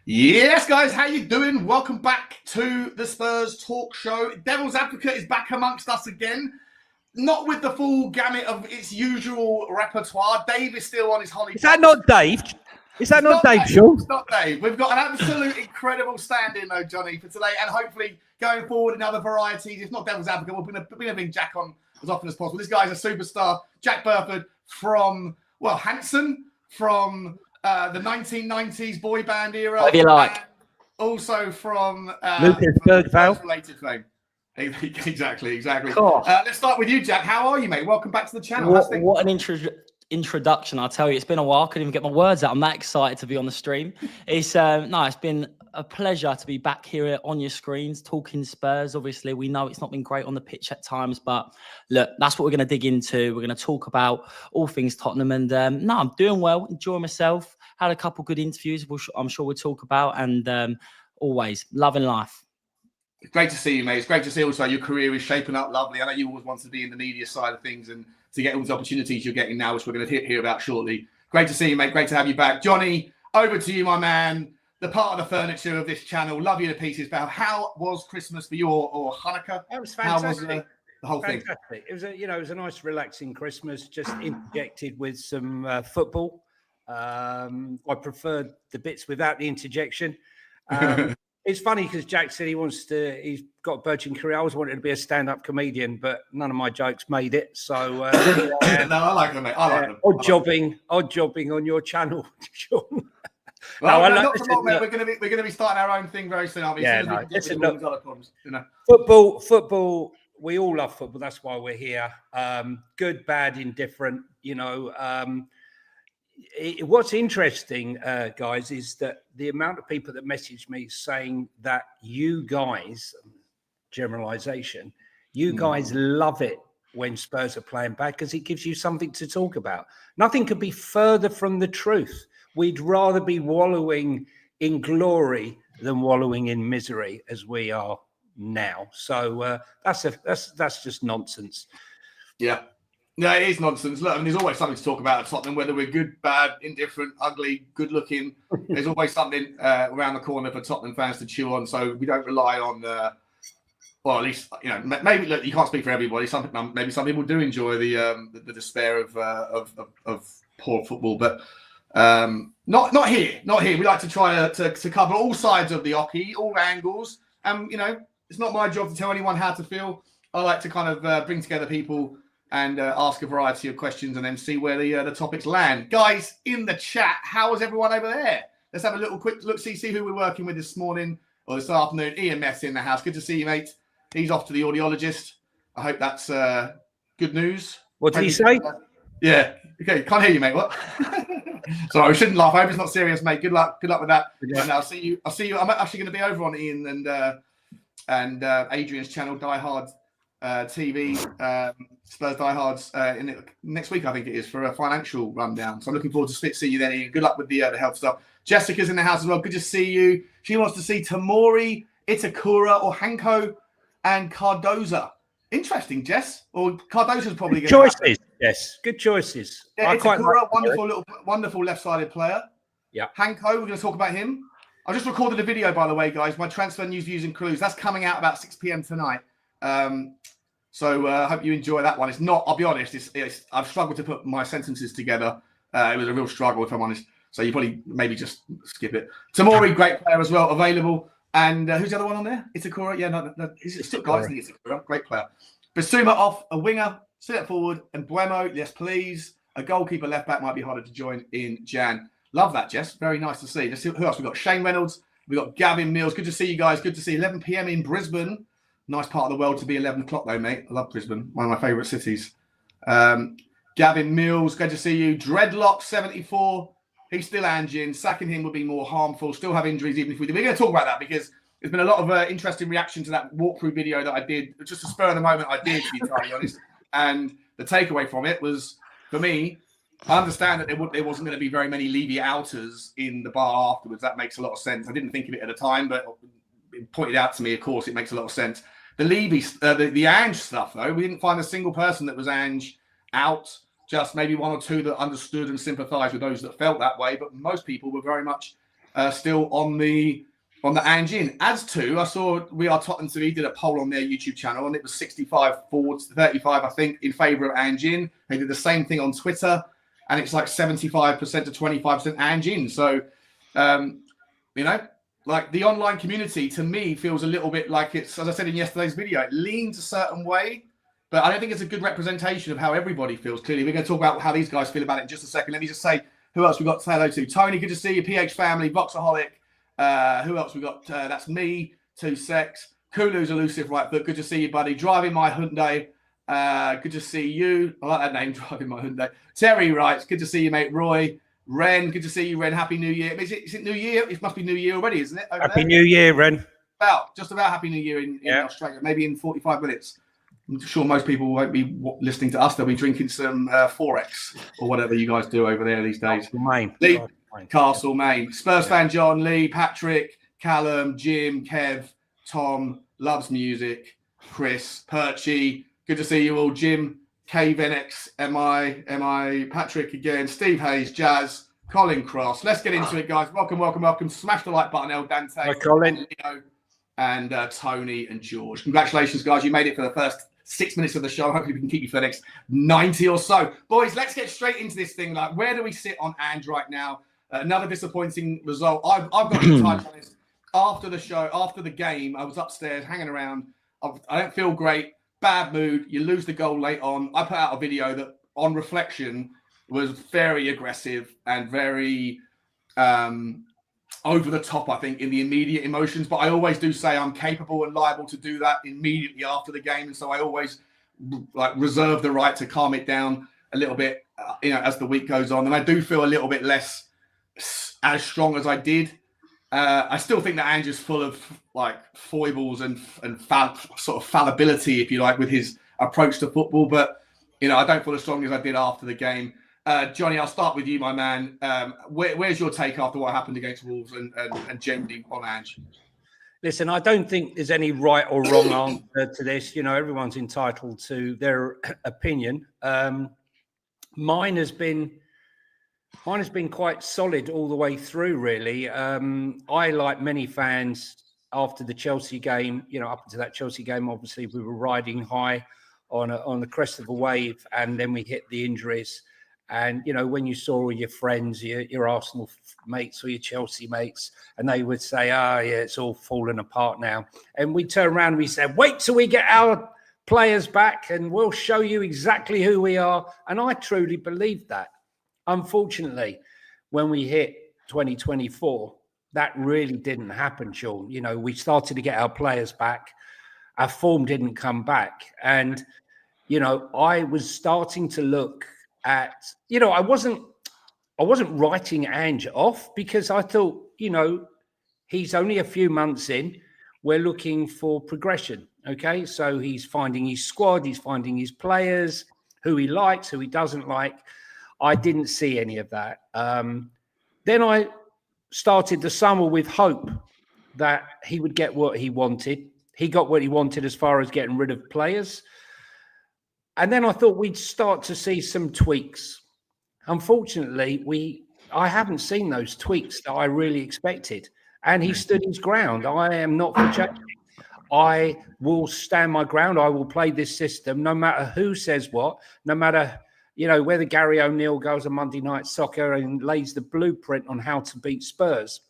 Yes, guys, how you doing? Welcome back to the Spurs Talk Show. Devil's Advocate is back amongst us again. Not with the full gamut of its usual repertoire. Dave is still on his holiday. Is that not Dave? Is that not Dave, Sean? It's not Dave. We've got an absolute incredible stand-in, though, Johnny, for today, and hopefully going forward in other varieties. If not Devil's Advocate, we're going to bring Jack on as often as possible. This guy's a superstar. Jack Burford from, Hanson, from the 1990s boy band era. What do you like? Also from Lucas Bergvall. Related fame. Exactly. Let's start with you, Jack. How are you, mate? Welcome back to the channel. What an introduction! I'll tell you, it's been a while. I couldn't even get my words out. I'm that excited to be on the stream. It's it's been a pleasure to be back here on your screens talking Spurs. Obviously, we know it's not been great on the pitch at times, but look, that's what we're going to dig into. We're going to talk about all things Tottenham, and I'm doing well, enjoying myself. Had a couple good interviews, I'm sure we'll talk about, and always loving life. Great to see you, mate. It's great to see also your career is shaping up lovely. I know you always wanted to be in the media side of things and to get all these opportunities you're getting now, which we're going to hear about shortly. Great to see you, mate. Great to have you back. Johnny, over to you, my man. The part of the furniture of this channel. Love you to pieces, pal. How was Christmas for you or Hanukkah? That was fantastic. How was the whole thing? It was it was a nice, relaxing Christmas, just interjected with some football. I preferred the bits without the interjection. It's funny because Jack said he's got a burgeoning career. I always wanted to be a stand-up comedian, but none of my jokes made it. So no, I like them, mate. I like them. Odd jobbing on your channel, Sean. Well, not for long, mate. We're going to be starting our own thing very soon. Football. We all love football. That's why we're here. Good, bad, indifferent. What's interesting, guys, is that the amount of people that message me saying that you guys, generalization, you guys love it when Spurs are playing bad because it gives you something to talk about. Nothing could be further from the truth. We'd rather be wallowing in glory than wallowing in misery as we are now. So that's just nonsense. Yeah. No, it is nonsense. Look, I mean, there's always something to talk about at Tottenham, whether we're good, bad, indifferent, ugly, good looking. There's always something around the corner for Tottenham fans to chew on. So we don't rely on, well, at least, maybe look, you can't speak for everybody. Maybe some people do enjoy the despair of poor football, but not here. Not here. We like to try to cover all sides of the hockey, all angles. It's not my job to tell anyone how to feel. I like to kind of bring together people and ask a variety of questions and then see where the topics land. Guys, in the chat, how is everyone over there? Let's have a little quick look, see who we're working with this morning or this afternoon. Ian Mess in the house. Good to see you, mate. He's off to the audiologist. I hope that's good news. What did he say? Yeah. Okay, can't hear you, mate. What? Sorry, I shouldn't laugh. I hope it's not serious, mate. Good luck with that. Yeah. And I'll see you. I'm actually going to be over on Ian and Adrian's channel, Die Hard TV, Spurs Diehards next week, I think it is, for a financial rundown. So I'm looking forward to see you then, Ian. Good luck with the health stuff. Jessica's in the house as well. Good to see you. She wants to see Tomori, Itakura, or Hanko and Cardoza. Interesting, Jess. Or Cardoza's probably good choices. Yes, good choices. Yeah, Itakura, wonderful left-sided player. Yeah. Hanko, we're going to talk about him. I just recorded a video, by the way, guys. My transfer news, views, and clues. That's coming out about 6 p.m. tonight. So I hope you enjoy that one. It's not, I'll be honest, I've struggled to put my sentences together. It was a real struggle, if I'm honest. So you probably maybe just skip it. Tamori, great player as well, available. And who's the other one on there? Itakura? Yeah, no, he's still guys, isn't he? Itakura, great player. Bissouma off, a winger, sit forward, and Buemo, yes, please. A goalkeeper left back might be harder to join in Jan. Love that, Jess. Very nice to see. Let's see who else we've got. Shane Reynolds. We've got Gavin Mills. Good to see you guys. Good to see 11 p.m. in Brisbane. Nice part of the world to be 11 o'clock, though, mate. I love Brisbane. One of my favourite cities. Gavin Mills, good to see you. Dreadlock, 74. He's still Ange. Sacking him would be more harmful. Still have injuries, even if we do. We're going to talk about that because there's been a lot of interesting reaction to that walkthrough video that I did. Just a spur of the moment I did, to be entirely honest. And the takeaway from it was, for me, I understand that there wasn't going to be very many Levy outers in the bar afterwards. That makes a lot of sense. I didn't think of it at the time, but it pointed out to me, of course, it makes a lot of sense. The Levy, the Ange stuff, though, we didn't find a single person that was Ange out. Just maybe one or two that understood and sympathised with those that felt that way. But most people were very much still on the Ange in. As to, I saw We Are Tottenham TV did a poll on their YouTube channel, and it was 65 forwards, 35, I think, in favour of Ange in. They did the same thing on Twitter, and it's like 75% to 25% Ange in. So, you know, like the online community to me feels a little bit like it's, as I said in yesterday's video, it leans a certain way, but I don't think it's a good representation of how everybody feels. Clearly, we're going to talk about how these guys feel about it in just a second. Let me just say who else we got to say hello to. Tony, good to see you. PH family, Voxaholic. Who else we got? That's me, 2 secs. Kulu's elusive right foot. Good to see you, buddy. Driving my Hyundai. Good to see you. I like that name, Driving my Hyundai. Terry writes, good to see you, mate. Roy. Ren, good to see you, Ren. Happy New Year. Is it New Year? It must be New Year already, isn't it? Happy New Year, Ren. Just about Happy New Year in Australia. Maybe in 45 minutes. I'm sure most people won't be listening to us. They'll be drinking some Forex or whatever you guys do over there these days. Castlemaine. Spurs fan John, Lee, Patrick, Callum, Jim, Kev, Tom, loves music, Chris, Perchy. Good to see you all. Jim, K Venex, MI, Patrick again, Steve Hayes, Jazz, Colin Cross. Let's get into it, guys. Welcome. Smash the like button, El Dante. Hi, Colin. Leo, and Tony and George. Congratulations, guys. You made it for the first 6 minutes of the show. Hopefully we can keep you for the next 90 or so. Boys, let's get straight into this thing. Like, where do we sit on Ange right now? Another disappointing result. I've got to touch on this. After the show, after the game, I was upstairs hanging around. I don't feel great. Bad mood. You lose the goal late on. I put out a video that, on reflection, was very aggressive and very over the top, I think, in the immediate emotions. But I always do say I'm capable and liable to do that immediately after the game. And so I always reserve the right to calm it down a little bit, as the week goes on. And I do feel a little bit less as strong as I did. I still think that Ange is full of foibles and sort of fallibility, if you like, with his approach to football. But, I don't feel as strong as I did after the game. Johnny, I'll start with you, my man. Where's your take after what happened against Wolves and generally on Ange? Listen, I don't think there's any right or wrong answer to this. Everyone's entitled to their opinion. Mine has been quite solid all the way through, really. I, like many fans, after the Chelsea game, up until that Chelsea game, obviously we were riding high on the crest of a wave, and then we hit the injuries. And, when you saw all your friends, your Arsenal mates or your Chelsea mates, and they would say, it's all falling apart now. And we turn around and we said, wait till we get our players back and we'll show you exactly who we are. And I truly believe that. Unfortunately, when we hit 2024, that really didn't happen, Sean. We started to get our players back. Our form didn't come back. And, I was starting to look at, I wasn't writing Ange off, because I thought, he's only a few months in. We're looking for progression. Okay. So he's finding his squad, he's finding his players, who he likes, who he doesn't like. I didn't see any of that. Then I started the summer with hope that he would get what he wanted. He got what he wanted as far as getting rid of players. And then I thought we'd start to see some tweaks. Unfortunately, I haven't seen those tweaks that I really expected. And he stood his ground. I am not for changing. I will stand my ground. I will play this system no matter who says what, no matter, whether Gary O'Neill goes on Monday Night Soccer and lays the blueprint on how to beat Spurs.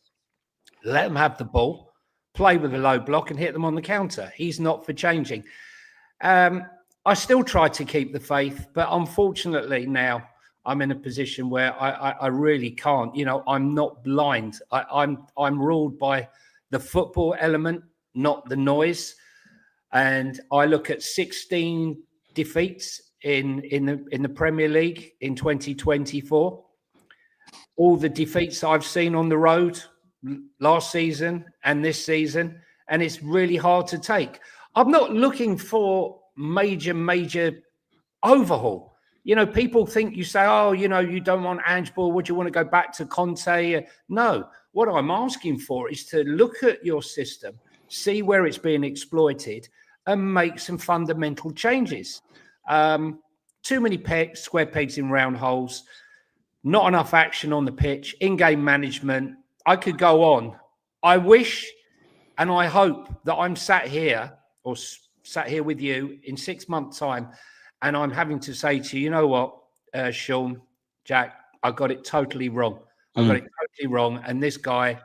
Let them have the ball, play with a low block and hit them on the counter. He's not for changing. I still try to keep the faith, but unfortunately now I'm in a position where I really can't. I'm not blind. I'm ruled by the football element, not the noise. And I look at 16 defeats in the Premier League in 2024. All the defeats I've seen on the road last season and this season, and it's really hard to take. I'm not looking for major overhaul. People think you say, you don't want Ange Ball. Would you want to go back to Conte? No. What I'm asking for is to look at your system, see where it's being exploited, and make some fundamental changes. Too many square pegs in round holes, not enough action on the pitch, in-game management. I could go on. I wish and I hope that I'm sat here with you in 6 months' time, and I'm having to say to you, you know what, Sean, Jack, I got it totally wrong. I got it totally wrong, and this guy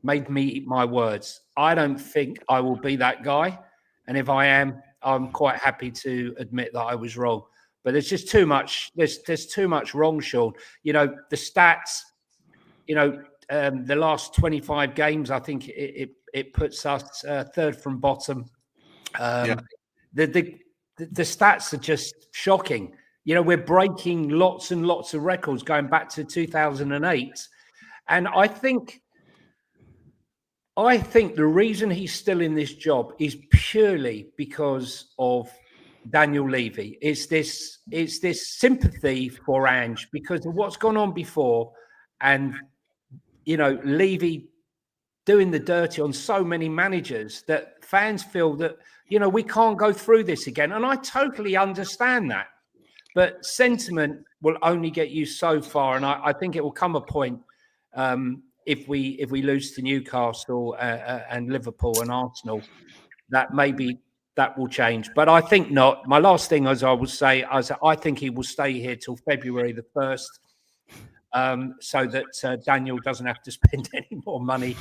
made me eat my words. I don't think I will be that guy, and if I am, I'm quite happy to admit that I was wrong. But there's just too much. There's too much wrong, Sean. You know, the stats. You know, the last 25 games, I think it puts us third from bottom. The stats are just shocking. You know, we're breaking lots and lots of records going back to 2008, and I think the reason he's still in this job is purely because of Daniel Levy. It's this sympathy for Ange because of what's gone on before, and you know, Levy doing the dirty on so many managers that fans feel that, you know, we can't go through this again. And I totally understand that. But sentiment will only get you so far. And I think it will come a point if we lose to Newcastle and Liverpool and Arsenal, that maybe that will change. But I think not. My last thing, as I would say, I think he will stay here till February the 1st. So that Daniel doesn't have to spend any more money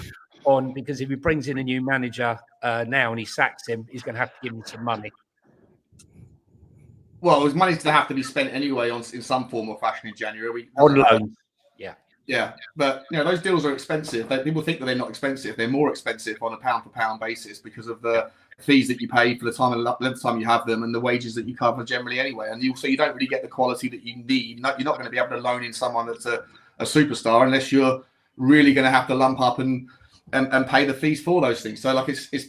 on, because if he brings in a new manager now and he sacks him, he's going to have to give him some money. Well, his money's going to have to be spent anyway in some form or fashion in January. On loan. Yeah. But, you know, those deals are expensive. People think that they're not expensive. They're more expensive on a pound-for-pound basis because of the fees that you pay for the time and length of time you have them and the wages that you cover generally anyway. And you don't really get the quality that you need. You're not going to be able to loan in someone that's a superstar unless you're really going to have to lump up and pay the fees for those things. So, like, it's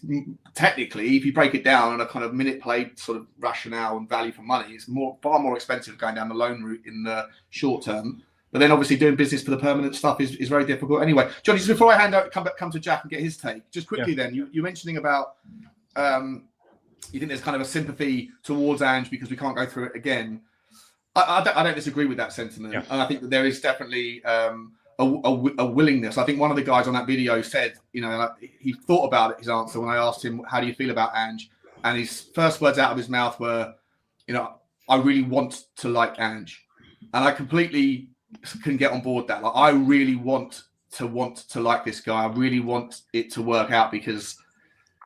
technically, if you break it down on a kind of minute played sort of rationale and value for money, it's far more expensive going down the loan route in the short term. But then, obviously, doing business for the permanent stuff is very difficult. Anyway, Johnny, just before I come to Jack and get his take, just quickly then, you're mentioning about you think there's kind of a sympathy towards Ange because we can't go through it again. I don't disagree with that sentiment, and I think that there is definitely a willingness. I think one of the guys on that video said, you know, he thought about his answer when I asked him, "How do you feel about Ange?" And his first words out of his mouth were, "You know, I really want to like Ange," and I completely can get on board that. Like, I really want to like this guy. I really want it to work out because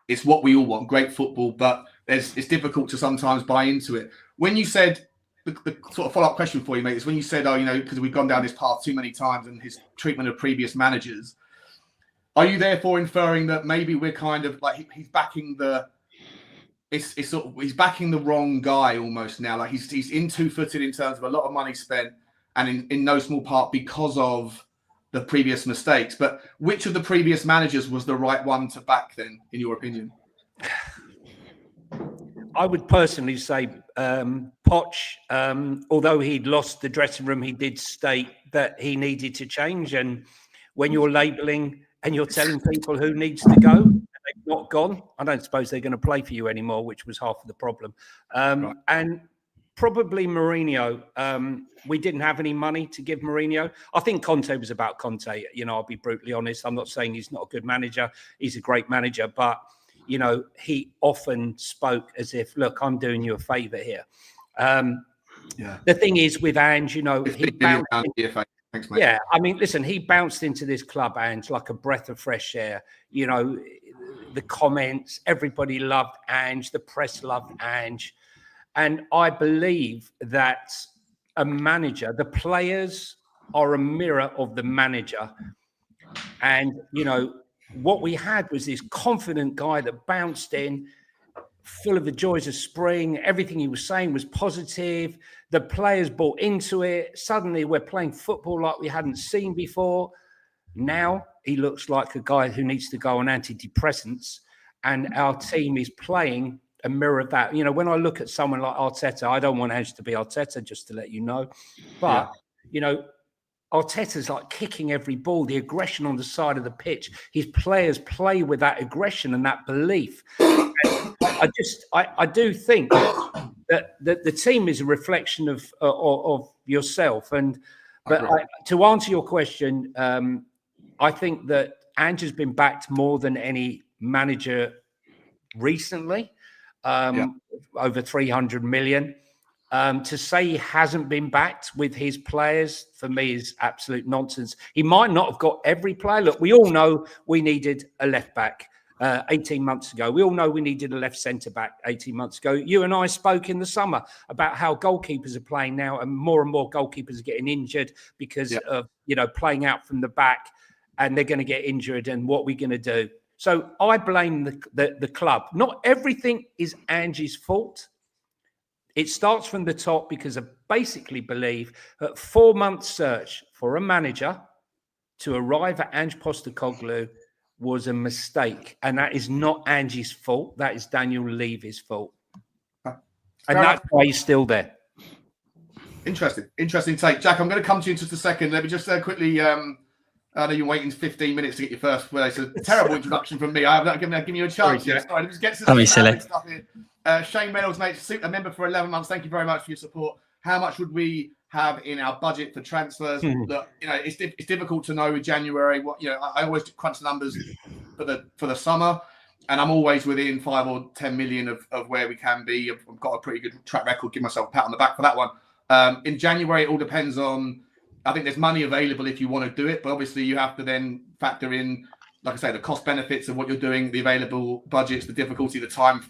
it's what we all want, great football, but it's difficult to sometimes buy into it. When you said, the sort of follow-up question for you, mate, is when you said, oh, you know, because we've gone down this path too many times and his treatment of previous managers, are you therefore inferring that maybe we're kind of like he's backing he's backing the wrong guy almost now? Like he's in two-footed in terms of a lot of money spent and in no small part because of the previous mistakes. But which of the previous managers was the right one to back then, in your opinion? I would personally say Poch, although he'd lost the dressing room, he did state that he needed to change. And when you're labelling and you're telling people who needs to go, and they've not gone, I don't suppose they're going to play for you anymore, which was half of the problem. Right. And probably Mourinho. We didn't have any money to give Mourinho. I think Conte was about Conte. You know, I'll be brutally honest. I'm not saying he's not a good manager. He's a great manager, but you know, he often spoke as if, look, I'm doing you a favour here. The thing is with Ange, you know, he bounced Thanks, mate. Yeah, I mean, listen, he bounced into this club, Ange, like a breath of fresh air. You know, the comments, everybody loved Ange, the press loved Ange. And I believe that a manager, the players are a mirror of the manager. And, you know, what we had was this confident guy that bounced in, full of the joys of spring. Everything he was saying was positive. The players bought into it. Suddenly we're playing football like we hadn't seen before. Now he looks like a guy who needs to go on antidepressants. And our team is playing a mirror of that. You know, when I look at someone like Arteta, I don't want Ange to be Arteta, just to let you know. But, you know, Arteta's like kicking every ball, the aggression on the side of the pitch. His players play with that aggression and that belief. I do think that the team is a reflection of yourself. But to answer your question, I think that Ange has been backed more than any manager recently, over 300 million. To say he hasn't been backed with his players, for me, is absolute nonsense. He might not have got every player. Look, we all know we needed a left back 18 months ago. We all know we needed a left centre back 18 months ago. You and I spoke in the summer about how goalkeepers are playing now, and more goalkeepers are getting injured because of, playing out from the back, and they're going to get injured, and what we're going to do. So I blame the club. Not everything is Ange's fault. It starts from the top, because I basically believe that 4 months search for a manager to arrive at Ange Postecoglou was a mistake. And that is not Ange's fault. That is Daniel Levy's fault. And that's why he's still there. Interesting take. Jack, I'm going to come to you in just a second. Let me just quickly... I know you're waiting 15 minutes to get your first word. It's a terrible introduction from me. I haven't given you a chance yet. Sorry, let's get to the stuff here. Shane Reynolds, mate, a member for 11 months. Thank you very much for your support. How much would we have in our budget for transfers? Look, it's difficult to know with January. I always crunch the numbers for the summer, and I'm always within 5 or 10 million of where we can be. I've got a pretty good track record. Give myself a pat on the back for that one. In January, it all depends on. I think there's money available if you want to do it, but obviously you have to then factor in, like I say, the cost benefits of what you're doing, the available budgets, the difficulty, the time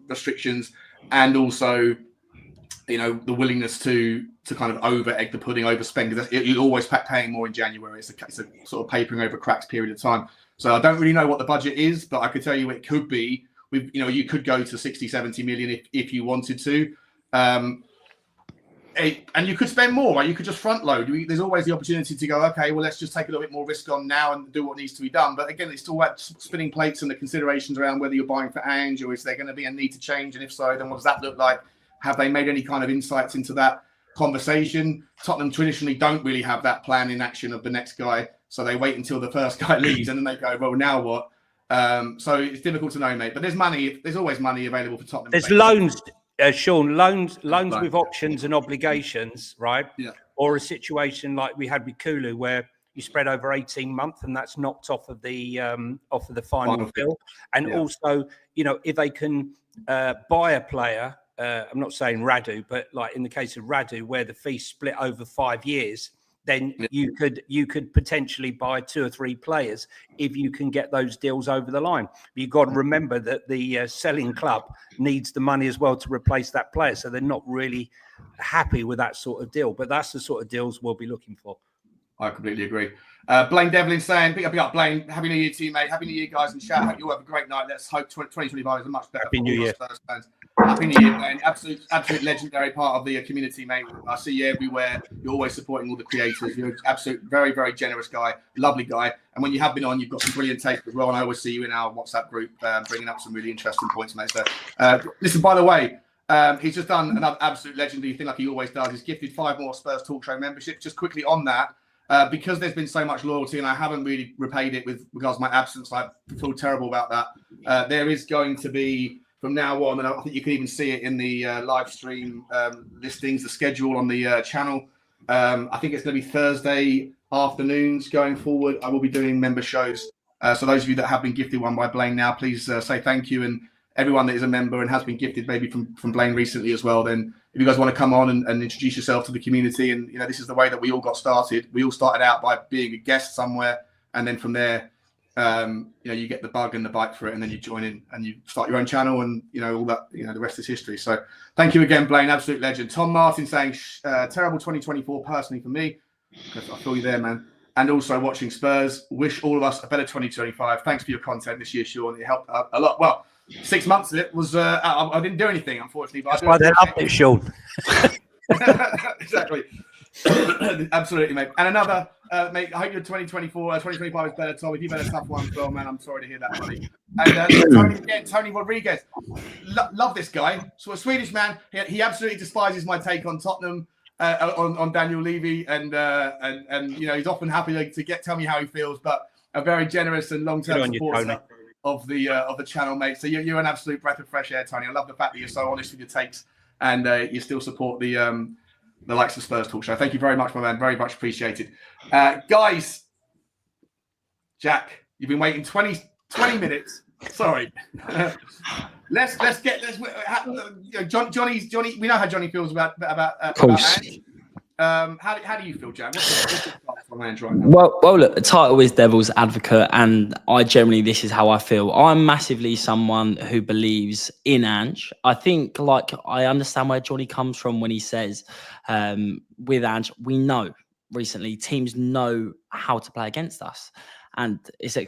restrictions, and also, the willingness to kind of over egg the pudding, overspend. Because you're always paying more in January. It's a sort of papering over cracks period of time. So I don't really know what the budget is, but I could tell you it could be. You could go to 60, 70 million if you wanted to. And you could spend more, right? You could just front load. There's always the opportunity to go, okay, well, let's just take a little bit more risk on now and do what needs to be done. But again, it's still about spinning plates and the considerations around whether you're buying for Ange, or is there going to be a need to change? And if so, then what does that look like? Have they made any kind of insights into that conversation? Tottenham traditionally don't really have that plan in action of the next guy. So they wait until the first guy leaves and then they go, well, now what? So it's difficult to know, mate. But there's money. There's always money available for Tottenham. There's loans. Sean, loans with options and obligations, right? Yeah. Or a situation like we had with Kulu, where you spread over 18 months, and that's knocked off of the final bill. And also, if they can buy a player, I'm not saying Radu, but like in the case of Radu, where the fee split over 5 years, then you could potentially buy 2 or 3 players if you can get those deals over the line. But you've got to remember that the selling club needs the money as well to replace that player. So they're not really happy with that sort of deal. But that's the sort of deals we'll be looking for. I completely agree. Blaine Devlin saying, pick up Blaine. Happy New Year to you, mate. Happy New Year, guys, and chat. Hope you have a great night. Let's hope 2025 is a much better. Happy New Year. Happy New Year, man. Absolute legendary part of the community, mate. I see you everywhere. You're always supporting all the creators. You're an absolute, very, very generous guy. Lovely guy. And when you have been on, you've got some brilliant takes as well. And I always see you in our WhatsApp group bringing up some really interesting points, mate. So, listen, by the way, he's just done another absolute legendary thing like he always does. He's gifted 5 more Spurs Talk Show memberships. Just quickly on that, because there's been so much loyalty and I haven't really repaid it with regards to my absence, I feel terrible about that. There is going to be, from now on, and I think you can even see it in the live stream listings, the schedule on the channel. I think it's going to be Thursday afternoons going forward. I will be doing member shows. So those of you that have been gifted one by Blaine now, please say thank you. And everyone that is a member and has been gifted maybe from Blaine recently as well, then if you guys want to come on and introduce yourself to the community, and this is the way that we all got started. We all started out by being a guest somewhere, and then from there, you get the bug and the bite for it, and then you join in and you start your own channel, and all that. The rest is history. So thank you again, Blaine, absolute legend. Tom Martin saying terrible 2024 personally for me. I feel you there, man. And also watching Spurs. Wish all of us a better 2025. Thanks for your content this year, Sean. It helped a lot. Well, 6 months of it was I didn't do anything, unfortunately. But that's why they loved it, Sean. Exactly. Absolutely, mate. And another, mate, I hope your 2025 is better, Tom. If you've had a tough one as well, man, I'm sorry to hear that, buddy. And Tony Rodriguez. Love this guy. So a Swedish man. He absolutely despises my take on Tottenham, on Daniel Levy, and he's often happy to tell me how he feels, but a very generous and long-term supporter of the channel, mate. So you're an absolute breath of fresh air, Tony. I love the fact that you're so honest with your takes, and you still support the likes of Spurs Talk Show. Thank you very much, my man. Very much appreciated. Guys, Jack, you've been waiting 20 minutes. Sorry. Let's get Johnny. We know how Johnny feels about Ange. How do you feel, Jack? What's your thoughts on Ange right now? Well, look, the title is Devil's Advocate, and this is how I feel. I'm massively someone who believes in Ange. I think, I understand where Johnny comes from when he says, with Ange, we know recently teams know how to play against us. And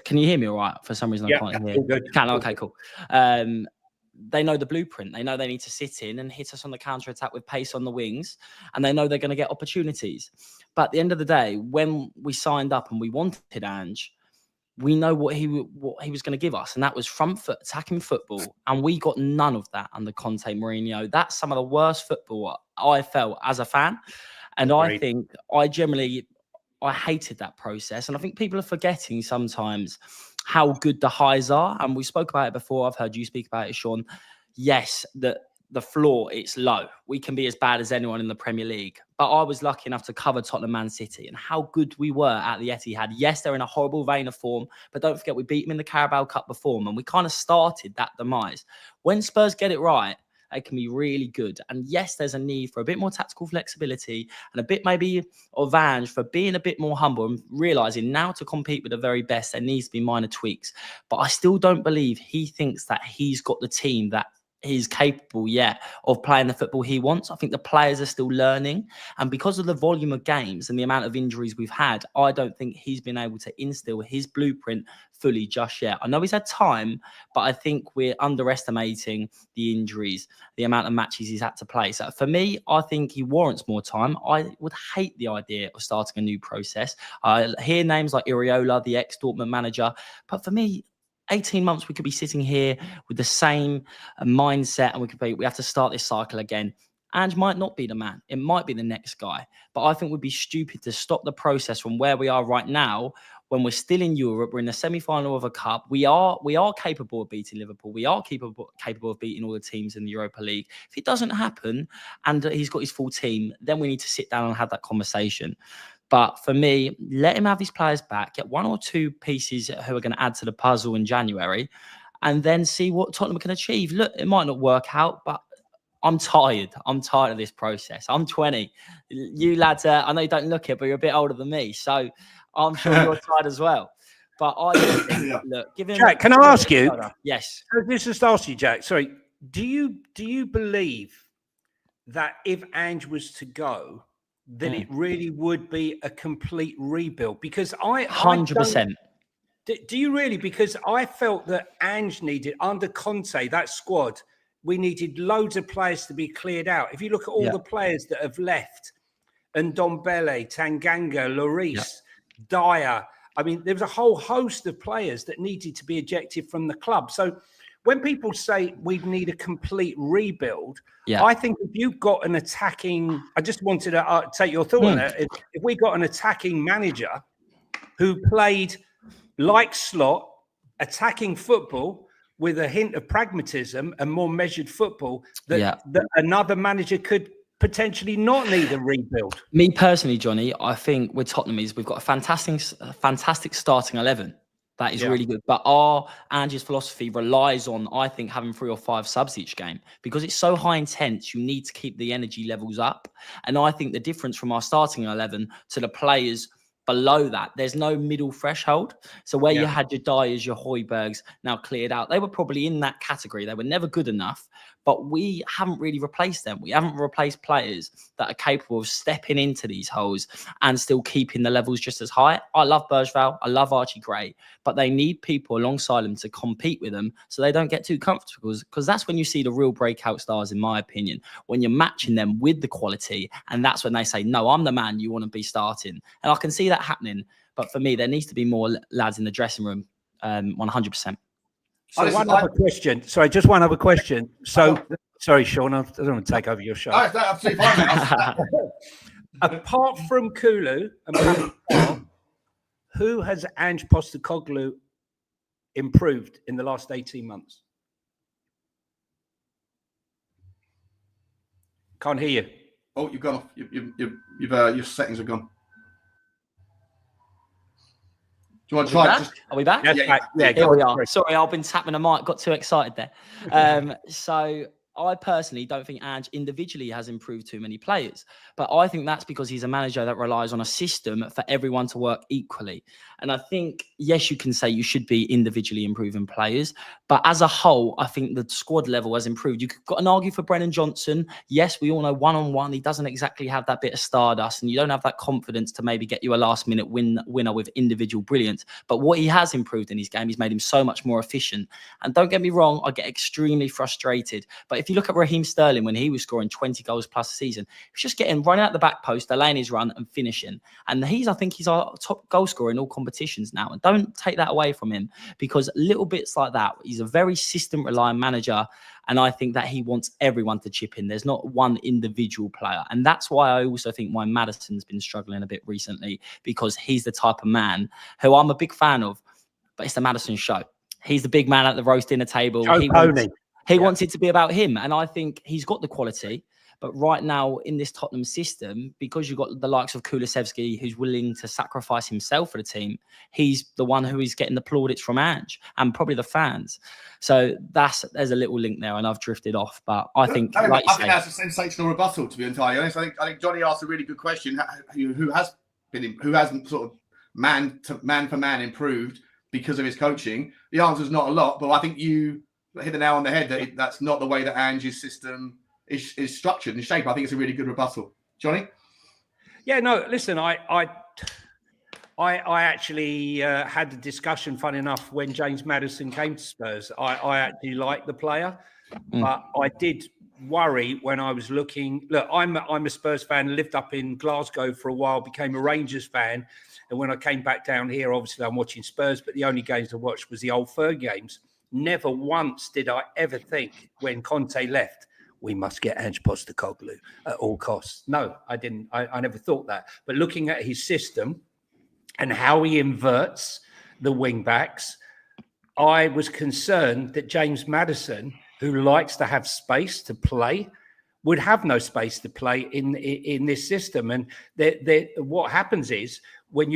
can you hear me all right? For some reason, I can't hear. All good. Okay, cool. They know the blueprint. They know they need to sit in and hit us on the counter attack with pace on the wings, and they know they're going to get opportunities. But at the end of the day, when we signed up and we wanted Ange, we know what he was going to give us, and that was front foot attacking football, and we got none of that under Conte Mourinho. That's some of the worst football I felt as a fan, and Agreed. I think I hated that process. And I think people are forgetting sometimes how good the highs are. And we spoke about it before. I've heard you speak about it, Sean. Yes, the floor, it's low. We can be as bad as anyone in the Premier League. But I was lucky enough to cover Tottenham Man City and how good we were at the Etihad. Yes, they're in a horrible vein of form, but don't forget we beat them in the Carabao Cup before, and we kind of started that demise. When Spurs get it right, it can be really good. And yes, there's a need for a bit more tactical flexibility and a bit maybe of Ange for being a bit more humble and realising now to compete with the very best, there needs to be minor tweaks. But I still don't believe he thinks that he's got the team that he's capable yet of playing the football he wants. I think the players are still learning. And because of the volume of games and the amount of injuries we've had, I don't think he's been able to instill his blueprint fully just yet. I know he's had time, but I think we're underestimating the injuries, the amount of matches he's had to play. So for me, I think he warrants more time. I would hate the idea of starting a new process. I hear names like Iriola, the ex-Dortmund manager, but for me, 18 months, we could be sitting here with the same mindset, and we have to start this cycle again. Ange might not be the man. It might be the next guy. But I think we'd be stupid to stop the process from where we are right now when we're still in Europe. We're in the semi-final of a cup. We are capable of beating Liverpool. We are capable of beating all the teams in the Europa League. If it doesn't happen and he's got his full team, then we need to sit down and have that conversation. But for me, let him have his players back, get one or two pieces who are going to add to the puzzle in January, and then see what Tottenham can achieve. Look, it might not work out, but I'm tired. I'm tired of this process. I'm 20. You lads, I know you don't look it, but you're a bit older than me. So I'm sure you're tired as well. But I just think, look, give him... Jack, can I ask you? Yes. Let's just ask you, Jack. Sorry. Do you believe that if Ange was to go, that it really would be a complete rebuild? Because 100%. Do you really? Because I felt that Ange needed, under Conte, that squad, we needed loads of players to be cleared out. If you look at all the players that have left, and Ndombele, Tanganga, Lloris, Dyer, I mean, there was a whole host of players that needed to be ejected from the club. So when people say we need a complete rebuild, I think if you've got an attacking, I just wanted to take your thought on it. If we got an attacking manager who played like Slot, attacking football with a hint of pragmatism and more measured football, that another manager could potentially not need a rebuild. Me personally, Johnny, I think with Tottenham we've got a fantastic starting 11. That is really good. But Ange's philosophy relies on, I think, having 3 or 5 subs each game. Because it's so high intense, you need to keep the energy levels up. And I think the difference from our starting 11 to the players below that, there's no middle threshold. So where you had your Dyers, your Hojbjergs now cleared out, they were probably in that category. They were never good enough. But we haven't really replaced them. We haven't replaced players that are capable of stepping into these holes and still keeping the levels just as high. I love Bergvall. I love Archie Gray. But they need people alongside them to compete with them so they don't get too comfortable. Because that's when you see the real breakout stars, in my opinion, when you're matching them with the quality. And that's when they say, no, I'm the man you want to be starting. And I can see that happening. But for me, there needs to be more lads in the dressing room, 100%. So one other question. Sorry, just one other question. So, sorry, Sean, I don't want to take over your show. No, it's absolutely fine. Apart from Kulu and Pape Matar, who has Ange Postecoglou improved in the last 18 months? Can't hear you. Oh, you've gone off. Your settings are gone. Do you want to try it? Are we back? Yeah, Here we are. Sorry, I've been tapping the mic, got too excited there. So I personally don't think Ange individually has improved too many players, but I think that's because he's a manager that relies on a system for everyone to work equally. And I think, yes, you can say you should be individually improving players, but as a whole, I think the squad level has improved. You could got an argue for Brennan Johnson. Yes, we all know one-on-one, he doesn't exactly have that bit of stardust, and you don't have that confidence to maybe get you a last-minute winner with individual brilliance. But what he has improved in his game, he's made him so much more efficient. And don't get me wrong, I get extremely frustrated. But if you look at Raheem Sterling, when he was scoring 20 goals plus a season, he was just getting running out the back post, delaying his run and finishing. And I think he's our top goal scorer in all competitions now. And don't take that away from him, because little bits like that, he's a very system-reliant manager. And I think that he wants everyone to chip in. There's not one individual player. And that's why I also think why Maddison's been struggling a bit recently, because he's the type of man who I'm a big fan of, but it's the Maddison show. He's the big man at the roast dinner table. He wants it to be about him. And I think he's got the quality. But right now in this Tottenham system, because you've got the likes of Kulusevski, who's willing to sacrifice himself for the team, he's the one who is getting the plaudits from Ange and probably the fans. So there's a little link there, and I've drifted off. But I think, I think that's a sensational rebuttal, to be entirely honest. I think Johnny asked a really good question. Who hasn't sort of man for man improved because of his coaching? The answer is not a lot, but I think you hit the nail on the head that that's not the way that Ange's system is structured and shaped. I think it's a really good rebuttal. Johnny? Yeah, no, listen, I actually had a discussion, fun enough, when James Maddison came to Spurs. I actually liked the player, but I did worry when I was looking. Look, I'm a Spurs fan, lived up in Glasgow for a while, became a Rangers fan. And when I came back down here, obviously I'm watching Spurs, but the only games I watched was the old Ferg games. Never once did I ever think when Conte left, we must get Ange Postecoglou at all costs. No, I didn't. I never thought that. But looking at his system and how he inverts the wing backs, I was concerned that James Maddison, who likes to have space to play, would have no space to play in this system. And what happens is when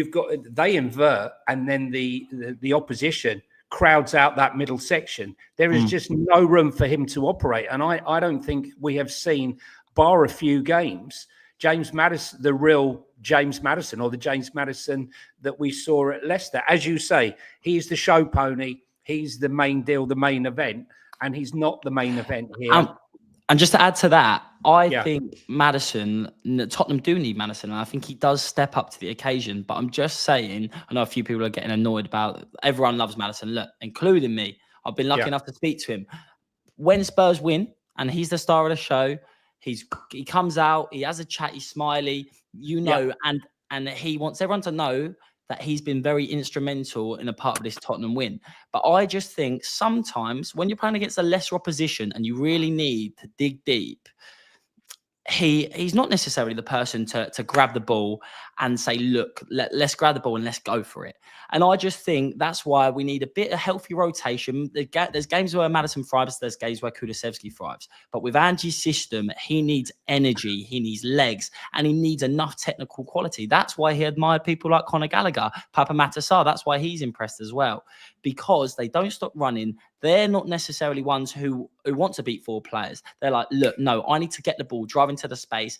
they invert and then the opposition crowds out that middle section, there is just no room for him to operate. And I don't think we have seen, bar a few games, James Maddison, the real James Maddison, or the James Maddison that we saw at Leicester. As you say, he's the show pony, he's the main deal, the main event, and he's not the main event here. And just to add to that, I think Tottenham do need Maddison, and I think he does step up to the occasion. But I'm just saying, I know a few people are getting annoyed about, everyone loves Maddison, look, including me. I've been lucky enough to speak to him. When Spurs win, and he's the star of the show, he comes out, he has a chat, he's smiley, and he wants everyone to know that he's been very instrumental in a part of this Tottenham win. But I just think sometimes when you're playing against a lesser opposition and you really need to dig deep, he's not necessarily the person to grab the ball and say, look, let's grab the ball and let's go for it. And I just think that's why we need a bit of healthy rotation. There's games where Maddison thrives, there's games where Kulusevski thrives. But with Ange's system, he needs energy, he needs legs, and he needs enough technical quality. That's why he admired people like Conor Gallagher, Pape Matar Sarr. That's why he's impressed as well, because they don't stop running. They're not necessarily ones who want to beat four players. They're like, look, no, I need to get the ball, drive into the space,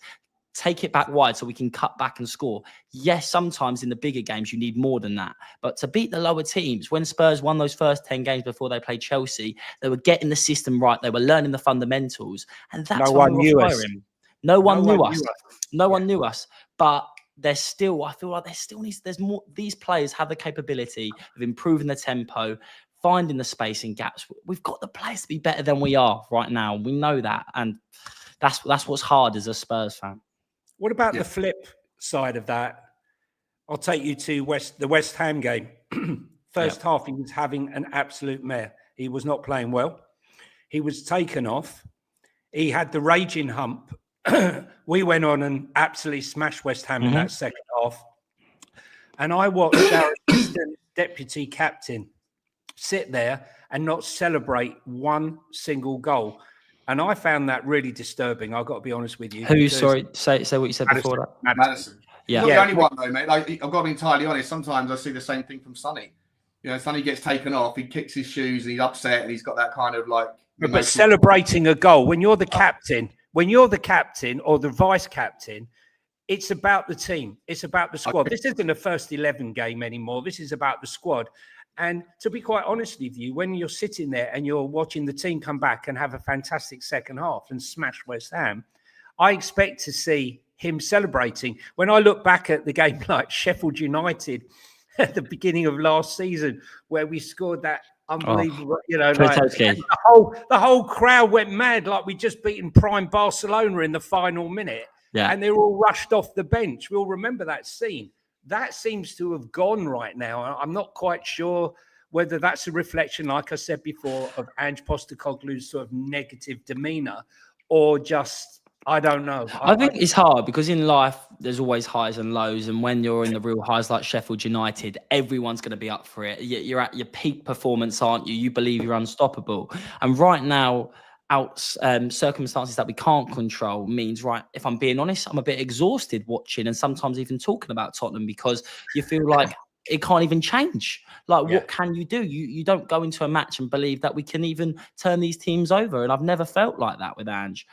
take it back wide so we can cut back and score. Yes, sometimes in the bigger games, you need more than that. But to beat the lower teams, when Spurs won those first 10 games before they played Chelsea, they were getting the system right. They were learning the fundamentals. And that's why we were firing. No one knew us. No one knew us. But I feel like there's more. These players have the capability of improving the tempo, finding the spacing gaps. We've got the players to be better than we are right now. We know that. And that's what's hard as a Spurs fan. What about the flip side of that? I'll take you to the West Ham game. First half, he was having an absolute mare. He was not playing well. He was taken off. He had the raging hump. We went on and absolutely smashed West Ham in that second half. And I watched our assistant deputy captain sit there and not celebrate one single goal. And I found that really disturbing. I've got to be honest with you. Sorry, say what you said before that. Maddison. He's not the only one though, mate. Like, I've got to be entirely honest. Sometimes I see the same thing from Sonny. You know, Sonny gets taken off, he kicks his shoes, and he's upset, and he's got that kind of like. But celebrating a goal when you're the captain, or the vice captain, it's about the team. It's about the squad. This isn't a first 11 game anymore. This is about the squad. And to be quite honest with you, when you're sitting there and you're watching the team come back and have a fantastic second half and smash West Ham, I expect to see him celebrating. When I look back at the game like Sheffield United at the beginning of last season, where we scored that unbelievable, like, the whole crowd went mad, like we just beaten prime Barcelona in the final minute. Yeah. And they're all rushed off the bench. We'll remember that scene. That seems to have gone right now. I'm not quite sure whether that's a reflection, like I said before, of Ange Postecoglou's sort of negative demeanour, or just, I don't know. I think it's hard because in life, there's always highs and lows. And when you're in the real highs like Sheffield United, everyone's going to be up for it. You're at your peak performance, aren't you? You believe you're unstoppable. And right now, circumstances that we can't control means, right, if I'm being honest, I'm a bit exhausted watching and sometimes even talking about Tottenham, because you feel like it can't even change. Like, what can you do? You don't go into a match and believe that we can even turn these teams over. And I've never felt like that with Ange.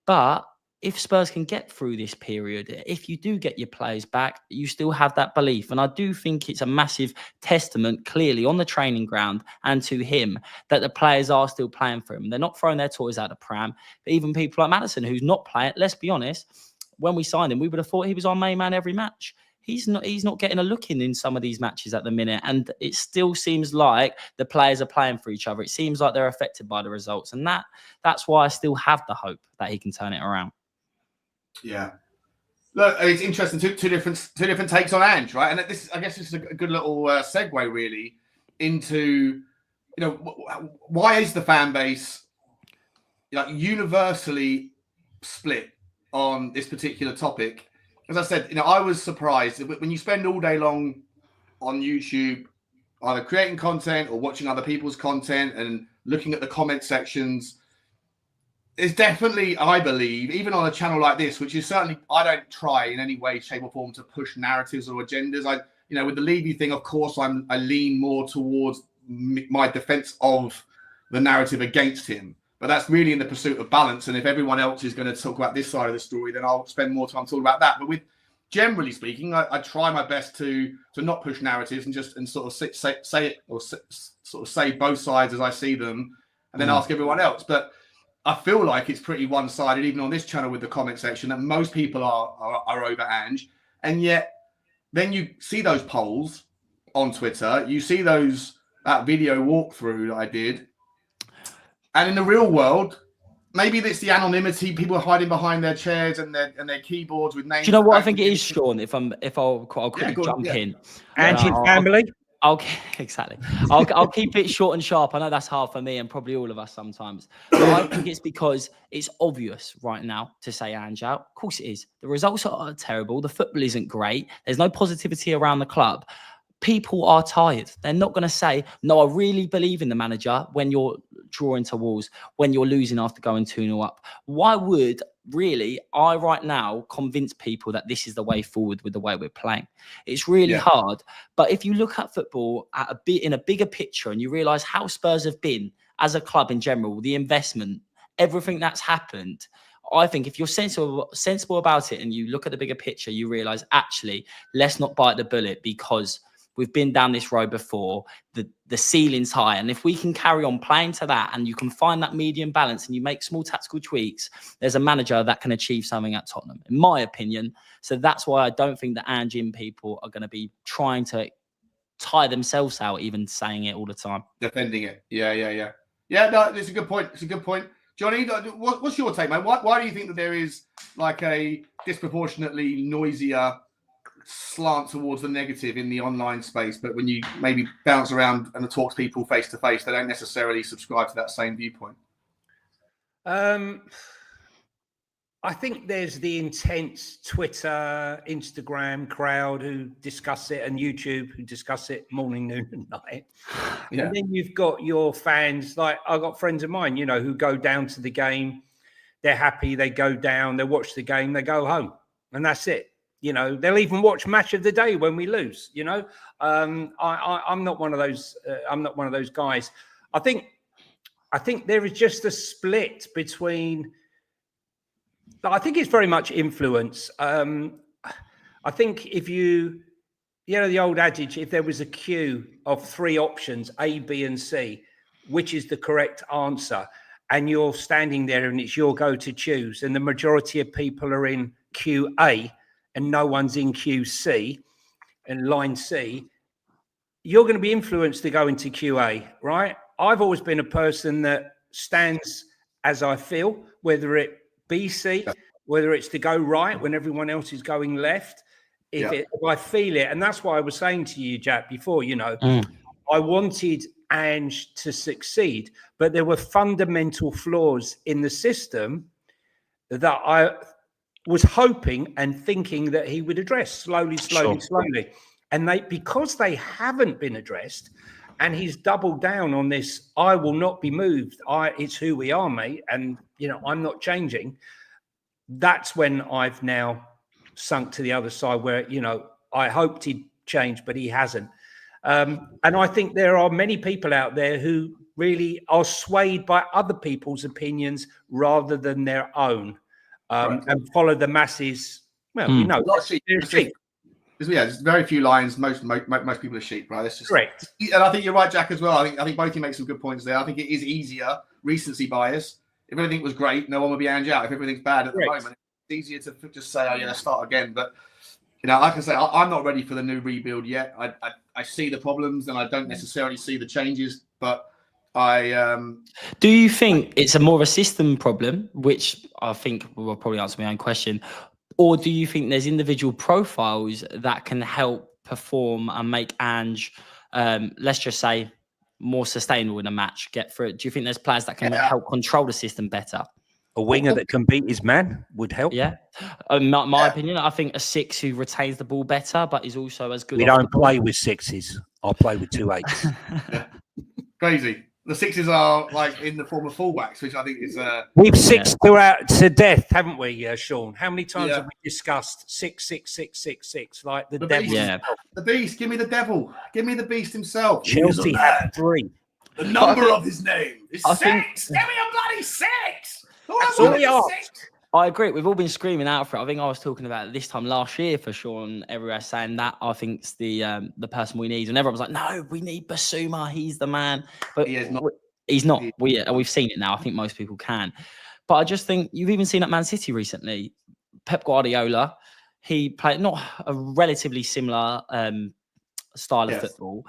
But if Spurs can get through this period, if you do get your players back, you still have that belief. And I do think it's a massive testament, clearly, on the training ground and to him, that the players are still playing for him. They're not throwing their toys out the pram. But even people like Maddison, who's not playing, let's be honest, when we signed him, we would have thought he was our main man every match. He's not getting a look in some of these matches at the minute. And it still seems like the players are playing for each other. It seems like they're affected by the results. And that's why I still have the hope that he can turn it around. Yeah, look, it's interesting. Two different takes on Ange, right? And I guess this is a good little segue, really, into why is the fan base universally split on this particular topic? As I said, I was surprised when you spend all day long on YouTube, either creating content or watching other people's content and looking at the comment sections. It's definitely, I believe, even on a channel like this, which is certainly, I don't try in any way, shape, or form to push narratives or agendas. With the Levy thing, of course, I lean more towards my defense of the narrative against him. But that's really in the pursuit of balance. And if everyone else is going to talk about this side of the story, then I'll spend more time talking about that. But generally speaking, I try my best to not push narratives and sort of say it, or sort of say both sides as I see them, and then ask everyone else. But I feel like it's pretty one-sided, even on this channel with the comment section, that most people are over Ange. And yet, then you see those polls on Twitter, you see that video walkthrough that I did, and in the real world, maybe it's the anonymity, people are hiding behind their chairs and their keyboards with names. Do you know what I think it is, Sean? I'll quickly jump in. Ange family. Exactly. I'll keep it short and sharp. I know that's hard for me and probably all of us sometimes. But I think it's because it's obvious right now to say Ange out. Of course it is. The results are terrible. The football isn't great. There's no positivity around the club. People are tired. They're not going to say, no, I really believe in the manager when you're drawing to walls, when you're losing after going 2-0 up. Why would really I right now convince people that this is the way forward with the way we're playing? It's really hard. But if you look at football in a bigger picture and you realise how Spurs have been as a club in general, the investment, everything that's happened, I think if you're sensible about it and you look at the bigger picture, you realise, actually, let's not bite the bullet, because we've been down this road before. The ceiling's high. And if we can carry on playing to that and you can find that medium balance and you make small tactical tweaks, there's a manager that can achieve something at Tottenham, in my opinion. So that's why I don't think the Ange people are going to be trying to tire themselves out, even saying it all the time. Defending it. Yeah. Yeah, no, it's a good point. It's a good point. Johnny, what's your take, mate? Why do you think that there is like a disproportionately noisier slant towards the negative in the online space, but when you maybe bounce around and talk to people face to face, they don't necessarily subscribe to that same viewpoint? I think there's the intense Twitter, Instagram crowd who discuss it, and YouTube who discuss it morning, noon, and night. Yeah. And then you've got your fans. Like, I've got friends of mine, who go down to the game. They're happy. They go down. They watch the game. They go home, and that's it. You know, they'll even watch Match of the Day when we lose. You know, I'm not one of those. I'm not one of those guys. I think there is just a split between. I think it's very much influence. I think if you know the old adage, if there was a queue of 3 options, A, B, and C, which is the correct answer, and you're standing there and it's your go to choose, and the majority of people are in queue A and no one's in queue C and line C, you're going to be influenced to go into queue A, right? I've always been a person that stands as I feel, whether it be C, whether it's to go right when everyone else is going left. If I feel it, and that's why I was saying to you, Jack, before, you know, I wanted Ange to succeed, but there were fundamental flaws in the system that I was hoping and thinking that he would address slowly. And because they haven't been addressed, and he's doubled down on this, I will not be moved. It's who we are, mate. And, you know, I'm not changing. That's when I've now sunk to the other side where, you know, I hoped he'd change, but he hasn't. And I think there are many people out there who really are swayed by other people's opinions rather than their own, and follow the masses. Well, you know, they're sheep. There's very few lines. Most people are sheep, right? That's just correct. And I think you're right, Jack, as well. I think both you make some good points there. I think it is easier recency bias. If everything was great, no one would be Ange out. If everything's bad at the moment, it's easier to just say, "Oh yeah, let's start again." But you know, like I say, I'm not ready for the new rebuild yet. I see the problems and I don't necessarily see the changes, but Do you think it's a more of a system problem, which I think will probably answer my own question, or do you think there's individual profiles that can help perform and make Ange, let's just say, more sustainable in a match, get through it? Do you think there's players that can help control the system better? A winger that can beat his man would help. Yeah. My opinion, I think a 6 who retains the ball better, but is also as good. We don't play with 6s. I play with 2 8s. Crazy. The 6s are like in the form of fullbacks, which I think is. We've 6 to death, haven't we, Sean? How many times have we discussed 6, 6, 6, 6, 6? Like the devil. Yeah. The beast. Give me the devil. Give me the beast himself. Chelsea had 3. The number of his name is 6. Give me a bloody 6. That's all we asked. I agree. We've all been screaming out for it. I think I was talking about it this time last year for Sean everywhere, saying that I think it's the person we need. And everyone was like, no, we need Bissouma. He's the man. But he is not. He's not. We've seen it now. I think most people can. But I just think you've even seen at Man City recently, Pep Guardiola, he played not a relatively similar style of football,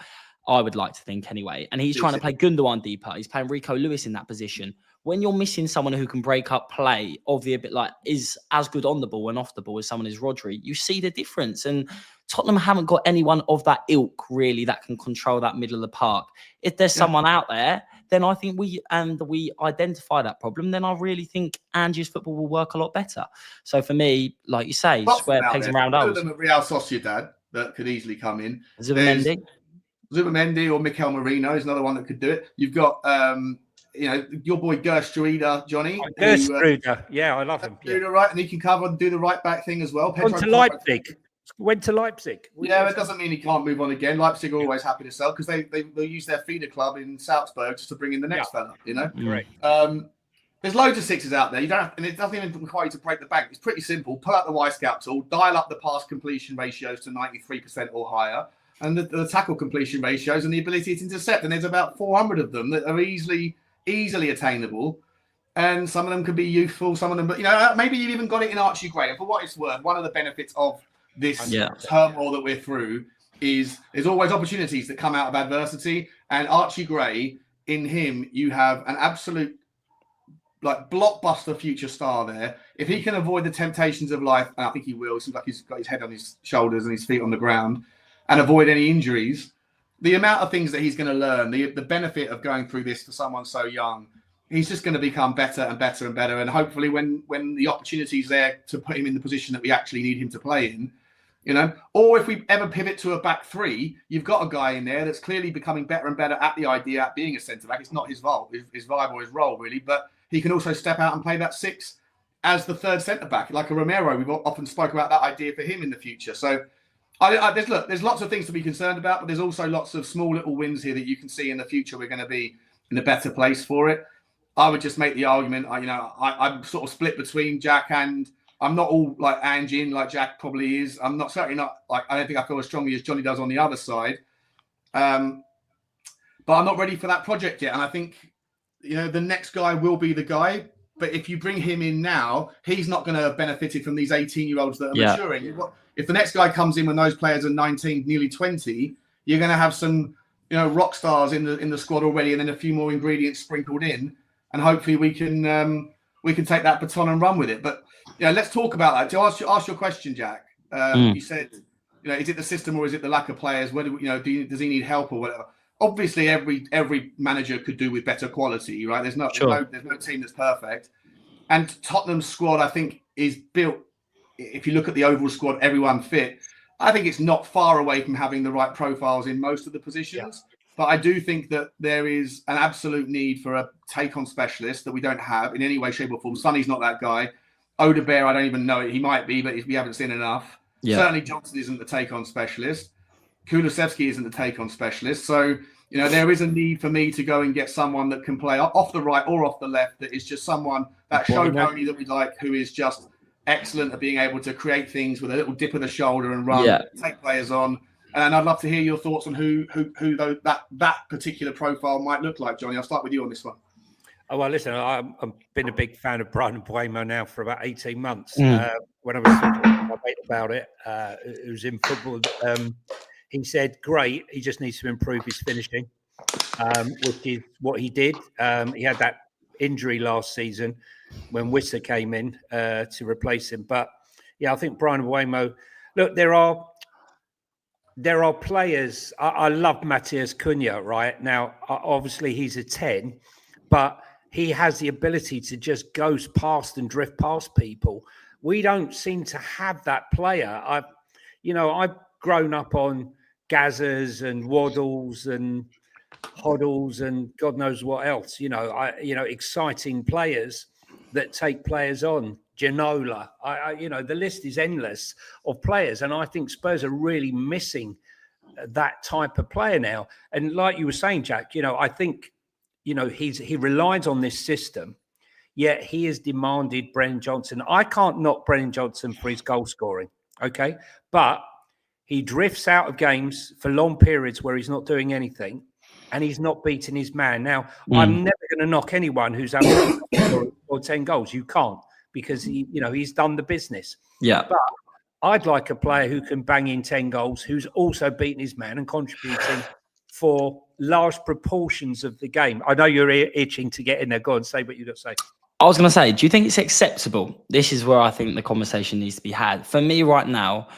I would like to think anyway. And he's trying to play Gundogan deeper. He's playing Rico Lewis in that position. When you're missing someone who can break up play of the bit like is as good on the ball and off the ball as someone is Rodri, you see the difference. And Tottenham haven't got anyone of that ilk really that can control that middle of the park. If there's someone out there, then I think we identify that problem. Then I really think Ange's football will work a lot better. So for me, like you say, square pegs and round holes. Them at Real Sociedad that could easily come in. Zubimendi or Mikel Merino is another one that could do it. You've got you know, your boy Gerstruder, Johnny. Gerstruder, yeah, I love him. Right, and he can cover and do the right back thing as well. Went to Leipzig. Yeah, it doesn't mean he can't move on again. Leipzig are always happy to sell because they'll use their feeder club in Salzburg just to bring in the next fella, you know? Right. There's loads of 6s out there. You don't have, and it doesn't even require you to break the bank. It's pretty simple. Pull out the Y-Scout tool, dial up the pass completion ratios to 93% or higher, and the tackle completion ratios and the ability to intercept. And there's about 400 of them that are easily attainable, and some of them could be youthful, some of them, but you know, maybe you've even got it in Archie Gray. And for what it's worth, one of the benefits of this turmoil that we're through is there's always opportunities that come out of adversity, and Archie Gray, in him you have an absolute like blockbuster future star there. If he can avoid the temptations of life, and I think he will, it seems like he's got his head on his shoulders and his feet on the ground, and avoid any injuries, the amount of things that he's going to learn, the benefit of going through this for someone so young, he's just going to become better and better and better. And hopefully when the opportunity's there to put him in the position that we actually need him to play in, you know, or if we ever pivot to a back 3, you've got a guy in there that's clearly becoming better and better at the idea at being a centre-back. It's not his vibe or his role really, but he can also step out and play that 6 as the third centre back, like a Romero. We've often spoke about that idea for him in the future. So there's lots of things to be concerned about, but there's also lots of small little wins here that you can see in the future. We're going to be in a better place for it. I would just make the argument. I'm sort of split between Jack and I'm not all like Ange in like Jack probably is. I'm not certainly not like I don't think I feel as strongly as Johnny does on the other side. But I'm not ready for that project yet. And I think, the next guy will be the guy. But if you bring him in now, he's not going to have benefited from these 18-year-olds that are maturing. If the next guy comes in when those players are 19, nearly 20, you're going to have some, rock stars in the squad already, and then a few more ingredients sprinkled in, and hopefully we can take that baton and run with it. But let's talk about that. To ask your question, Jack. You said, is it the system or is it the lack of players? Whether does he need help or whatever? Obviously, every manager could do with better quality, right? There's no team that's perfect. And Tottenham's squad, I think, is built. If you look at the overall squad, everyone fit. I think it's not far away from having the right profiles in most of the positions. Yeah. But I do think that there is an absolute need for a take-on specialist that we don't have in any way, shape, or form. Sonny's not that guy. Hojbjerg, I don't even know it. He might be, but we haven't seen enough. Yeah. Certainly, Johnson isn't the take-on specialist. Kulusevski isn't the take-on specialist. So, there is a need for me to go and get someone that can play off the right or off the left, that is just someone, that show pony that we like, who is just excellent at being able to create things with a little dip of the shoulder and run, take players on. And I'd love to hear your thoughts on who that particular profile might look like, Johnny. I'll start with you on this one. Oh, well, listen, I've been a big fan of Brennan Johnson now for about 18 months. When I was talking to my mate about it, who's in football, he said, great, he just needs to improve his finishing, which is what he did. He had that injury last season when Wissa came in to replace him. But, I think Brennan Johnson, look, there are players. I love Matheus Cunha, right? Now, obviously, he's a 10, but he has the ability to just go past and drift past people. We don't seem to have that player. I've grown up on Gazzers and Waddles and Hoddles and God knows what else. Exciting players that take players on. Ginola, the list is endless of players, and I think Spurs are really missing that type of player now. And like you were saying, Jack, I think he relies on this system, yet he has demanded Brennan Johnson. I can't knock Brennan Johnson for his goal scoring, okay, but he drifts out of games for long periods where he's not doing anything, and he's not beating his man. Now, I'm never going to knock anyone who's having or 10 goals. You can't. Because he's done the business. Yeah. But I'd like a player who can bang in 10 goals, who's also beating his man and contributing for large proportions of the game. I know you're itching to get in there. Go on, say what you've got to say. I was going to say, do you think it's acceptable? This is where I think the conversation needs to be had. For me right now,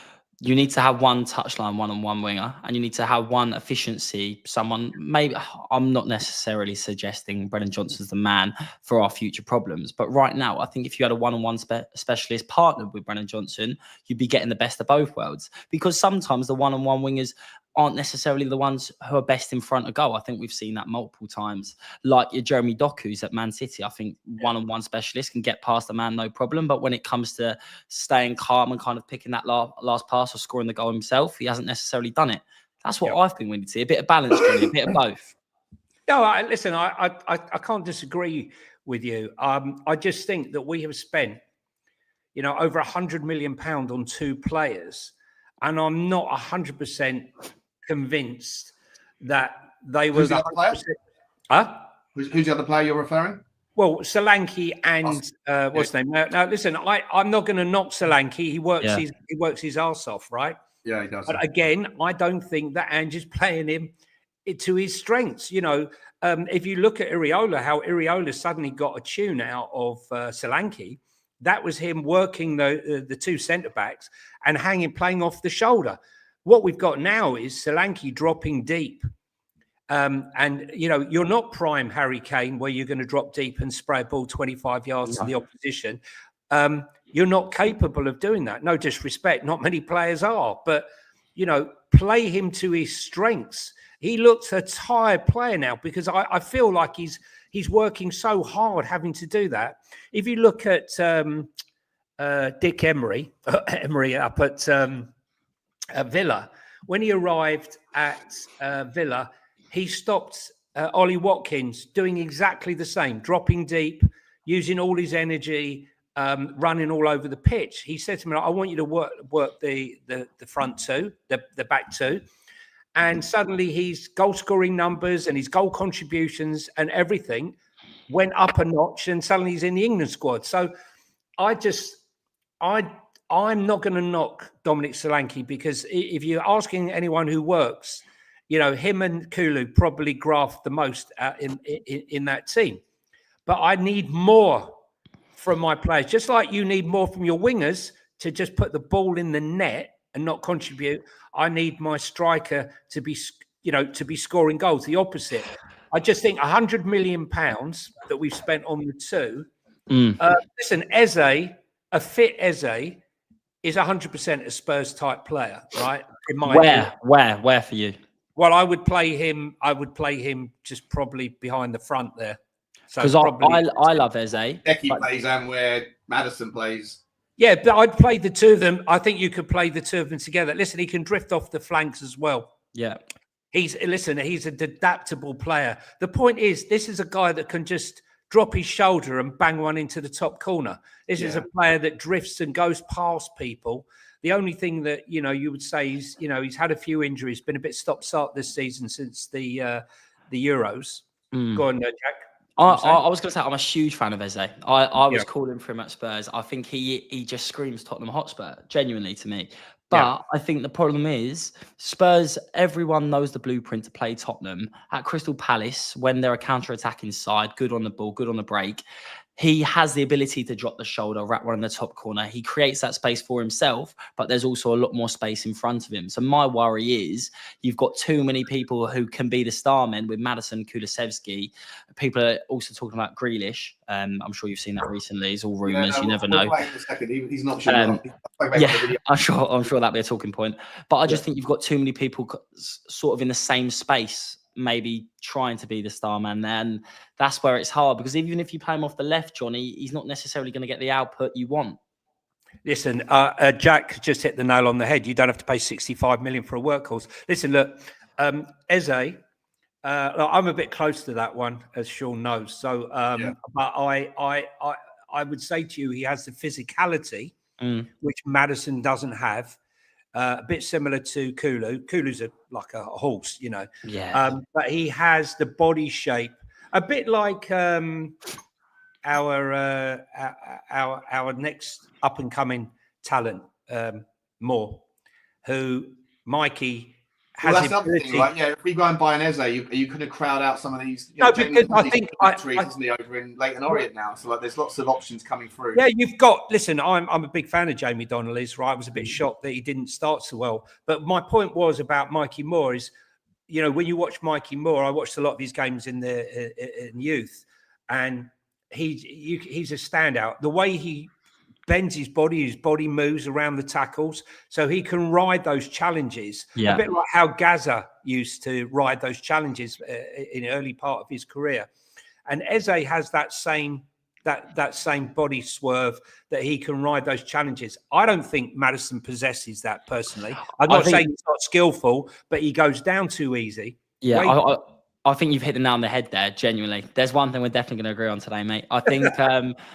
you need to have one touchline, one-on-one winger, and you need to have one efficiency, someone, maybe, I'm not necessarily suggesting Brennan Johnson's the man for our future problems, but right now, I think if you had a one-on-one specialist partnered with Brennan Johnson, you'd be getting the best of both worlds, because sometimes the one-on-one wingers aren't necessarily the ones who are best in front of goal. I think we've seen that multiple times. Like your Jeremy Doku's at Man City, I think one-on-one specialist can get past the man, no problem. But when it comes to staying calm and kind of picking that last pass or scoring the goal himself, he hasn't necessarily done it. That's what I think we need to see. A bit of balance, really, a bit of both. No, listen, I can't disagree with you. I just think that we have spent, over £100 million on two players, and I'm not 100% convinced that they were. Who's the other player? Huh? Who's the other player you're referring? Well, Solanke and what's his name? Now, listen, I'm not going to knock Solanke. He works his arse off, right? Yeah, he does. But again, I don't think that Ange is playing him to his strengths. If you look at Iraola, how Iraola suddenly got a tune out of Solanke, that was him working the two centre backs and playing off the shoulder. What we've got now is Solanke dropping deep. You're not prime Harry Kane where you're going to drop deep and spray a ball 25 yards to the opposition. You're not capable of doing that. No disrespect. Not many players are. But, play him to his strengths. he looks a tired player now, because I feel like he's working so hard having to do that. If you look at Dick Emery up at Villa, when he arrived at Villa, he stopped Ollie Watkins doing exactly the same, dropping deep, using all his energy, running all over the pitch. He said to me, I want you to work the front two, the back two. And suddenly his goal scoring numbers and his goal contributions and everything went up a notch, and suddenly he's in the England squad. So I'm not going to knock Dominic Solanke, because if you're asking anyone who works, you know, him and Kulu probably graft the most in that team. But I need more from my players, just like you need more from your wingers to just put the ball in the net and not contribute. I need my striker to be, to be scoring goals. The opposite. I just think £100 million that we've spent on the two. Listen, Eze, a fit Eze, is 100% a Spurs type player, right? In my Where for you? Well, I would play him just probably behind the front there. Because I love Eze. Decky plays and where Maddison plays. Yeah, but I'd play the two of them. I think you could play the two of them together. Listen, he can drift off the flanks as well. Yeah. He's an adaptable player. The point is, this is a guy that can just drop his shoulder and bang one into the top corner. This is a player that drifts and goes past people. The only thing that, you would say is, he's had a few injuries, been a bit stop-start this season since the Euros. Go on, Jack. I was going to say, I'm a huge fan of Eze. I was calling for him at Spurs. I think he just screams Tottenham Hotspur, genuinely, to me. But I think the problem is Spurs, everyone knows the blueprint to play Tottenham. At Crystal Palace, when they're a counter-attacking side, good on the ball, good on the break, he has the ability to drop the shoulder, wrap one in the top corner. He creates that space for himself, but there's also a lot more space in front of him. So my worry is you've got too many people who can be the star men with Maddison, Kulusevski. People are also talking about Grealish. I'm sure you've seen that recently. It's all rumours. You never know. Wait a second. He's not sure. I'm sure that'll be a talking point. But I just think you've got too many people sort of in the same space, maybe trying to be the star man there. And that's where it's hard, because even if you play him off the left, Johnny, he's not necessarily going to get the output you want. Listen, Jack just hit the nail on the head. You don't have to pay 65 million for a workhorse. Listen, look, Eze, I'm a bit close to that one, as Sean knows. So, but I would say to you, he has the physicality, which Maddison doesn't have. A bit similar to Kulu. Kulu's like a horse, Yeah. But he has the body shape, a bit like our next up and coming talent, Moore, who Mikey has. Well, that's the other thing, right? Yeah, if we go and buy an Eze, you couldn't crowd out some of these. Because I think recently over in Leighton Orient now, so there's lots of options coming through. Yeah, you've got. Listen, I'm a big fan of Jamie Donnelly's. Right, I was a bit shocked that he didn't start so well. But my point was about Mikey Moore is, when you watch Mikey Moore, I watched a lot of his games in youth, and he's a standout. The way he bends his body moves around the tackles, so he can ride those challenges. A bit like how Gaza used to ride those challenges in the early part of his career. And Eze has that same body swerve that he can ride those challenges. I don't think Maddison possesses that personally. I'm not saying he's not skillful, but he goes down too easy. Yeah, I think you've hit the nail on the head there, genuinely. There's one thing we're definitely going to agree on today, mate. I think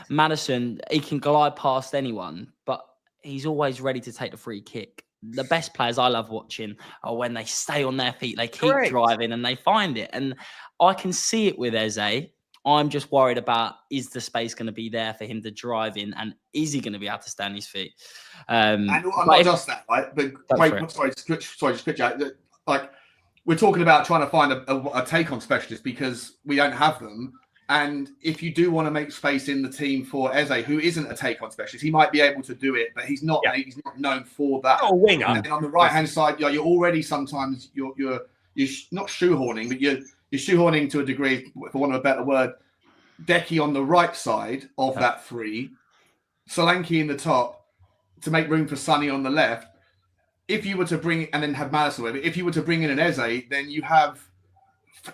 Maddison, he can glide past anyone, but he's always ready to take the free kick. The best players I love watching are when they stay on their feet, they keep driving and they find it. And I can see it with Eze. I'm just worried about, is the space going to be there for him to drive in, and is he going to be able to stand his feet? And not just that, right? But like, we're talking about trying to find a take-on specialist because we don't have them. And if you do want to make space in the team for Eze, who isn't a take-on specialist, he might be able to do it, but he's not. Yeah. He's not known for that. Not a winger. And on the right-hand side, you're already sometimes you're not shoehorning, but you're shoehorning to a degree, for want of a better word. Decky on the right side of that three, Solanke in the top to make room for Sonny on the left. if you were to bring and then have Maddison with it, if you were to bring in an Eze, then you have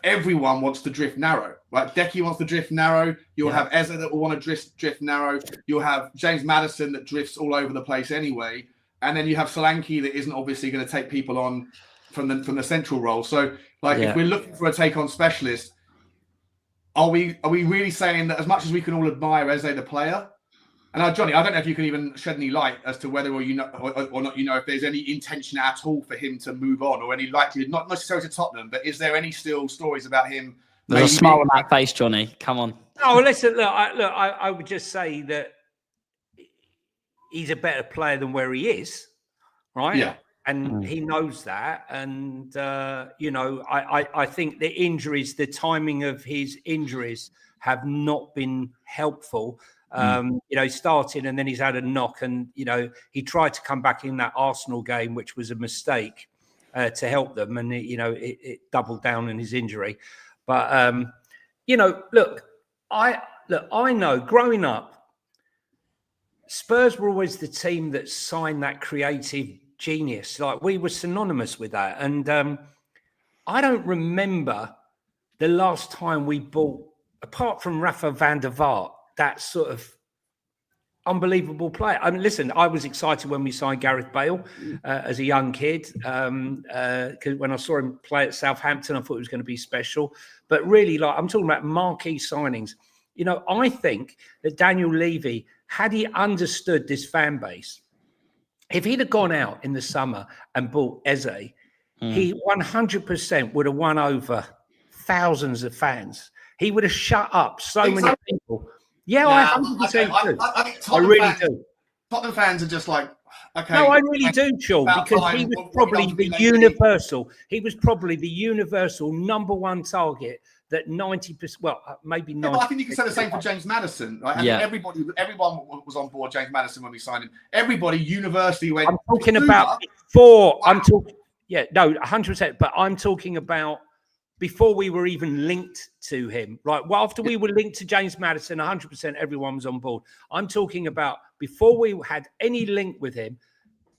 everyone wants to drift narrow, right? Decky wants to drift narrow. You'll have Eze that will want to drift narrow. You'll have James Maddison that drifts all over the place anyway, and then you have Solanke that isn't obviously going to take people on from the central role. So, like, if we're looking for a take on specialist, are we really saying that as much as we can all admire Eze the player? And Johnny, I don't know if you can even shed any light as to whether or not if there's any intention at all for him to move on or any likelihood, not necessarily to Tottenham, but is there any still stories about him? There's a smile on that face, Johnny. Come on. Oh, well, listen, I would just say that he's a better player than where he is, right? Yeah. And he knows that. And, I think the injuries, the timing of his injuries have not been helpful. He started and then he's had a knock and, he tried to come back in that Arsenal game, which was a mistake to help them. And, it doubled down in his injury. But, I know growing up, Spurs were always the team that signed that creative genius. Like, we were synonymous with that. And I don't remember the last time we bought, apart from Rafa van der Vaart, that sort of unbelievable player. I mean, listen, I was excited when we signed Gareth Bale as a young kid. Because when I saw him play at Southampton, I thought it was going to be special. But really, I'm talking about marquee signings. I think that Daniel Levy, had he understood this fan base, if he'd have gone out in the summer and bought Eze, he 100% would have won over thousands of fans. He would have shut up so many people. Yeah, I 100% do. I really do. Tottenham fans are just like, okay. No, I really do, Sean, because he was probably the universal. He was probably the universal number one target that 90%. Well, maybe 90%. I think you can say the same for James Maddison, right? Everyone was on board James Maddison when we signed him. Everybody universally went. I'm talking about before. I'm talking. Yeah, no, 100%. But I'm talking about before we were even linked to him, right? Well, after we were linked to James Maddison, 100% everyone was on board. I'm talking about before we had any link with him,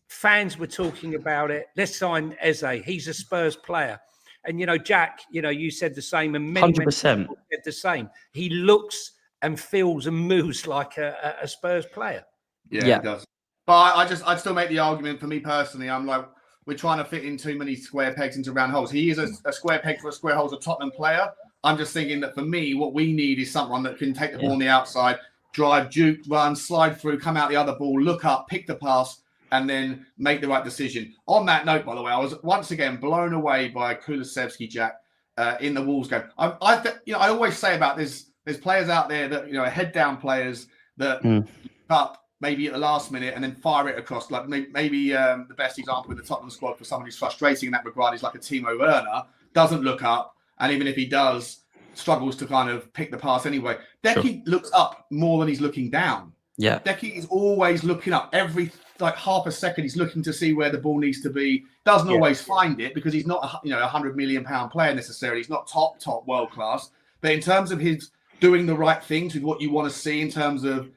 fans were talking about it. Let's sign Eze. He's a Spurs player. And, Jack, you said the same, and many people said the same. He looks and feels and moves like a Spurs player. Yeah, he does. But I'd still make the argument for me personally. I'm like, we're trying to fit in too many square pegs into round holes. He is a square peg for a square hole as a Tottenham player. I'm just thinking that for me, what we need is someone that can take the ball on the outside, drive, juke, run, slide through, come out the other ball, look up, pick the pass, and then make the right decision. On that note, by the way, I was once again blown away by Kulusevski, Jack, in the Wolves game. I always say about there's players out there that head down players that up maybe at the last minute and then fire it across. Like maybe the best example in the Tottenham squad for someone who's frustrating in that regard is like a Timo Werner, doesn't look up, and even if he does, struggles to kind of pick the pass anyway. Decky looks up more than he's looking down. Yeah, Decky is always looking up. Every half a second, he's looking to see where the ball needs to be. Doesn't always find it because he's not a £100 million player necessarily. He's not top world class. But in terms of his doing the right things with what you want to see in terms of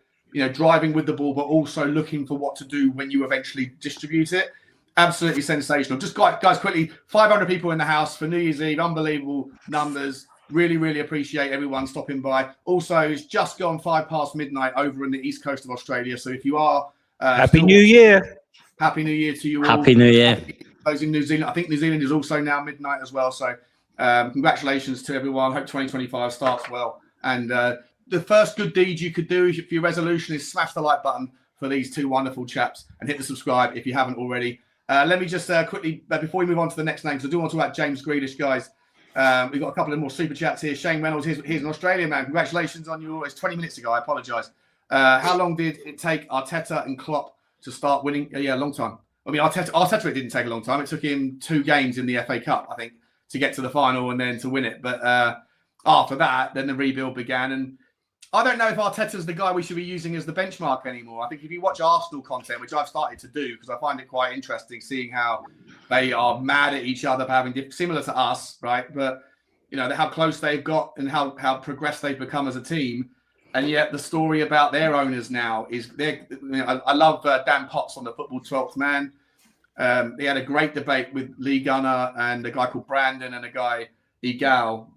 driving with the ball, but also looking for what to do when you eventually distribute it, absolutely sensational. Just guys, quickly, 500 people in the house for New Year's Eve. Unbelievable numbers. Really, really appreciate everyone stopping by. Also, it's just gone 5 past midnight over in the east coast of Australia. So if you are Happy New Year. Happy New Year to you all. Happy New Year. Those in New Zealand. I think New Zealand is also now midnight as well. So congratulations to everyone. Hope 2025 starts well. And the first good deed you could do if your resolution is smash the like button for these two wonderful chaps and hit the subscribe if you haven't already. Let me just quickly, before we move on to the next name, because I do want to talk about James Grealish, guys. We've got a couple of more super chats here. Shane Reynolds, here's an Australian man. Congratulations on your. It's 20 minutes ago. I apologise. How long did it take Arteta and Klopp to start winning? Yeah, a long time. I mean, Arteta, it didn't take a long time. It took him 2 games in the FA Cup, I think, to get to the final and then to win it. But after that, then the rebuild began. And I don't know if Arteta's the guy we should be using as the benchmark anymore. I think if you watch Arsenal content, which I've started to do because I find it quite interesting seeing how they are mad at each other for having similar to us, right? But how close they've got and how progressed they've become as a team. And yet the story about their owners now is I love Dan Potts on the Football 12th Man. He had a great debate with Lee Gunner and a guy called Brandon and a guy, Igal.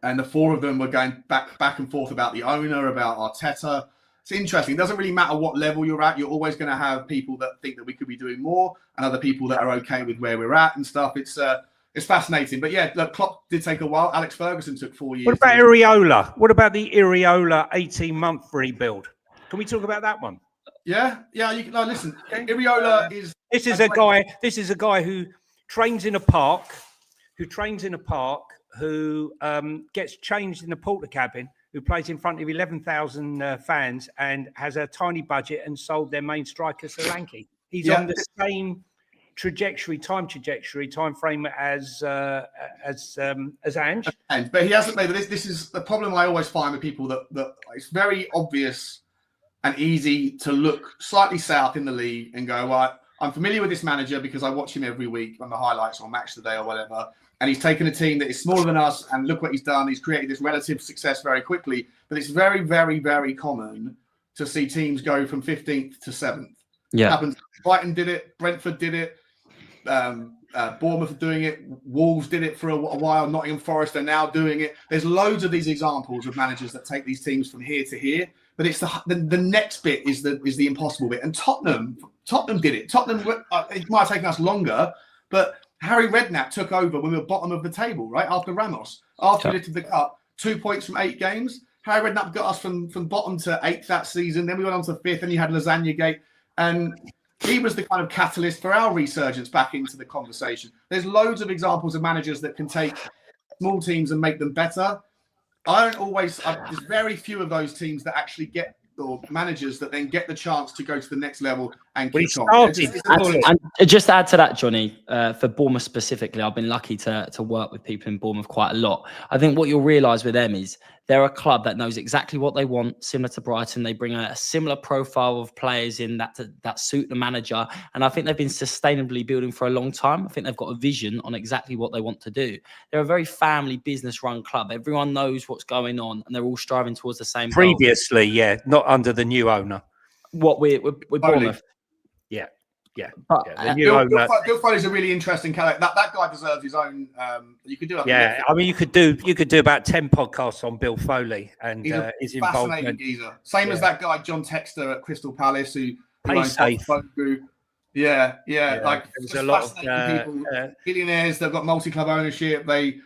And the four of them were going back and forth about the owner, about Arteta. It's interesting. It doesn't really matter what level you're at. You're always going to have people that think that we could be doing more and other people that are okay with where we're at and stuff. It's fascinating. But yeah, look, Klopp did take a while. Alex Ferguson took 4 years. What about Areola? What about the Areola 18-month rebuild? Can we talk about that one? Yeah. Listen, Areola is... This is a guy who trains in a park, who gets changed in the porter cabin, who plays in front of 11,000 fans and has a tiny budget and sold their main striker Solanke. He's on the same time frame as Ange. But he hasn't made this. This is the problem I always find with people that it's very obvious and easy to look slightly south in the league and go, right, I'm familiar with this manager because I watch him every week on the highlights or Match Today or whatever. And he's taken a team that is smaller than us and look what he's done. He's created this relative success very quickly. But it's very, very, very common to see teams go from 15th to 7th. Yeah. It happens. Brighton did it. Brentford did it. Bournemouth are doing it. Wolves did it for a while. Nottingham Forest are now doing it. There's loads of these examples of managers that take these teams from here to here. But it's the next bit is the impossible bit. And Tottenham did it. Tottenham, it might have taken us longer, but Harry Redknapp took over when we were bottom of the table, right? After Ramos, after we lifted the cup, 2 points from 8 games. Harry Redknapp got us from bottom to 8th that season. Then we went on to 5th, and you had Lasagna Gate. And he was the kind of catalyst for our resurgence back into the conversation. There's loads of examples of managers that can take small teams and make them better. There's very few of those teams that actually get, or managers that then get the chance to go to the next level and keep on. And just to add to that, Johnny, for Bournemouth specifically, I've been lucky to work with people in Bournemouth quite a lot. I think what you'll realise with them is they're a club that knows exactly what they want, similar to Brighton. They bring a similar profile of players in that suit the manager. And I think they've been sustainably building for a long time. I think they've got a vision on exactly what they want to do. They're a very family business-run club. Everyone knows what's going on, and they're all striving towards the same goal. Previously, yeah, not under the new owner. What we're Bournemouth. Yeah. But Bill Foley's a really interesting character. That guy deserves his own. You could do it. Yeah, I mean, you could do about 10 podcasts on Bill Foley and his involvement. Geezer. Same as that guy John Textor at Crystal Palace who owns safe. Yeah. Like there's a lot of people, billionaires. They've got multi-club ownership. They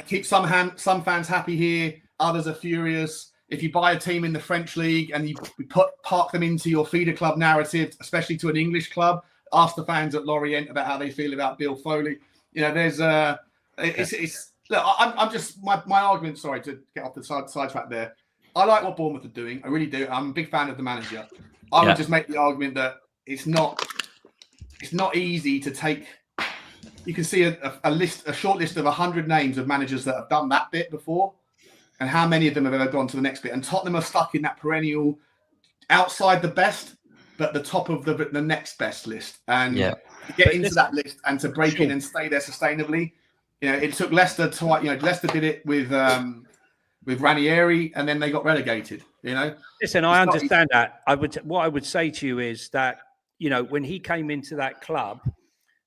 keep some fans happy here. Others are furious. If you buy a team in the French league and you park them into your feeder club narrative, especially to an English club, ask the fans at Lorient about how they feel about Bill Foley. You know, there's look, I'm just my argument. Sorry to get off the sidetrack there. I like what Bournemouth are doing. I really do. I'm a big fan of the manager. I would just make the argument that it's not easy to take. You can see a short list of 100 names of managers that have done that bit before. And how many of them have ever gone to the next bit? And Tottenham are stuck in that perennial outside the best, but the top of the next best list. And to get into that list and to break in and stay there sustainably, you know, it took Leicester twice. You know, Leicester did it with Ranieri, and then they got relegated. You know, listen, I understand that. What I would say to you is that, you know, when he came into that club,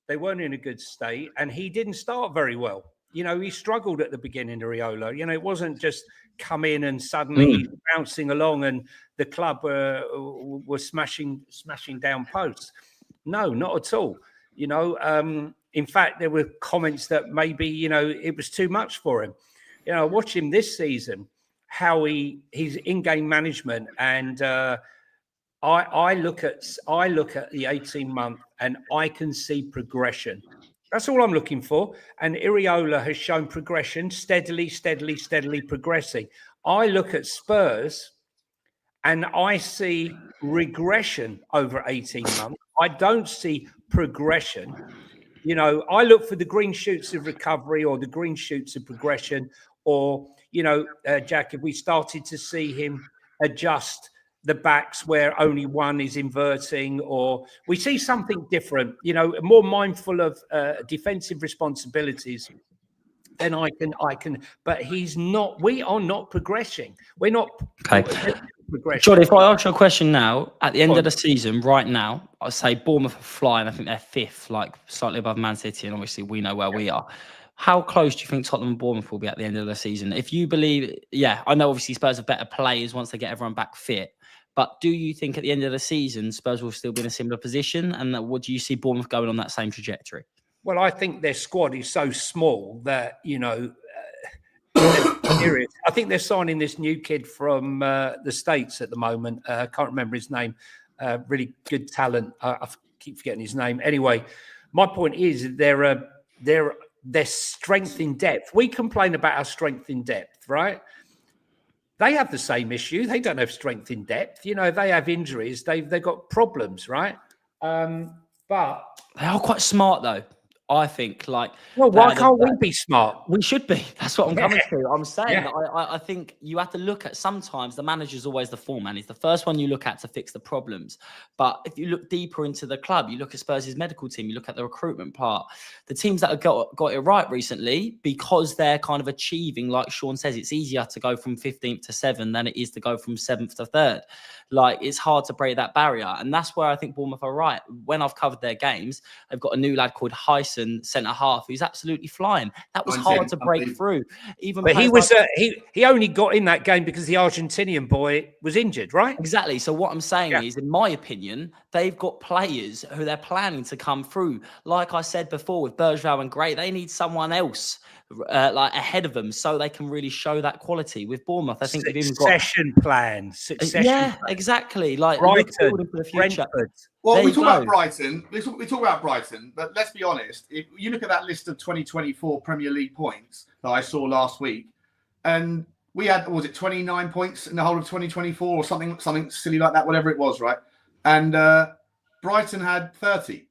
they weren't in a good state, and he didn't start very well. You know, he struggled at the beginning, Areola. You know, it wasn't just come in and suddenly bouncing along and the club were smashing down posts. No, not at all. You know, in fact, there were comments that maybe, you know, it was too much for him. You know, watch him this season, how his in-game management, and I look at the 18-month and I can see progression. That's all I'm looking for. And Areola has shown progression, steadily progressing. I look at Spurs and I see regression over 18 months. I don't see progression. You know, I look for the green shoots of recovery or the green shoots of progression, or, you know, Jack, if we started to see him adjust the backs where only one is inverting, or we see something different, you know, more mindful of defensive responsibilities, then I can, but he's not, we are not progressing. We're not, progression. John, if I ask you a question now, at the end of the season, right now, I'd say Bournemouth are flying. I think they're fifth, like slightly above Man City, and obviously we know where we are. How close do you think Tottenham and Bournemouth will be at the end of the season? If you believe, I know obviously Spurs have better players once they get everyone back fit, but do you think at the end of the season Spurs will still be in a similar position? And what do you see Bournemouth going on that same trajectory? Well, I think their squad is so small that, serious. I think they're signing this new kid from the States at the moment. I can't remember his name. Really good talent. I keep forgetting his name. Anyway, my point is their strength in depth. We complain about our strength in depth, right? They have the same issue. They don't have strength in depth. They have injuries. They've got problems, right? But they are quite smart, though. I think, why can't we be smart? We should be. That's what I'm coming to. I'm saying I think you have to look at, sometimes the manager's always the foreman. He's the first one you look at to fix the problems. But if you look deeper into the club, you look at Spurs' medical team, you look at the recruitment part, the teams that have got it right recently, because they're kind of achieving, like Sean says, it's easier to go from 15th to 7th than it is to go from 7th to 3rd. Like, it's hard to break that barrier. And that's where I think Bournemouth are right. When I've covered their games, they've got a new lad called Heisen, centre half, who's absolutely flying. That was hard to break through. But he only got in that game because the Argentinian boy was injured, right? Exactly. So what I'm saying is, in my opinion, they've got players who they're planning to come through. Like I said before, with Bergevall and Gray, they need someone else ahead of them so they can really show that quality. With Bournemouth, I think they've even got succession plan. Exactly. Like Brighton, for the future. Brentford. Well, we talk about Brighton. We talk about Brighton, but let's be honest. If you look at that list of 2024 Premier League points that I saw last week, and we had, was it 29 points in the whole of 2024 or something silly like that, whatever it was, right? And Brighton had 30.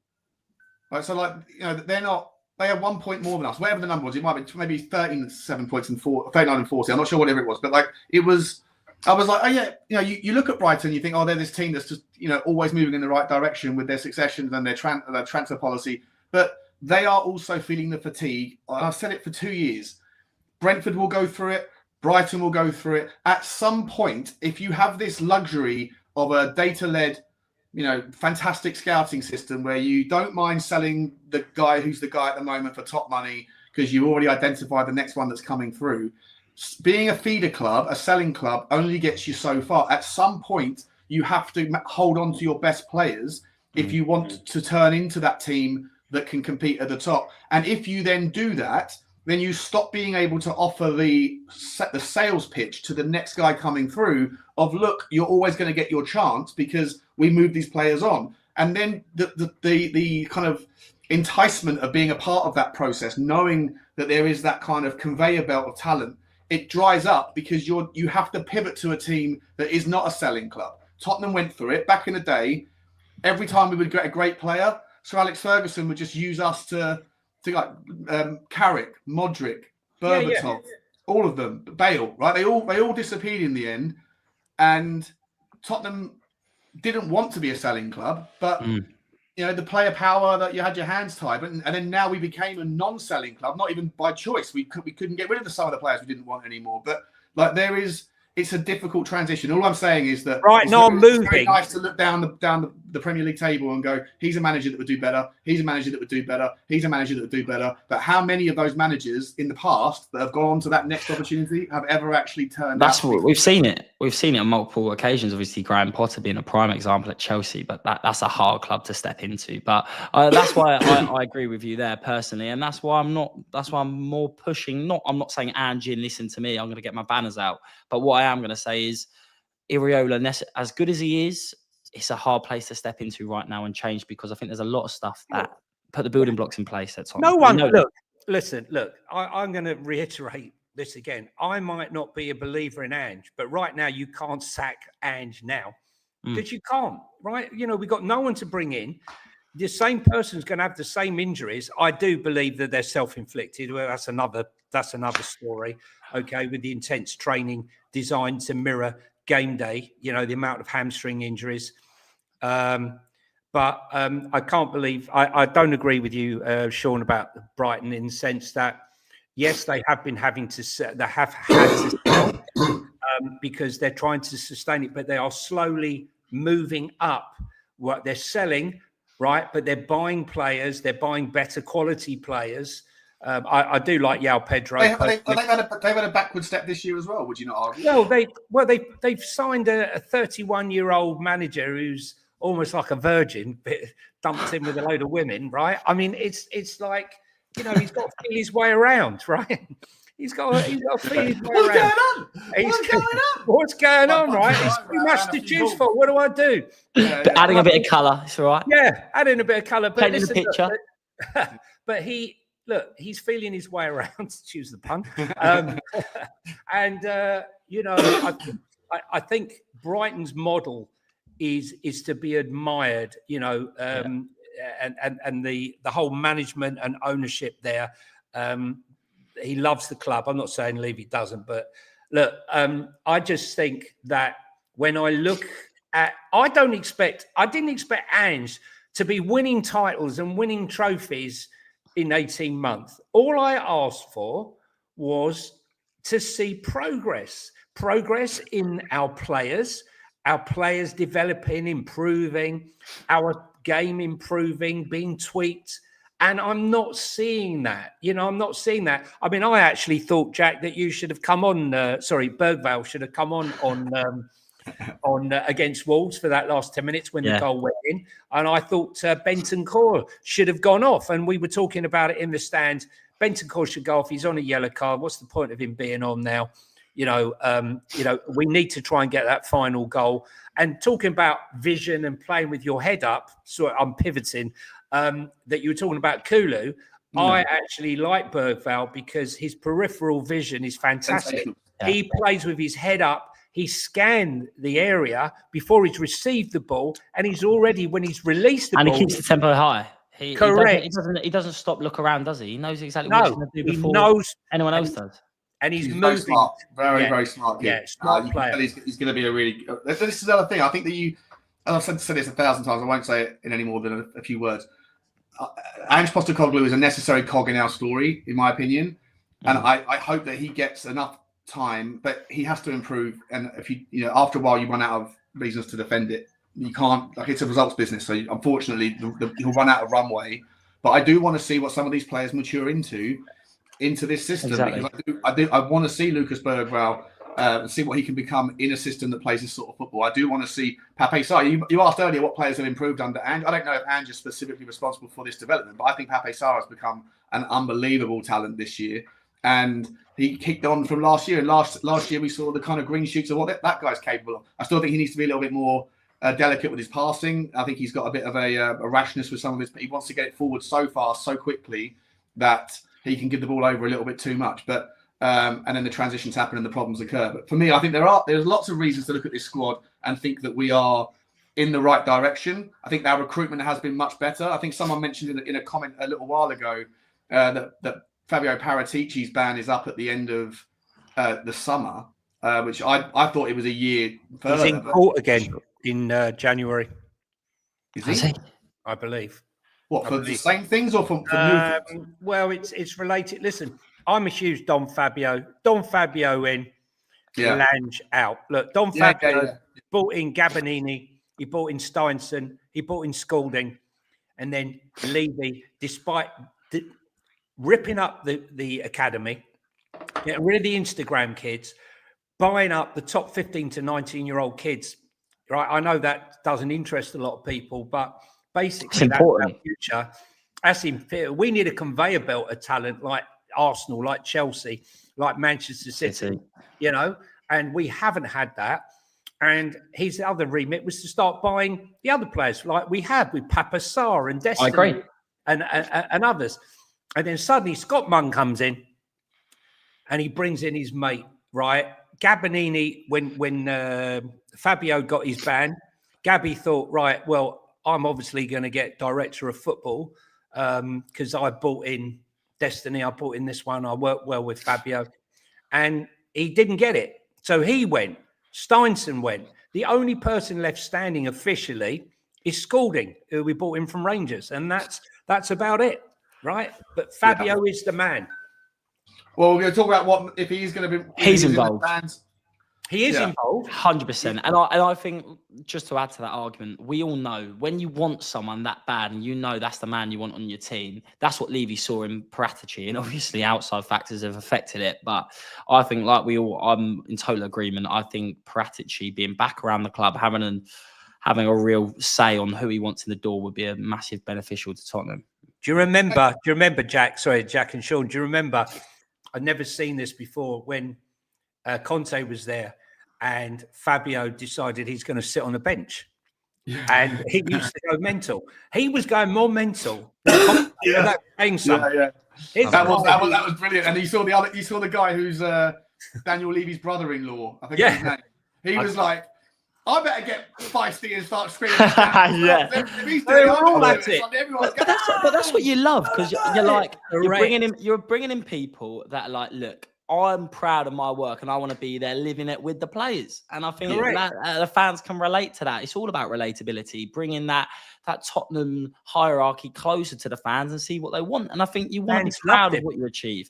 Right, so they had 1 point more than us. Whatever the number was, it might be maybe 39 and 40. I'm not sure whatever it was, but it was. I was like, oh yeah, you look at Brighton, you think, oh, they're this team that's just always moving in the right direction with their successions and their transfer policy, but they are also feeling the fatigue. I've said it for 2 years. Brentford will go through it. Brighton will go through it. At some point, if you have this luxury of a data-led, fantastic scouting system where you don't mind selling the guy who's the guy at the moment for top money because you already identified the next one that's coming through. Being a feeder club, a selling club, only gets you so far. At some point, you have to hold on to your best players if you want to turn into that team that can compete at the top. And if you then do that, then you stop being able to offer the sales pitch to the next guy coming through of, look, you're always going to get your chance because we move these players on. And then the kind of enticement of being a part of that process, knowing that there is that kind of conveyor belt of talent, it dries up because you have to pivot to a team that is not a selling club. Tottenham went through it back in the day. Every time we would get a great player, Sir Alex Ferguson would just use us to Carrick, Modric, Berbatov, all of them, Bale, right? They all disappeared in the end, and Tottenham didn't want to be a selling club, but the player power that you had your hands tied, and then now we became a non-selling club, not even by choice. We couldn't get rid of some of the players we didn't want anymore. But it's a difficult transition. All I'm saying is that it's very nice to look down the Premier League table and go, he's a manager that would do better. He's a manager that would do better. He's a manager that would do better. But how many of those managers in the past that have gone on to that next opportunity have ever actually turned? That's what we've seen it. We've seen it on multiple occasions. Obviously, Graham Potter being a prime example at Chelsea, but that's a hard club to step into. But that's why I agree with you there personally, and that's why I'm more pushing. I'm not saying Ange, listen to me. I'm going to get my banners out. But what I am going to say is, Iraola, as good as he is, it's a hard place to step into right now and change, because I think there's a lot of stuff that put the building blocks in place at Tottenham. No one, look, I'm going to reiterate this again. I might not be a believer in Ange, but right now you can't sack Ange now because you can't, right? We've got no one to bring in. The same person's going to have the same injuries. I do believe that they're self-inflicted. Well, that's another story. Okay, with the intense training designed to mirror game day, the amount of hamstring injuries. But I can't believe I don't agree with you, Sean, about Brighton in the sense that yes, they have been having to. They have had to sell. because they're trying to sustain it, but they are slowly moving up. What they're selling, right? But they're buying players. They're buying better quality players. I do like João Pedro. They've had a backward step this year as well. Would you not argue? They've signed a 31-year-old manager who's almost like a virgin, but dumped in with a load of women, right? I mean, it's like, you know, he's got to feel his way around, right? He's got to feel his way around. What's going on, right? It's too much to choose for. What do I do? Adding a bit of colour, it's all right. Yeah, adding a bit of colour. Painting the picture. But he's feeling his way around, to choose the pun. You know, I think Brighton's model is to be admired, you know, and the whole management and ownership there. He loves the club. I'm not saying Levy doesn't, but look, I just think that when I look at, I didn't expect Ange to be winning titles and winning trophies in 18 months. All I asked for was to see progress in our players developing, improving, our game improving, being tweaked. And I'm not seeing that. You know, I'm not seeing that. I mean, I actually thought, Jack, that you should have come on. Bergvall should have come on against Wolves for that last 10 minutes when the goal went in. And I thought Bentancur should have gone off. And we were talking about it in the stand. Bentancur should go off. He's on a yellow card. What's the point of him being on now? You know, we need to try and get that final goal. And talking about vision and playing with your head up, so I'm pivoting. That you were talking about Kulu. I actually like Bergvall because his peripheral vision is fantastic. Yeah. He plays with his head up. He scanned the area before he's received the ball, and he's already, when he's released the ball, and he keeps the tempo high. Correct. He doesn't stop, look around, does he? He knows exactly what he's going to do before anyone else does. And he's moving. Very smart. Very smart. Yeah, smart player. He's going to be a really. This is the other thing. I think that and I've said this 1,000 times. I won't say it in any more than a few words. Ange Postecoglou is a necessary cog in our story, in my opinion, and I hope that he gets enough time. But he has to improve. And if after a while, you run out of reasons to defend it. You can't. Like, it's a results business. So unfortunately, he'll run out of runway. But I do want to see what some of these players mature into this system. Exactly. Because I want to see Lucas Bergvall and see what he can become in a system that plays this sort of football. I do want to see Pape Sarr. You asked earlier what players have improved under Ange. I don't know if Ange is specifically responsible for this development, but I think Pape Sarr has become an unbelievable talent this year. And he kicked on from last year. And last year we saw the kind of green shoots of what that guy's capable of. I still think he needs to be a little bit more delicate with his passing. I think he's got a bit of a rashness with some of his. He wants to get it forward so fast, so quickly that he can give the ball over a little bit too much. But and then the transitions happen and the problems occur. But for me, I think there's lots of reasons to look at this squad and think that we are in the right direction. I think our recruitment has been much better. I think someone mentioned in a comment a little while ago that Fabio Paratici's ban is up at the end of the summer, which I thought it was a year further. He's in court again in January. Is he? I believe. What, for the same things or for new things? Well, it's related. Listen, I'm a huge Don Fabio in, Lange out. Look, Don Fabio bought in Gabbanini, he bought in Steinson, he bought in Scalding, and then Levy, despite ripping up the academy, getting rid of the Instagram kids, buying up the top 15 to 19-year-old kids. Right? I know that doesn't interest a lot of people, but basically that's our future. That's important. We need a conveyor belt of talent like Arsenal, like Chelsea, like Manchester City, and we haven't had that. And his other remit was to start buying the other players like we have with Pape Matar Sarr and Destiny. I agree. And others. And then suddenly Scott Munn comes in and he brings in his mate, right? Gabbanini, when Fabio got his ban, Gabby thought, right, well, I'm obviously going to get director of football because I bought in Destiny, I bought in this one, I worked well with Fabio. And he didn't get it. So he went. Steinson went. The only person left standing officially is Scalding, who we bought in from Rangers. And that's about it, right? But Fabio is the man. Well, we're going to talk about what if he's going to be. He's involved. He is involved. 100%. And I think, just to add to that argument, we all know when you want someone that bad and you know that's the man you want on your team, that's what Levy saw in Paratici. And obviously outside factors have affected it. But I think, like I'm in total agreement. I think Paratici being back around the club, having a real say on who he wants in the door would be a massive beneficial to Tottenham. Do you remember, Jack? Sorry, Jack and Sean. Do you remember? I've never seen this before when Conte was there and Fabio decided he's going to sit on the bench. Yeah. And he used to go mental. He was going more mental. That was brilliant. And you saw the guy who's Daniel Levy's brother-in-law. I think his name. He was like, I better get feisty and start screaming. Yeah. But that's what you love, because you're bringing in people that are like, look, I'm proud of my work and I want to be there living it with the players. And I think that, the fans can relate to that. It's all about relatability, bringing that Tottenham hierarchy closer to the fans and see what they want. And I think you want to be proud of what you achieve.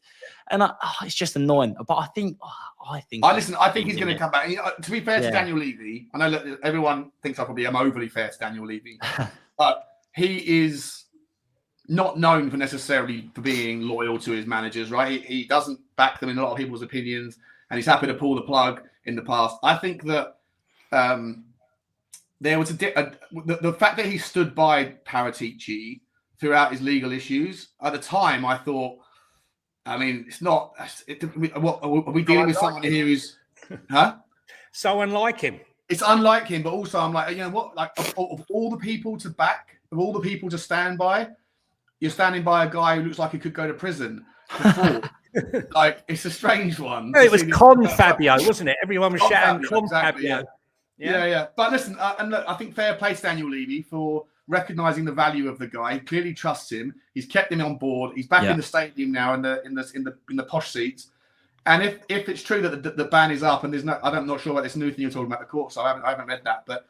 And it's just annoying. But I think he's going to come back. To be fair to Daniel Levy, I know that everyone thinks I'm overly fair to Daniel Levy, but he is not known for necessarily for being loyal to his managers, right? He doesn't back them in a lot of people's opinions, and he's happy to pull the plug in the past. I think that there was the fact that he stood by Paratici throughout his legal issues. At the time, I thought, I mean, it's not. What are we dealing with someone here who's, so unlike him? It's unlike him, but also I'm like, you know what? Like of all the people to back, of all the people to stand by, you're standing by a guy who looks like he could go to prison before. Like, it's a strange one. No, it was Fabio, wasn't it? Everyone was shouting Fabio. Yeah. But listen, and look, I think fair play to Daniel Levy for recognizing the value of the guy. He clearly trusts him. He's kept him on board. He's back in the stadium now in the posh seats. And if it's true that the ban is up and there's no, I'm not sure about this new thing you're talking about, the court. So I haven't read that. But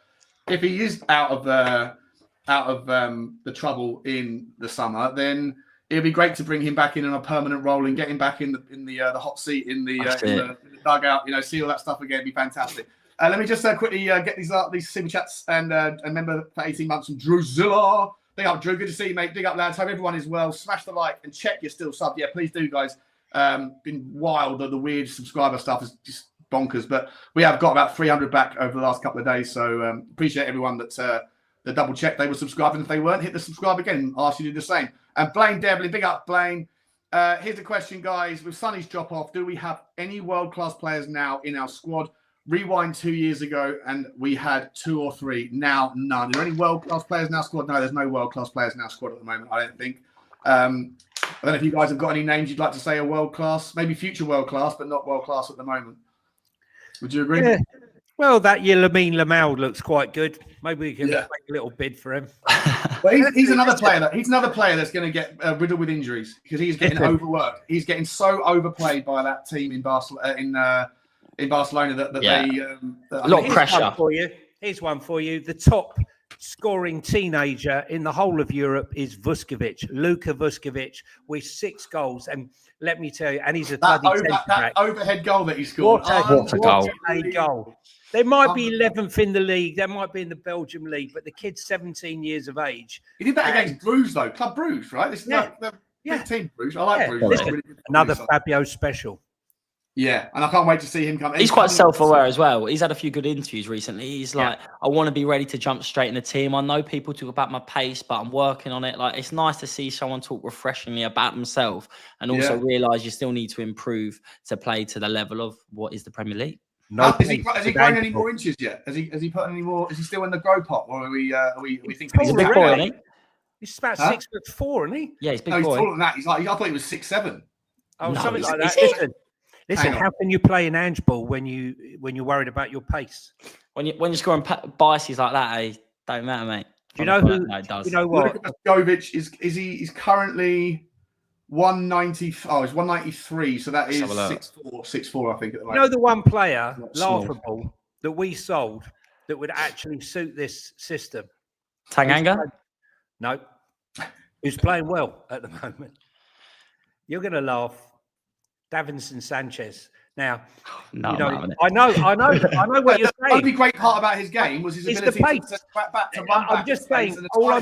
if he is out of the trouble in the summer, then it'd be great to bring him back in a permanent role and get him back in the hot seat in the dugout. You know, see all that stuff again. It'd be fantastic. Let me just quickly get these super chats and remember for 18 months from Drew Zilla. Big up, Drew. Good to see you, mate. Big up, lads. Hope everyone is well. Smash the like and check you're still subbed. Yeah, please do, guys. Been wild. The weird subscriber stuff is just bonkers, but we have got about 300 back over the last couple of days. So appreciate everyone that double check they were subscribing. If they weren't, hit the subscribe again. Ask you to do the same. And Blaine Devlin, big up, Blaine. Here's a question, guys. With Sonny's drop off, do we have any world-class players now in our squad? Rewind 2 years ago, and we had 2 or 3. Now, none. Are there any world-class players in our squad? No, there's no world-class players in our squad at the moment, I don't think. I don't know if you guys have got any names you'd like to say are world-class, maybe future world-class, but not world-class at the moment. Would you agree? Yeah. Well, that Lamine Lamal looks quite good. Maybe we can make a little bid for him. Well, he's another player. He's another player that's going to get riddled with injuries because he's getting overworked. He's getting so overplayed by that team in Barcelona. In Barcelona, that they a lot of pressure for you. Here's one for you. The top scoring teenager in the whole of Europe is Vuskovic, Luka Vuskovic, with 6 goals. And let me tell you, and he's that overhead goal that he scored. What a goal! They might be 11th in the league. They might be in the Belgium league, but the kid's 17 years of age. He did that against Bruges, though. Club Bruges, right? This is big team Bruges. I like Bruges. Really another Fabio special. Yeah, and I can't wait to see him come. He's quite self-aware as well. He's had a few good interviews recently. He's like, I want to be ready to jump straight in the team. I know people talk about my pace, but I'm working on it. Like, it's nice to see someone talk refreshingly about themselves and also realise you still need to improve to play to the level of what is the Premier League. Has he grown any more inches yet? Has he put any more? Is he still in the grow pot, or are we thinking he's a big boy, isn't he? He's about 6'4", isn't he? Yeah, he's big boy. He's taller than that. He's like, I thought he was 6'7". Oh, no, something like that. Listen, how can you play an Ange ball when you're worried about your pace? When you're scoring biases like that, don't matter, mate. Do you know who? No, it does. You know what? Vuskovic he's currently 190. Oh, he's 193. So that is 6'4", I think. At the moment. You know the one player, laughable, that we sold that would actually suit this system. Tanganga? No, who's playing well at the moment. You're going to laugh. Davinson Sanchez. Now, No, you know, I'm having it. I know what you're The saying. only great part about his game was his It's ability the pace. to run back. I'm just saying. All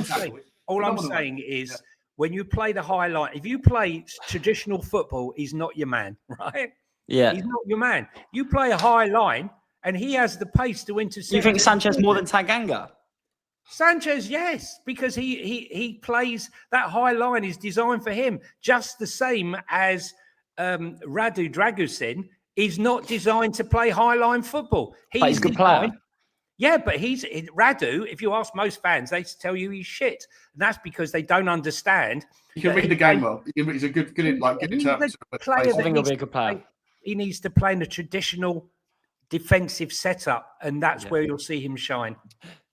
I'm saying is, Yeah. when you play the high line, if you play traditional football, he's not your man, right? Yeah. He's not your man. You play a high line, and he has the pace to intercept. You think Sanchez more than Tanganga? Sanchez, yes, because he plays that high line is designed for him, just the same as Radu Dragusin is not designed to play high line football. But he's a good player. Yeah, but Radu. If you ask most fans, they tell you he's shit, and that's because they don't understand. He can read the game well. He's a good interpreter. Player I think he'll be a good player. He needs to play in a traditional defensive setup, and that's where you'll see him shine.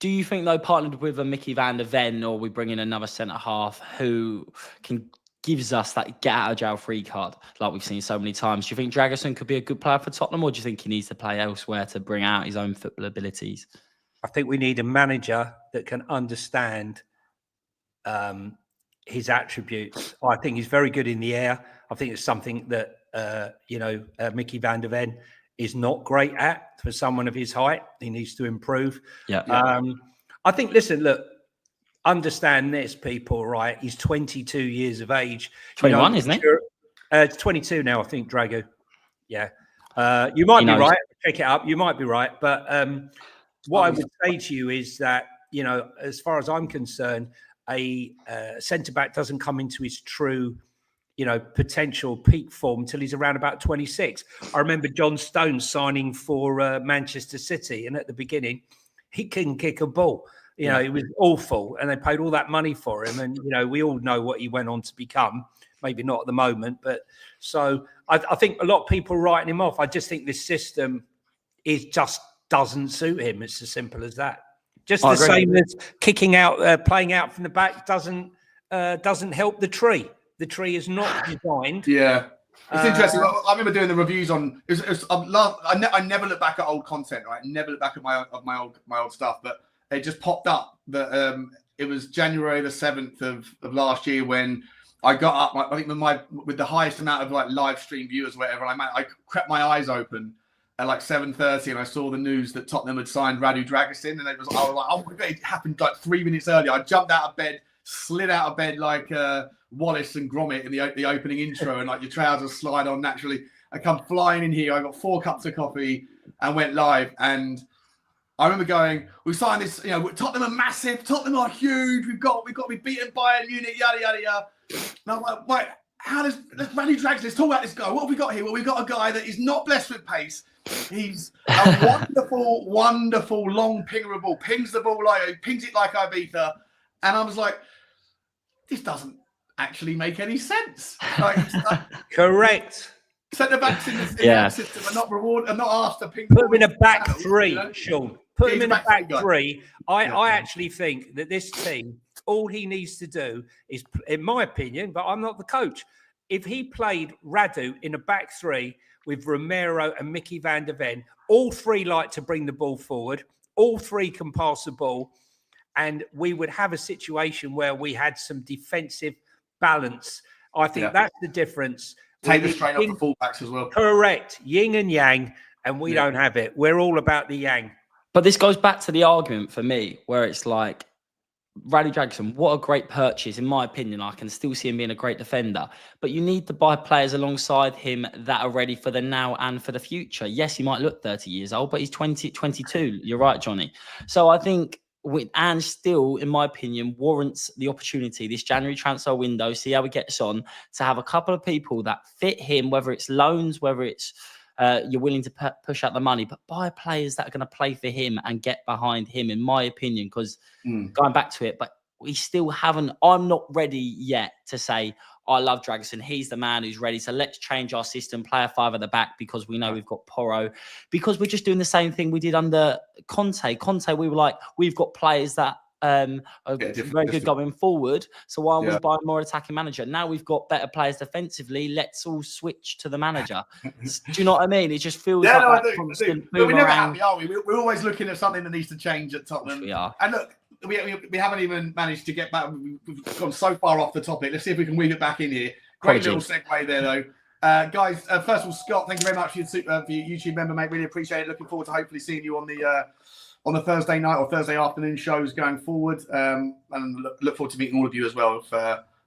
Do you think, though, partnered with a Micky Van De Ven, or we bring in another centre half who gives us that get out of jail free card like we've seen so many times? Do you think Dragusin could be a good player for Tottenham, or do you think he needs to play elsewhere to bring out his own football abilities? I think we need a manager that can understand his attributes. I think he's very good in the air. I think it's something that Micky Van De Ven is not great at for someone of his height. He needs to improve. Yeah. I think, listen, look, understand this, people, right? He's 22 years of age. 21, isn't he? It's 22 now, I think, Drago. Yeah. You might be right. Check it up. You might be right. But what I would say to you is that, you know, as far as I'm concerned, a centre-back doesn't come into his true, you know, potential peak form till he's around about 26. I remember John Stones signing for Manchester City, and at the beginning, he couldn't kick a ball. You know, he was awful, and they paid all that money for him. And, you know, we all know what he went on to become. Maybe not at the moment, but so I think a lot of people are writing him off. I just think this system just doesn't suit him. It's as simple as that. Just the same as kicking out, playing out from the back doesn't help the tree. The tree is not designed. Yeah, it's interesting. I remember doing the reviews on. I never look back at old content. Right, never look back at my old stuff. But it just popped up that it was January the 7th of last year when I got up. I think with the highest amount of like live stream viewers, or whatever. I crept my eyes open at like 7:30, and I saw the news that Tottenham had signed Radu Dragusin, and I was like, oh, it happened like 3 minutes earlier. I jumped out of bed, slid out of bed like Wallace and Gromit in the opening intro, and like your trousers slide on naturally. I come flying in here. I got 4 cups of coffee and went live. And I remember going, we signed this. You know, Tottenham are massive. Tottenham are huge. We've got to be beaten by Munich. Yada yada yada. And I'm like, wait, let's Radu Dragusin. Let's talk about this guy. What have we got here? Well, we've got a guy that is not blessed with pace. He's a wonderful long pinger ball. Pings the ball pings it like Ibiza. And I was like, this doesn't actually make any sense. Correct. Centre backs in the system are not asked to ping. Put him in a back three, Sean. Put him in a back three. I actually think that this team, all he needs to do is, in my opinion, but I'm not the coach, if he played Radu in a back three with Romero and Micky Van De Ven, all three like to bring the ball forward, all three can pass the ball, and we would have a situation where we had some defensive balance. I think that's the difference. Take the strain off the fullbacks as well. Correct. Yin and yang, and we don't have it. We're all about the yang. But this goes back to the argument for me, where it's like, Radu Dragusin, what a great purchase. In my opinion, I can still see him being a great defender. But you need to buy players alongside him that are ready for the now and for the future. Yes, he might look 30 years old, but he's 22. You're right, Johnny. So I think Ange still, in my opinion, warrants the opportunity this January transfer window, see how he gets on, to have a couple of people that fit him, whether it's loans, whether it's you're willing to push out the money, but buy players that are going to play for him and get behind him, in my opinion, because going back to it, but we still haven't, I'm not ready yet to say, I love Dragusin. He's the man who's ready. So let's change our system, play a 5 at the back, because we know we've got Porro, because we're just doing the same thing we did under Conte. We were like, we've got players that are very good going forward. So why aren't we buying more attacking manager? Now we've got better players defensively. Let's all switch to the manager. Do you know what I mean? It just feels like I do. But we're never happy, are we? We're always looking at something that needs to change at Tottenham. We are. And look, we haven't even managed to get back. We've gone so far off the topic. Let's see if we can weave it back in here. Great little segue there, though. Guys, first of all, Scott, thank you very much for your YouTube member, mate. Really appreciate it. Looking forward to hopefully seeing you on the Thursday night or Thursday afternoon shows going forward. And look forward to meeting all of you as well.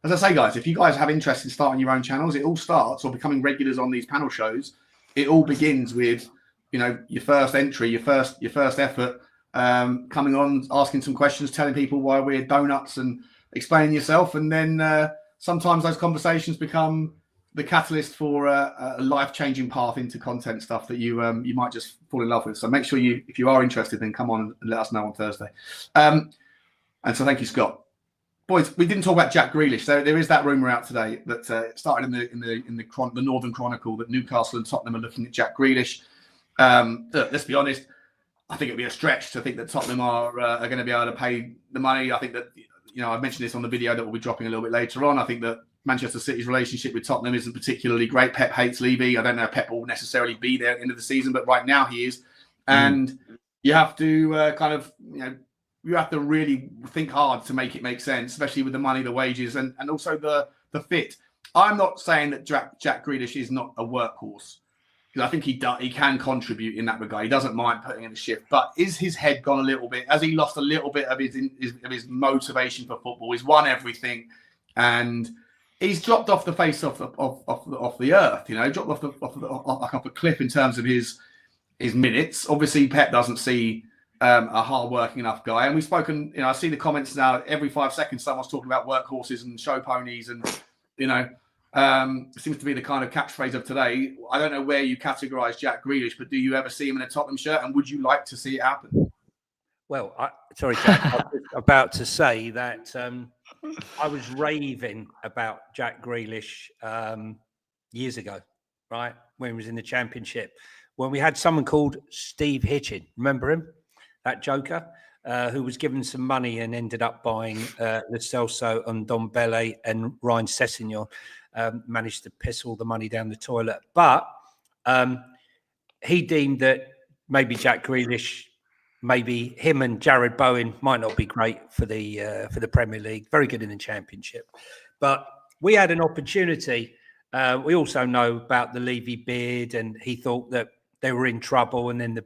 As I say, guys, if you guys have interest in starting your own channels, it all starts or becoming regulars on these panel shows. It all begins with, your first entry, your first effort, coming on, asking some questions, telling people why we're donuts and explaining yourself. And then sometimes those conversations become the catalyst for a life-changing path into content stuff that you might just fall in love with. So make sure if you are interested, then come on and let us know on Thursday. And so thank you, Scott. Boys, we didn't talk about Jack Grealish. So there is that rumor out today that started in the Northern Chronicle that Newcastle and Tottenham are looking at Jack Grealish. Look, let's be honest. I think it'd be a stretch to think that Tottenham are going to be able to pay the money. I think that I mentioned this on the video that we'll be dropping a little bit later on. I think that Manchester City's relationship with Tottenham isn't particularly great. Pep hates Levy. I don't know if Pep will necessarily be there at the end of the season, but right now he is. And you have to you have to really think hard to make it make sense, especially with the money, the wages, and also the fit. I'm not saying that Jack Grealish is not a workhorse, because I think he can contribute in that regard. He doesn't mind putting in a shift, but is his head gone a little bit? Has he lost a little bit of his motivation for football? He's won everything, and he's dropped off the face of the earth. Dropped off a cliff in terms of his minutes. Obviously, Pep doesn't see a hard-working enough guy, and we've spoken. I see the comments now. Every 5 seconds, someone's talking about workhorses and show ponies, and it seems to be the kind of catchphrase of today. I don't know where you categorise Jack Grealish, but do you ever see him in a Tottenham shirt, and would you like to see it happen? Well, sorry, Jack, I was about to say that I was raving about Jack Grealish years ago, right, when he was in the Championship, when we had someone called Steve Hitchin. Remember him? That joker who was given some money and ended up buying Lo Celso and Ndombele, and Ryan Sessegnon managed to piss all the money down the toilet. But he deemed that maybe Jack Grealish, maybe him and Jared Bowen might not be great for the Premier League. Very good in the Championship. But we had an opportunity. We also know about the Levy bid, and he thought that they were in trouble, and then the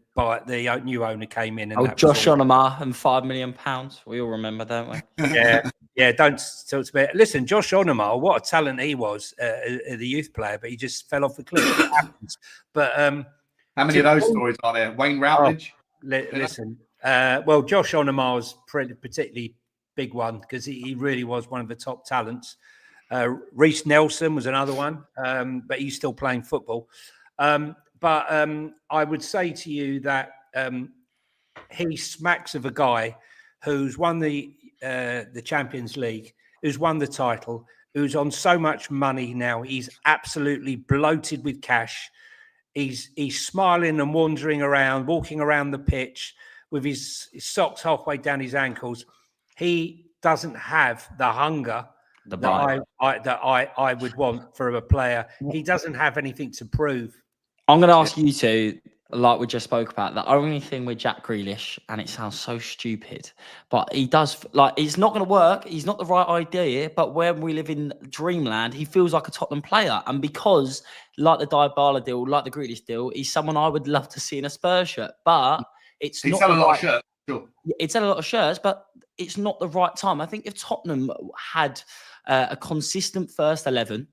new owner came in. And Josh Onama and £5 million. We all remember, don't we? Yeah. Don't talk to me. Listen, Josh Onama, what a talent he was, the youth player, but he just fell off the cliff. It happens. But how many of those stories are there? Wayne Routledge. Listen, well, Josh Onama was a particularly big one because he really was one of the top talents. Reece Nelson was another one, but he's still playing football. But I would say to you that he smacks of a guy who's won the Champions League, who's won the title, who's on so much money now. He's absolutely bloated with cash. He's smiling and wandering around, walking around the pitch with his socks halfway down his ankles. He doesn't have the hunger that I would want for a player. He doesn't have anything to prove. I'm going to ask you two, like we just spoke about, the only thing with Jack Grealish, and it sounds so stupid, but he does, it's not going to work. He's not the right idea, but when we live in dreamland, he feels like a Tottenham player. And because, like the Dybala deal, like the Grealish deal, he's someone I would love to see in a Spurs shirt. But it's He's not selling a lot of shirts. Sure. It's selling a lot of shirts, but it's not the right time. I think if Tottenham had a consistent first 11,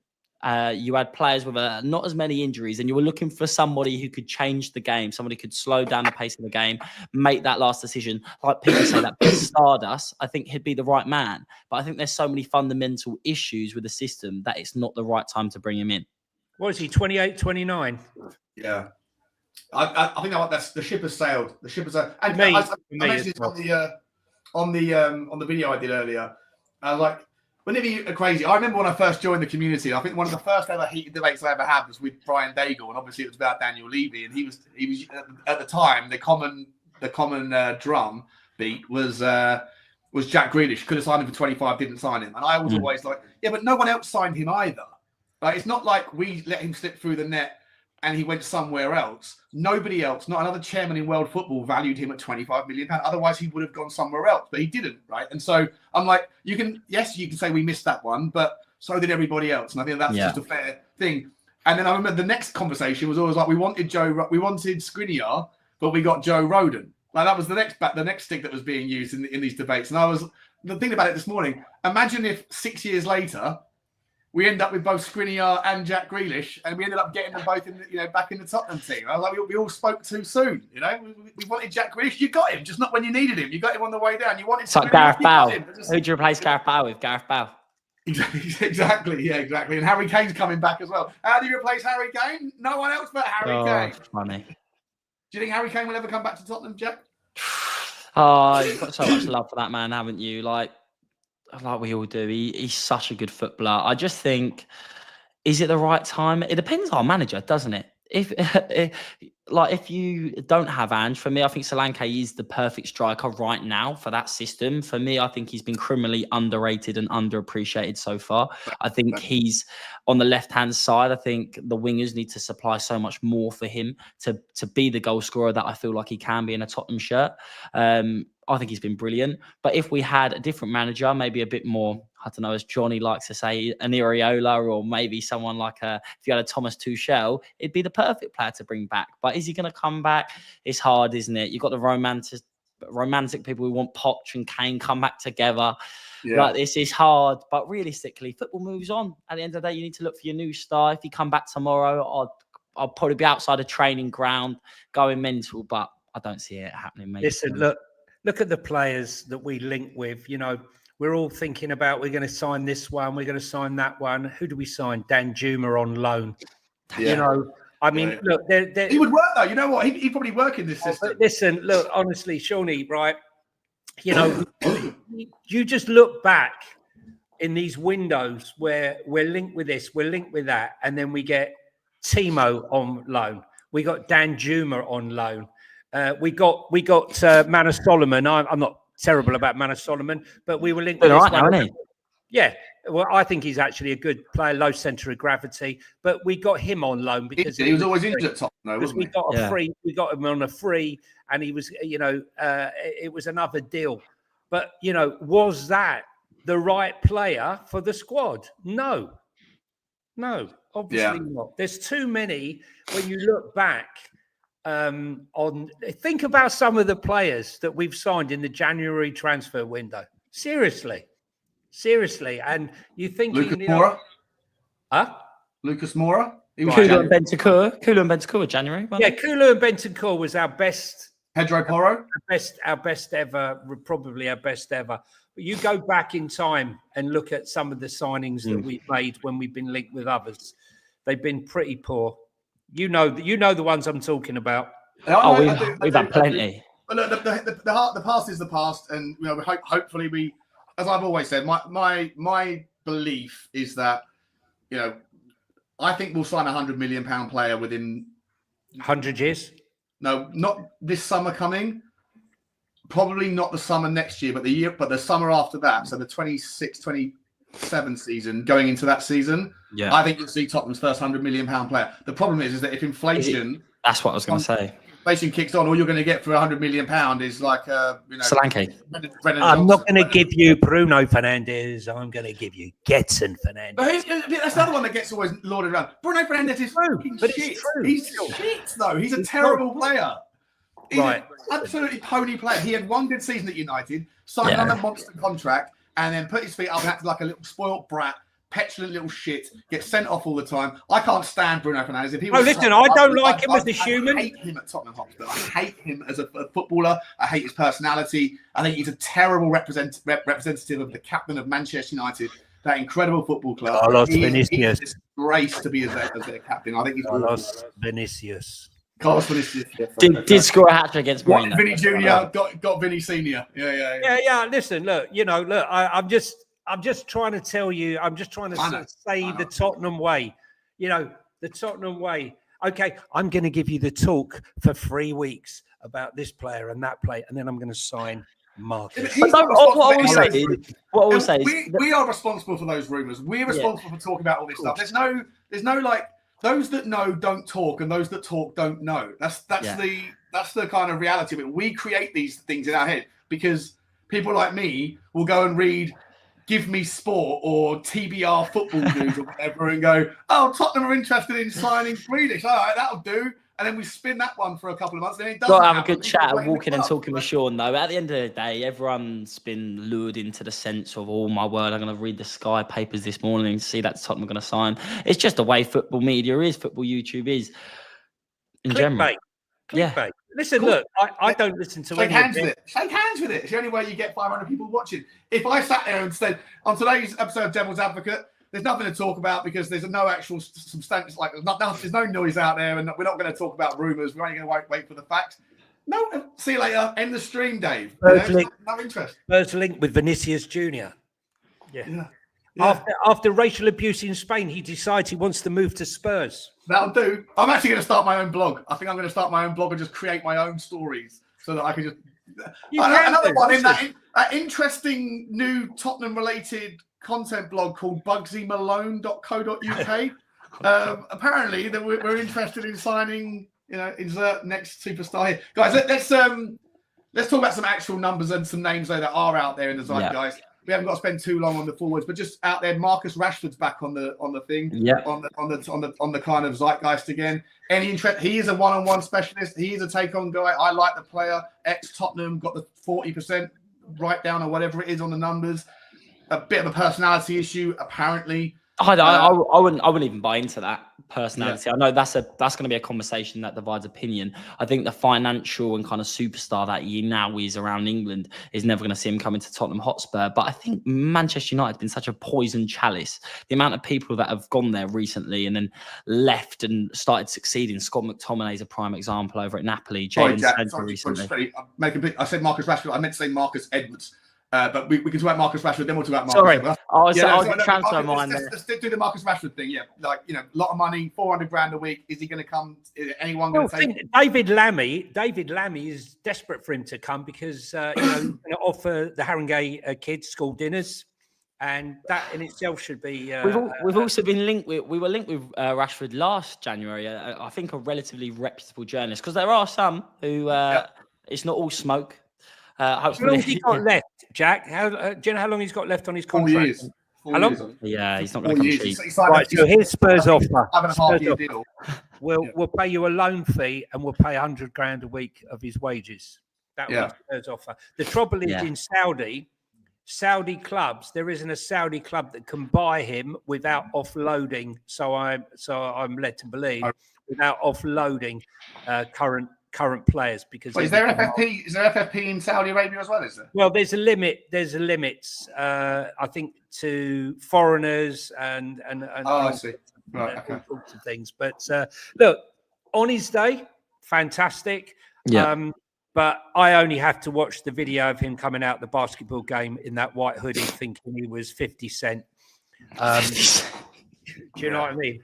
you had players with not as many injuries, and you were looking for somebody who could change the game, somebody who could slow down the pace of the game, make that last decision. Like people say, that bit Stardust, I think he'd be the right man. But I think there's so many fundamental issues with the system that it's not the right time to bring him in. What is he, 28, 29? Yeah. I think that's the ship has sailed. The ship has sailed. And I mentioned this on the video I did earlier. I was like, whenever you are crazy, I remember when I first joined the community, I think one of the first ever heated debates I ever had was with Brian Daigle, and obviously it was about Daniel Levy, and he was at the time the common drum beat was Jack Grealish. Could have signed him for 25, didn't sign him, and I was always like, yeah, but no one else signed him either. Like, it's not like we let him slip through the net and he went somewhere else. Nobody else, not another chairman in world football, valued him at £25 million. Otherwise, he would have gone somewhere else, but he didn't, right? And so I'm like, you can say we missed that one, but so did everybody else. And I think that's just a fair thing. And then I remember the next conversation was always like, we wanted Skriniar, but we got Joe Rodon. Like that was the next stick that was being used in these debates. And I was thinking about it this morning. Imagine if 6 years later we end up with both Skriniar and Jack Grealish, and we ended up getting them both back in the Tottenham team. I was like, we all spoke too soon. We wanted Jack Grealish, you got him, just not when you needed him. You got him on the way down. You wanted. It's like Gareth Bale. Who'd you replace Gareth Bale with? Gareth Bale. Exactly. And Harry Kane's coming back as well. How do you replace Harry Kane? No one else but Harry Kane. Funny. Do you think Harry Kane will ever come back to Tottenham, Jack? Oh, you've got so much love for that man, haven't you? Like we all do. He's such a good footballer. I just think, is it the right time? It depends on our manager, doesn't it? If you don't have Ange, for me, I think Solanke is the perfect striker right now for that system. For me, I think he's been criminally underrated and underappreciated so far. I think he's on the left-hand side. I think the wingers need to supply so much more for him to be the goal scorer that I feel like he can be in a Tottenham shirt. I think he's been brilliant. But if we had a different manager, maybe a bit more, I don't know, as Johnny likes to say, an Iriola, or maybe someone like if you had a Thomas Tuchel, it'd be the perfect player to bring back. But is he going to come back? It's hard, isn't it? You've got the romantic people who want Poch and Kane come back together. Yeah. Like this is hard, but realistically, football moves on. At the end of the day, you need to look for your new star. If you come back tomorrow, I'll probably be outside a training ground going mental, but I don't see it happening, mate. Listen, look at the players that we link with. We're all thinking about, we're going to sign this one, we're going to sign that one. Who do we sign? Dan Juma on loan. Yeah. Look, he would work though. You know what? He'd probably work in this system. Listen, look, honestly, Shawnee, right? You just look back in these windows where we're linked with this, we're linked with that, and then we get Timo on loan. We got Dan Juma on loan. We got Manor Solomon. I'm not terrible about Manor Solomon, but we were linked with this one. Yeah, well, I think he's actually a good player, low centre of gravity. But we got him on loan because he was always injured at Tottenham, wasn't he? We got him on a free, and he was, it was another deal. But was that the right player for the squad? No, obviously not. There's too many when you look back. Think about some of the players that we've signed in the January transfer window. Seriously, and you think Lucas Moura? Lucas Moura? Kulu and Bentancur, January. Yeah, Kulu and Bentancur was our best. Pedro Porro? Our best ever, probably our best ever. But you go back in time and look at some of the signings that we've made when we've been linked with others. They've been pretty poor. You know the ones I'm talking about. We've had plenty. But look, the past is the past, and hopefully we, as I've always said, my belief is that I think we'll sign £100 million player within 100 years. No, not this summer coming. Probably not the summer next year, but the summer after that. So the 26-27 season, going into that season, I think you'll see Tottenham's first £100 million player. The problem is that if inflation, that's what I was going to say. Inflation kicks on, all you're going to get for £100 million is like Solanke. Brennan I'm not going to give you Bruno Fernandes. I'm going to give you Getson Fernandes. But that's another one that gets always lauded around. Bruno Fernandes is fucking shit. He's shit though. He's a terrible player. He's an absolutely pony player. He had one good season at United, signed on a monster contract, and then put his feet up and acted like a little spoilt brat, petulant little shit, gets sent off all the time. I can't stand Bruno Fernandes. If he was I don't like him as a human. I hate him at Tottenham Hotspur. I hate him as a footballer. I hate his personality. I think he's a terrible representative of the captain of Manchester United, that incredible football club. Carlos Vinicius. He's a disgrace to be as their captain. I think he's Carlos Vinicius. Did score a hat-trick against Mourinho. Vinny Junior got Vinny Senior. Yeah. Listen, look. I'm just trying to tell you. I'm just trying to say the Tottenham way. The Tottenham way. Okay, I'm going to give you the talk for 3 weeks about this player and that player, and then I'm going to sign Marcus. What I will say is we are responsible for those rumours. We're responsible for talking about all this stuff. There's no like. Those that know don't talk, and those that talk don't know. That's the kind of reality of it. We create these things in our head because people like me will go and read Give Me Sport or TBR Football News or whatever and go, oh, Tottenham are interested in signing Grealish. All right, that'll do. And then we spin that one for a couple of months. Then it doesn't Got to have a happen. good chat People and blame walking the and club, talking with Sean, though. At the end of the day, everyone's been lured into the sense of, oh, my word, I'm going to read the Sky papers this morning and see that Tottenham are going to sign. It's just the way football media is, football YouTube is in general. Clickbait. Yeah. Listen, look, I don't listen to Shake any hands of with it. it. Shake hands with it. It's the only way you get 500 people watching. If I sat there and said, on today's episode of Devil's Advocate, there's nothing to talk about because there's no actual substance, like there's no noise out there, and we're not going to talk about rumours. We're only going to wait for the facts. No, see you later. End the stream, Dave. No interest. Spurs link with Vinicius Jr. Yeah. After racial abuse in Spain, he decides he wants to move to Spurs. That'll do. I'm actually going to start my own blog. I think I'm going to start my own blog and just create my own stories so that I can just. Another one in that interesting new Tottenham-related content blog called BugsyMalone.co.uk. Apparently, that we're interested in signing. Insert next superstar here, guys. Let's talk about some actual numbers and some names though that are out there in the zeitgeist. We haven't got to spend too long on the forwards, but just out there, Marcus Rashford's back on the thing. Yeah. On the kind of zeitgeist again. Any interest? He is a one-on-one specialist. He is a take-on guy. I like the player. Ex-Tottenham got the 40% write down or whatever it is on the numbers. A bit of a personality issue, apparently. I wouldn't even buy into that personality. I know that's going to be a conversation that divides opinion. I think the financial and kind of superstar that he now is around England is never going to see him coming to Tottenham Hotspur. But I think Manchester United has been such a poison chalice. The amount of people that have gone there recently and then left and started succeeding. Scott McTominay is a prime example over at Napoli. Jadon Sancho recently. I said Marcus Rashford. I meant to say Marcus Edwards. But we can talk about Marcus Rashford, then we'll talk about Marcus. Sorry, Edwards. transfer mine there. Let's do the Marcus Rashford thing. Yeah, like a lot of money, 400 grand a week. Is he going to come? Is anyone going to take? David Lammy is desperate for him to come because he's going to offer the Haringey kids school dinners, and that in itself should be. We've also been linked with. We were linked with Rashford last January. I think a relatively reputable journalist, because there are some who it's not all smoke. Hopefully, how long has he got left, Jack? Do you know how long he's got left on his contract? 4 years. How long? Yeah, he's not going to come cheap. Right, so here's Spurs offer. 5.5 year deal. We'll pay you a loan fee and we'll pay 100 grand a week of his wages. That was Spurs offer. The trouble is in Saudi clubs, there isn't a Saudi club that can buy him without offloading. So I'm led to believe without offloading current players, because is there an FFP? Is there FFP in Saudi Arabia as well? Is there? Well, there's a limit. There's a limit. I think to foreigners and I see. Right, okay. All sorts of things. But look, on his day, fantastic. Yeah. But I only have to watch the video of him coming out the basketball game in that white hoodie, thinking he was 50 Cent. Do you know what I mean?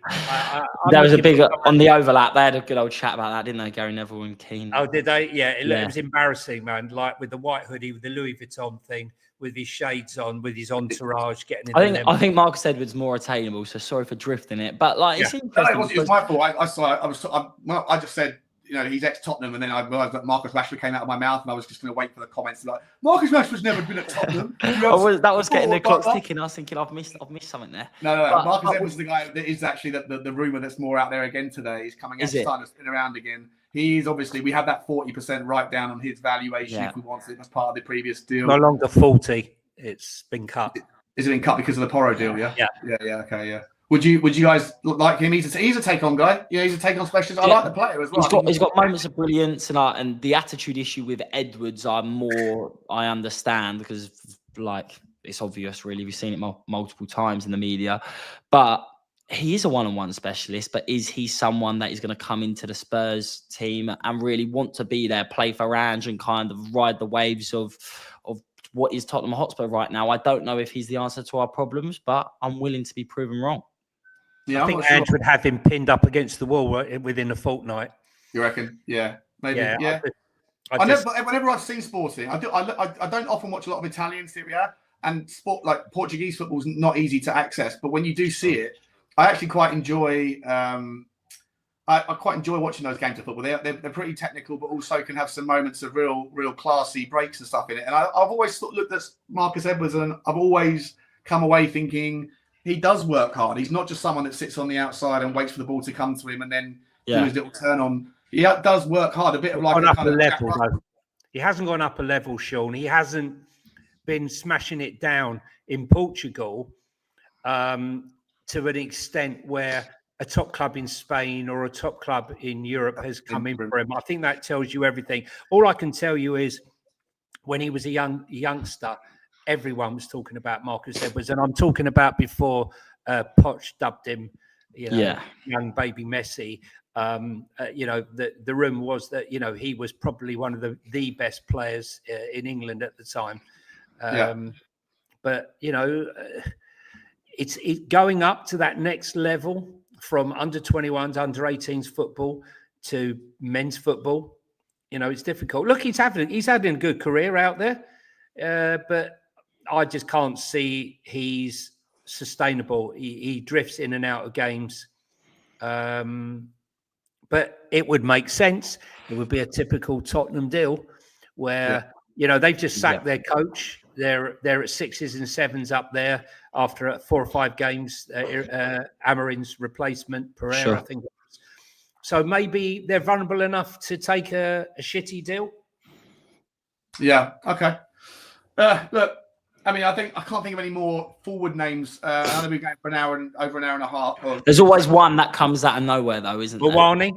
There was a big on the overlap. They had a good old chat about that, didn't they? Gary Neville and Keane. Oh, did they? Yeah, it was embarrassing, man. Like with the white hoodie, with the Louis Vuitton thing, with his shades on, with his entourage getting in. I think Marcus Edwards more attainable. So sorry for drifting it, but like it's interesting. No, it was my fault. I just said, he's ex-Tottenham, and then I realised that Marcus Rashford came out of my mouth, and I was just going to wait for the comments like, Marcus Rashford's never been at Tottenham. That was getting the clock ticking. I was thinking I've missed something there. No. Marcus Edwards is the guy that is actually the rumour that's more out there again today. He's coming out, starting to spin around again. He's obviously, we have that 40% write down on his valuation if we wanted it as part of the previous deal. No longer 40. It's been cut. Is it been cut because of the Porro deal? Yeah. Okay. Yeah. Would you guys like him? He's a take-on guy. Yeah, he's a take-on specialist. I like the player as well. He's got moments of brilliance, and the attitude issue with Edwards, I understand, because like it's obvious, really. We've seen it multiple times in the media, but he is a one-on-one specialist. But is he someone that is going to come into the Spurs team and really want to be there, play for Ange, and kind of ride the waves of what is Tottenham Hotspur right now? I don't know if he's the answer to our problems, but I'm willing to be proven wrong. Yeah, I think Ange would have him pinned up against the wall within a fortnight. You reckon? Yeah, maybe. Yeah. Whenever I've seen sporting, I don't often watch a lot of Italian Serie A, and sport like Portuguese football is not easy to access. But when you do see it, I actually quite enjoy. I quite enjoy watching those games of football. They're pretty technical, but also can have some moments of real classy breaks and stuff in it. And I've always looked at Marcus Edwards, and I've always come away thinking he does work hard. He's not just someone that sits on the outside and waits for the ball to come to him and then do his little turn on. He does work hard, a bit of like a kind of level, though. He hasn't gone up a level, Sean. He hasn't been smashing it down in Portugal to an extent where a top club in Spain or a top club in Europe has come in for him. I think that tells you everything. All I can tell you is when he was a youngster, everyone was talking about Marcus Edwards. And I'm talking about before Poch dubbed him, young baby Messi. The rumor was that, he was probably one of the best players in England at the time. But, it's going up to that next level from under 21s, under 18s football to men's football. It's difficult. Look, he's having a good career out there, but I just can't see he's sustainable. He drifts in and out of games. But it would make sense. It would be a typical Tottenham deal where, they've just sacked their coach. They're at 6s and 7s up there after 4 or 5 games. Amarin's replacement, Pereira, I think. So maybe they're vulnerable enough to take a shitty deal. Yeah. Okay. Look, I mean, I can't think of any more forward names. I know we're going for over an hour and a half. There's always one that comes out of nowhere, though, isn't there? Moani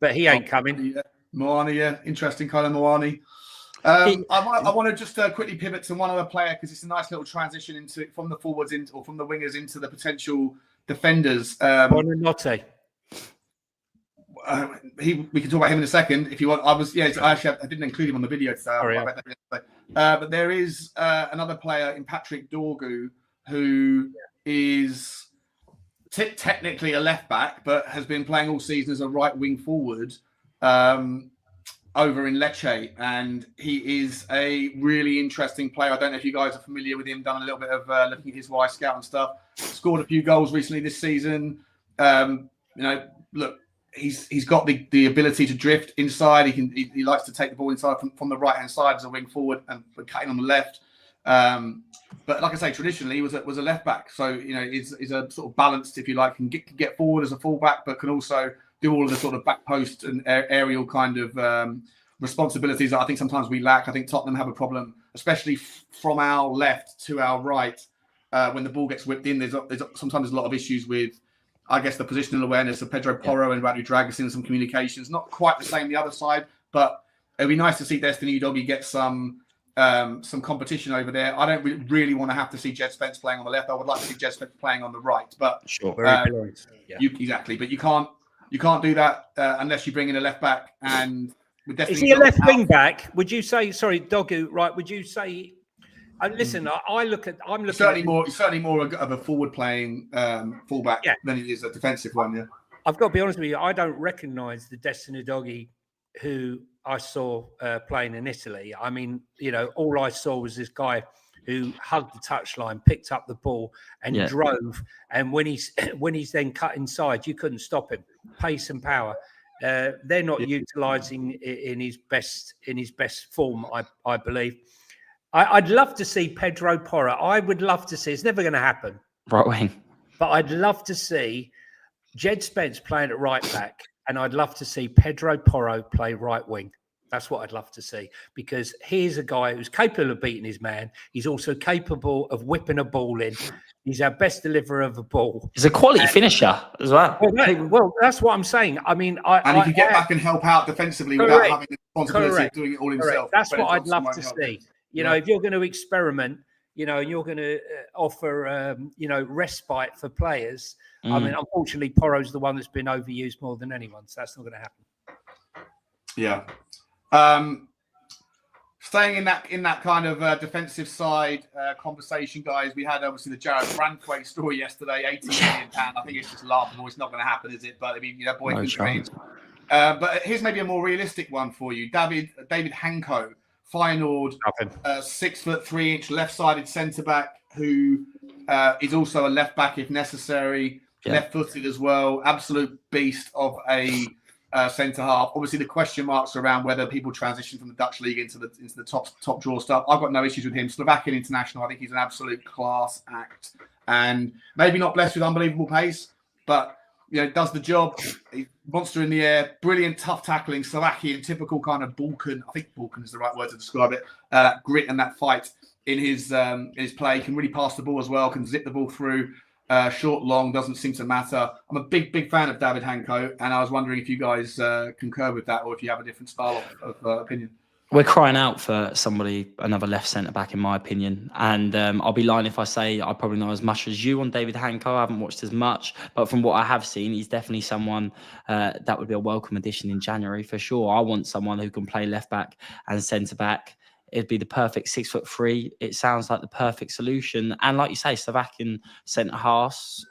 but he ain't coming. Moani, interesting, Colin Moani. I want to just quickly pivot to one other player because it's a nice little transition from the forwards or from the wingers into the potential defenders. Buonanotte. We can talk about him in a second if you want. I didn't include him on the video today. But there is another player in Patrick Dorgu who is technically a left back, but has been playing all season as a right wing forward over in Lecce, and he is a really interesting player. I don't know if you guys are familiar with him. Done a little bit of looking at his Y Scout and stuff. Scored a few goals recently this season. Look. He's got the ability to drift inside. He likes to take the ball inside from the right hand side as a wing forward and cutting on the left. But like I say, traditionally he was a left back. So is a sort of balanced, if you like, can get forward as a fullback, but can also do all of the sort of back post and aerial kind of responsibilities that I think sometimes we lack. I think Tottenham have a problem, especially from our left to our right, when the ball gets whipped in. There's sometimes a lot of issues with, I guess, the positional awareness of Pedro Porro and Radu Dragusin and some communications. Not quite the same the other side, but it'd be nice to see Destiny Udogie get some competition over there. I don't really want to have to see Jed Spence playing on the left. I would like to see Jed Spence playing on the right. But sure, exactly. But you can't do that unless you bring in a left back. And with Destiny, is he a left wing back? Would you say? Sorry, Dogu. Right? Would you say? Listen, I'm looking certainly more of a forward-playing fullback than it is a defensive one. Yeah, I've got to be honest with you. I don't recognise the Destiny Udogie who I saw playing in Italy. I mean, all I saw was this guy who hugged the touchline, picked up the ball, and drove. And when he's then cut inside, you couldn't stop him. Pace and power. They're not utilising in his best form, I believe. I'd love to see Pedro Porro. I would love to see. It's never going to happen. Right wing. But I'd love to see Jed Spence playing at right back, and I'd love to see Pedro Porro play right wing. That's what I'd love to see, because he's a guy who's capable of beating his man. He's also capable of whipping a ball in. He's our best deliverer of a ball. He's a quality finisher as well. Well, that's what I'm saying. I mean, he can get back and help out defensively without having the responsibility of doing it all himself. That's what I'd love to see. If you're going to experiment, and you're going to offer, respite for players. I mean, unfortunately, Porro's the one that's been overused more than anyone, so that's not going to happen. Yeah. Staying in that kind of defensive side conversation, guys, we had obviously the Jared Branthwaite story yesterday, £18 million. I think it's just laughable. It's not going to happen, is it? But I mean, boy, good dreams. But here's maybe a more realistic one for you. David Hanko. Feyenoord, 6'3" left-sided centre-back who is also a left-back if necessary, left-footed as well. Absolute beast of a centre half. Obviously, the question marks around whether people transition from the Dutch league into the top draw stuff. I've got no issues with him. Slovakian international. I think he's an absolute class act, and maybe not blessed with unbelievable pace, but does the job. He's monster in the air, brilliant, tough tackling. Slovakian, typical kind of Balkan. I think Balkan is the right word to describe it. That grit and that fight in his play. Can really pass the ball as well. Can zip the ball through. Short, long, doesn't seem to matter. I'm a big fan of David Hanko, and I was wondering if you guys concur with that, or if you have a different style of opinion. We're crying out for another left centre back, in my opinion. And I'll be lying if I say I probably know as much as you on David Hanko. I haven't watched as much, but from what I have seen, he's definitely someone that would be a welcome addition in January for sure. I want someone who can play left back and centre back. It'd be the perfect 6'3". It sounds like the perfect solution. And like you say, Slovakian centre halves,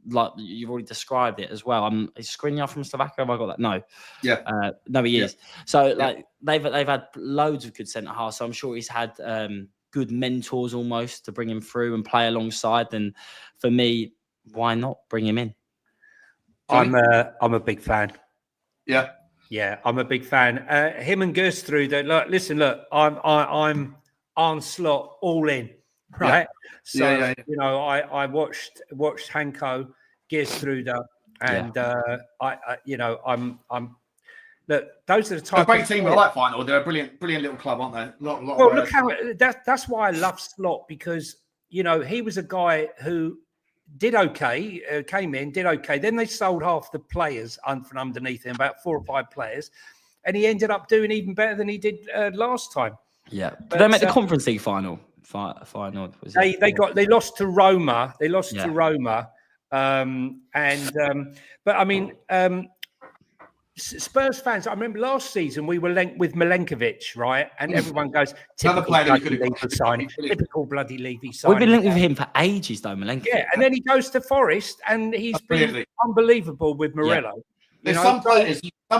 like you've already described it as well. Is Skriniar from Slovakia? Have I got that? No. Yeah. No, he is. So they've had loads of good centre halves. So I'm sure he's had good mentors almost to bring him through and play alongside. And for me, why not bring him in? I'm a big fan. Yeah. Yeah, I'm a big fan. Him and Gus through that. Look, I'm on slot all in, right? Yeah. So I watched Hanko Gus through that, and I'm look. Those are the type. A great team. I like Final. They're a brilliant little club, aren't they? Lot well, look how that's why I love Slot, because he was a guy who did okay, came in, did okay. Then they sold half the players from underneath him, about 4 or 5 players, and he ended up doing even better than he did last time. Yeah, but they made the Conference League final. Final. They lost to Roma. They lost to Roma, but I mean, Spurs fans. I remember last season we were linked with Milenkovic, right? And everyone goes, typical bloody Levy signing. Typical bloody Levy signing. We've been linked with him for ages, though, Milenkovic. Yeah, and then he goes to Forest, and he's been unbelievable with Morello. Yeah. There's some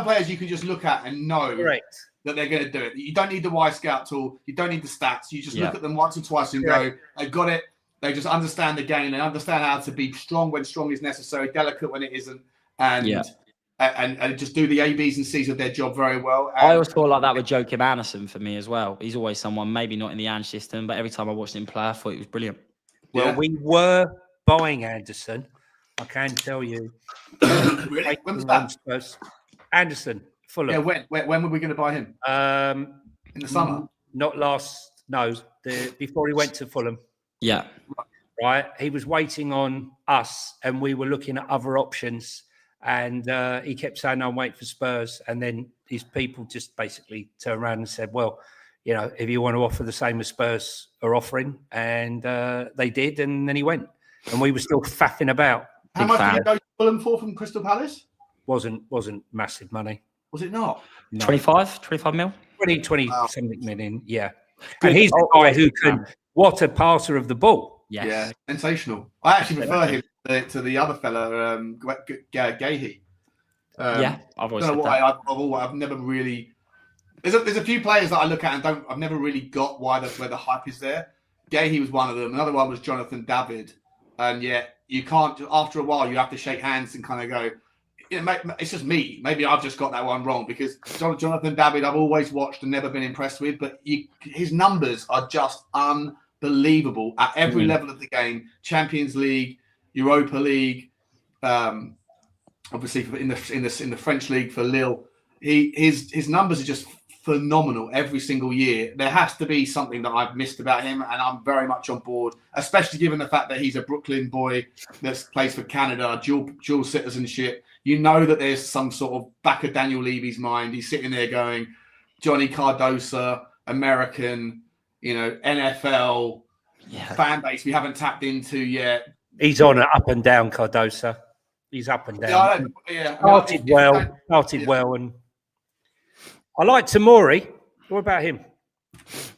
players you can just look at and know that they're going to do it. You don't need the Y Scout tool. You don't need the stats. You just look at them once or twice and go, they've got it. They just understand the game. They understand how to be strong when strong is necessary, delicate when it isn't, and just do the A, B's and C's of their job very well. I always thought like that with Joachim Andersen for me as well. He's always someone, maybe not in the Ange system, but every time I watched him play, I thought he was brilliant. Well, we were buying Andersen, I can tell you. Really? When was that? Andersen, Fulham. Yeah, when were we going to buy him? In the summer? Before he went to Fulham. Yeah. Right? He was waiting on us, and we were looking at other options. And he kept saying, I'm waiting for Spurs. And then his people just basically turned around and said, well, if you want to offer the same as Spurs are offering. And they did. And then he went. And we were still faffing about. How much did you go to Fulham for from Crystal Palace? Wasn't massive money. Was it not? No. 25 mil? 20 something million. Yeah. Good. And he's the guy who can, what a passer of the ball. Yes. Yeah. Sensational. I actually prefer him to the other fella, Gahey. I've always said that. I've never really. There's a few players that I look at and I've never really got where the hype is there. Gahey was one of them. Another one was Jonathan David, and you can't. After a while, you have to shake hands and kind of go. It's just me. Maybe I've just got that one wrong, because Jonathan David I've always watched and never been impressed with, but his numbers are just unbelievable at every level of the game. Champions League, Europa League, obviously in the French league for Lille. His numbers are just phenomenal every single year. There has to be something that I've missed about him, and I'm very much on board, especially given the fact that he's a Brooklyn boy that plays for Canada, dual citizenship. You know that there's some sort of back of Daniel Levy's mind. He's sitting there going, Johnny Cardosa, American, NFL fan base we haven't tapped into yet. He's on an up and down, Cardosa. He's up and down. Started well, and I like Tamori. What about him?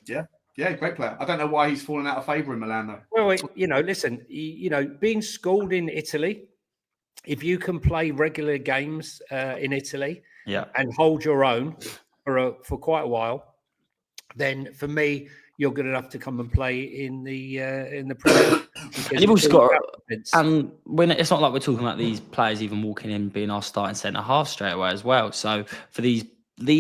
Yeah, great player. I don't know why he's fallen out of favour in Milan, though. Well, listen, being schooled in Italy, if you can play regular games in Italy and hold your own for quite a while, then for me, you're good enough to come and play in the Premier. And you've also got, and when it's not like we're talking about these players even walking in being our starting centre half straight away as well. So for these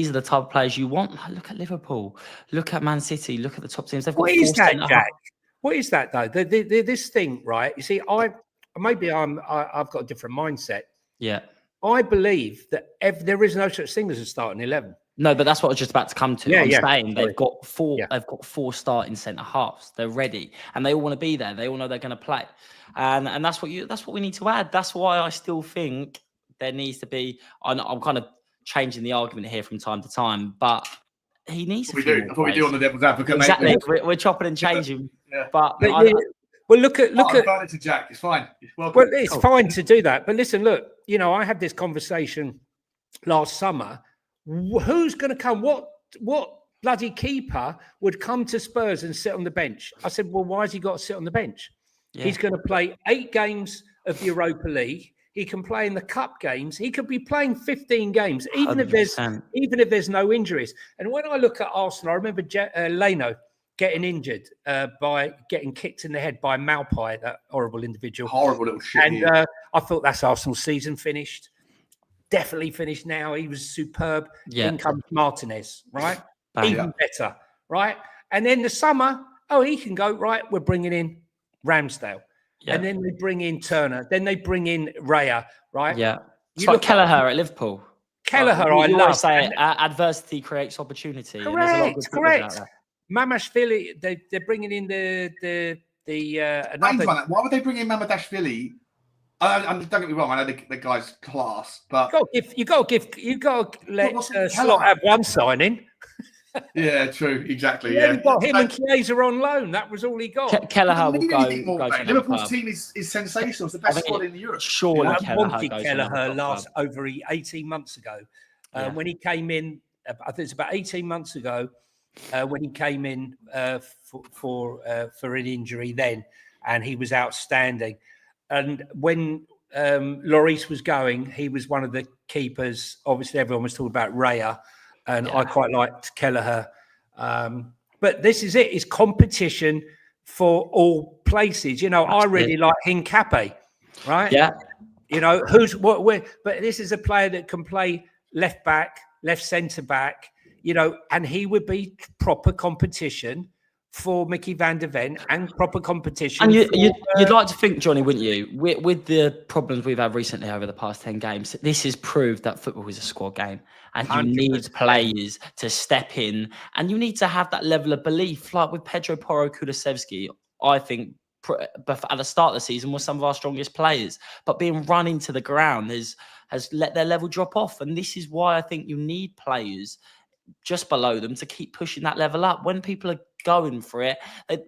are the type of players you want. Look at Liverpool, look at Man City, look at the top teams. They've got what is that, Jack? What is that though? This thing, right? You see, I've got a different mindset. Yeah, I believe that there is no such thing as a starting 11. No, but that's what I was just about to come to. I'm saying Sorry. they've got four starting centre halves. They're ready, and they all want to be there. They all know they're going to play, and that's what we need to add. That's why I still think there needs to be. I'm kind of changing the argument here from time to time, but he needs to. That's what we do on the Devil's Advocate. Exactly, we're chopping and changing. But well, look at to Jack. It's fine. Well, it's fine to do that. But listen, look. I had this conversation last summer. Who's going to come? What bloody keeper would come to Spurs and sit on the bench? I said, well, why has he got to sit on the bench? Yeah. He's going to play 8 games of the Europa League. He can play in the cup games. He could be playing 15 games, even 100%. if there's no injuries. And when I look at Arsenal, I remember Leno getting injured by getting kicked in the head by Malpai, that horrible individual. Horrible little shit. And I thought that's Arsenal's season finished. Definitely finished now. He was superb. Yeah. In comes Martinez, right? Even better, right? And then the summer, he can go, right? We're bringing in Ramsdale. Yeah. And then they bring in Turner. Then they bring in Raya, right? Yeah. It's like Kelleher at Liverpool. Kelleher, I love. Say adversity creates opportunity. Correct. Mamashvili, they're bringing in the another. Why would they bring in Mamashvili? Don't get me wrong. I know the guy's class, but you got to let Slot have one signing. Yeah, true, exactly. He got him and Chiesa on loan. That was all he got. Kelleher will go. Liverpool's team is sensational. It's the best squad in Europe. Surely, I wanted Kelleher over 18 months ago when he came in. I think it's about 18 months ago when he came in for an injury then, and he was outstanding. And when Lloris was going, he was one of the keepers. Obviously, everyone was talking about Raya, and I quite liked Kelleher. But this is it. It's competition for all places. I really like Hincapié, right? Yeah. But this is a player that can play left back, left centre back, and he would be proper competition for Micky Van De Ven and proper competition. And you'd like to think, Johnny, wouldn't you? With the problems we've had recently over the past 10 games, this has proved that football is a squad game, and you 100%. Need players to step in, and you need to have that level of belief. Like with Pedro Porro, Kulusevski, I think at the start of the season was some of our strongest players, but being run into the ground has let their level drop off. And this is why I think you need players just below them to keep pushing that level up. When people are going for it,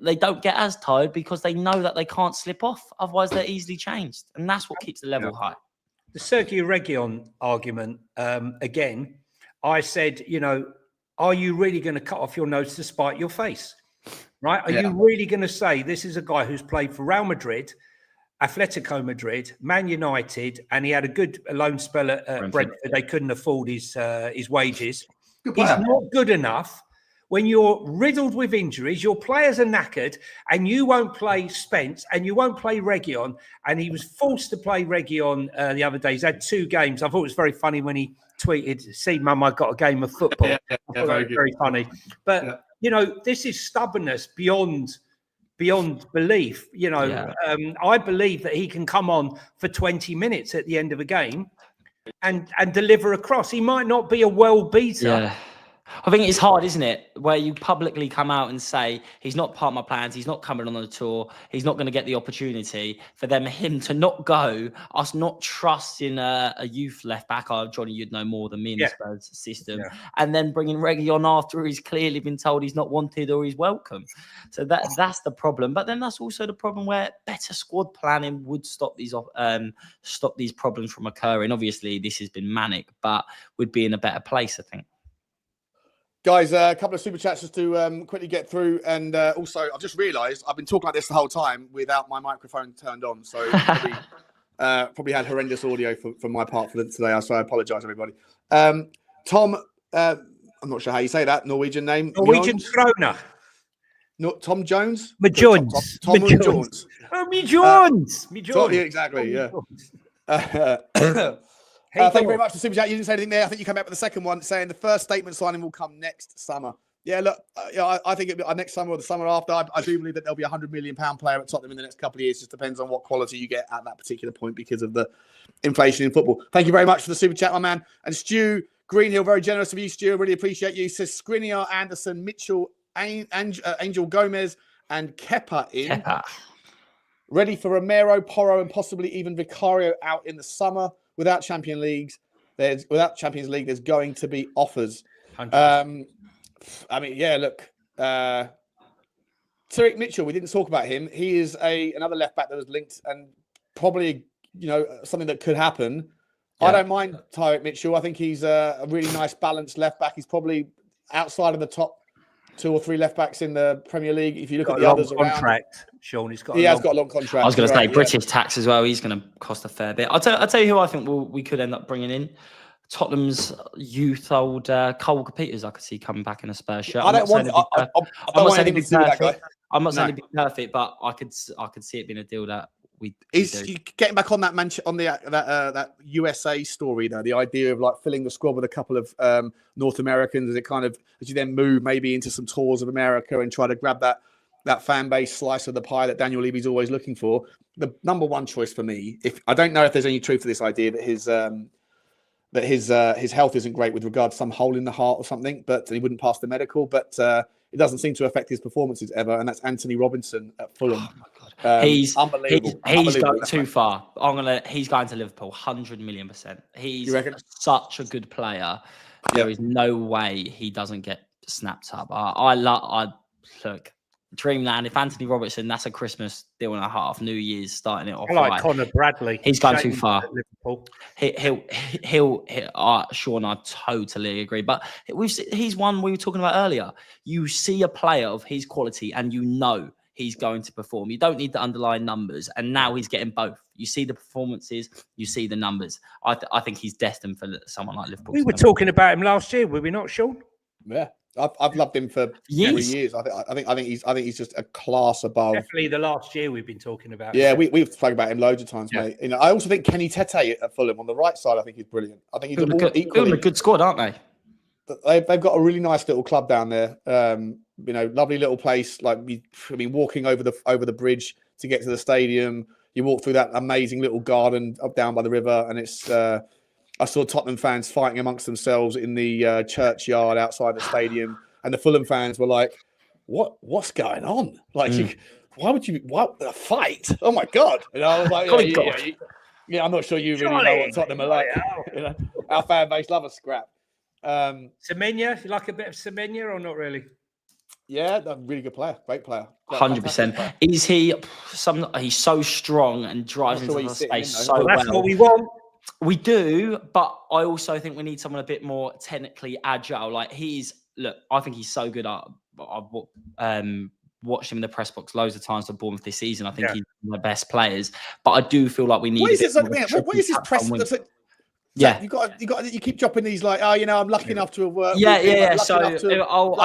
they don't get as tired because they know that they can't slip off. Otherwise, they're easily changed. And that's what keeps the level high. The Sergio Reguilon argument, again, I said, are you really going to cut off your nose to spite your face? Right? Are you really going to say this is a guy who's played for Real Madrid, Atletico Madrid, Man United, and he had a good loan spell at Brentford. They couldn't afford his wages. He's not good enough. When you're riddled with injuries, your players are knackered, and you won't play Spence and you won't play Reguilon. And he was forced to play Reguilon the other day. He's had 2 games. I thought it was very funny when he tweeted, "See, Mum, I got a game of football." Very funny. But this is stubbornness beyond belief. I believe that he can come on for 20 minutes at the end of a game and deliver a cross. He might not be a well beater. Yeah. I think it's hard, isn't it? Where you publicly come out and say he's not part of my plans, he's not coming on the tour, he's not going to get the opportunity. For him to not go, us not trusting a youth left back. Johnny, you'd know more than me in the Spurs system, and then bringing Reguilon after he's clearly been told he's not wanted or he's welcome. So that's the problem. But then that's also the problem where better squad planning would stop these problems from occurring. Obviously, this has been manic, but would be in a better place, I think. Guys, a couple of super chats just to quickly get through. And also, I've just realised I've been talking like this the whole time without my microphone turned on. So probably had horrendous audio from my part for today. So I apologise, everybody. Tom I'm not sure how you say that Norwegian name. Norwegian Jones? Kroner. No, Tom Jones. Jones. Tom Jones. Oh, me Jones. Me Jones. Yeah, exactly. Yeah. Hey, Thank you very much for Super Chat. You didn't say anything there. I think you came back with the second one saying the first statement signing will come next summer. Yeah, look, I think it'll be next summer or the summer after. I do believe that there'll be a £100 million player at Tottenham in the next couple of years. Just depends on what quality you get at that particular point because of the inflation in football. Thank you very much for the Super Chat, my man. And Stu Greenhill, very generous of you, Stu. I really appreciate you. Says Skriniar, Anderson, Mitchell, Angel Gomez, and Kepa in. Kepa. Ready for Romero, Porro, and possibly even Vicario out in the summer. Without Champions League, there's going to be offers. I mean, yeah, look, Tyrick Mitchell, we didn't talk about him. He is another left back that was linked and probably, something that could happen. Yeah. I don't mind Tyrick Mitchell. I think he's a really nice balanced left back. He's probably outside of the top 2 or 3 left backs in the Premier League. If you look at the others around, Sean, he has got a long contract. I was going to say British tax as well. He's going to cost a fair bit. I'll tell you who I think we could end up bringing in. Tottenham's youth old Cole Peters. I could see coming back in a Spurs shirt. I don't want anything to do with that guy. I'm not saying it'd be perfect, but I could see it being a deal that Is getting back on that that USA story though, the idea of like filling the squad with a couple of North Americans as you then move maybe into some tours of America and try to grab that fan base slice of the pie that Daniel Levy's always looking for. The number one choice for me, if I don't know if there's any truth to this idea that his health isn't great with regard to some hole in the heart or something, but he wouldn't pass the medical, but it doesn't seem to affect his performances ever, and that's Anthony Robinson at Fulham. Oh my God. He's unbelievable. He's going too far. He's going to Liverpool, 100 million%. He's such a good player. There is no way he doesn't get snapped up. I look. Dreamland. If Anthony Robertson, that's a Christmas deal and a half. New Year's starting it off. I like Connor Bradley. He's going too far. Liverpool. He'll. Sean, I totally agree. But he's one we were talking about earlier. You see a player of his quality, and you know he's going to perform. You don't need the underlying numbers, and now he's getting both. You see the performances, you see the numbers. I think he's destined for someone like Liverpool. We were talking about him last year, were we not, Sean? Yeah. I've loved him for years. I think he's just a class above. Definitely the last year we've been talking about. Yeah, we've spoken about him loads of times, mate. I also think Kenny Tete at Fulham on the right side, I think he's brilliant. I think he's a good squad, aren't they? They've got a really nice little club down there. Lovely little place. Walking over the bridge to get to the stadium. You walk through that amazing little garden up down by the river, and it's. I saw Tottenham fans fighting amongst themselves in the churchyard outside the stadium, and the Fulham fans were like, "What's going on? Why would you? What a fight? Oh my god!" And I was like, "Yeah, I'm not sure you really know what Tottenham are like." Our fan base love a scrap. Semenya, you like a bit of Semenya or not really? Yeah, a really good player, great player, 100%. Is he? He's so strong and drives into the space so well. That's what we want. We do, but I also think we need someone a bit more technically agile. I think he's so good. I've watched him in the press box loads of times for Bournemouth this season. I think he's one of the best players, but I do feel like we need. What is his press? You keep dropping these I'm lucky enough to have worked. Yeah. So I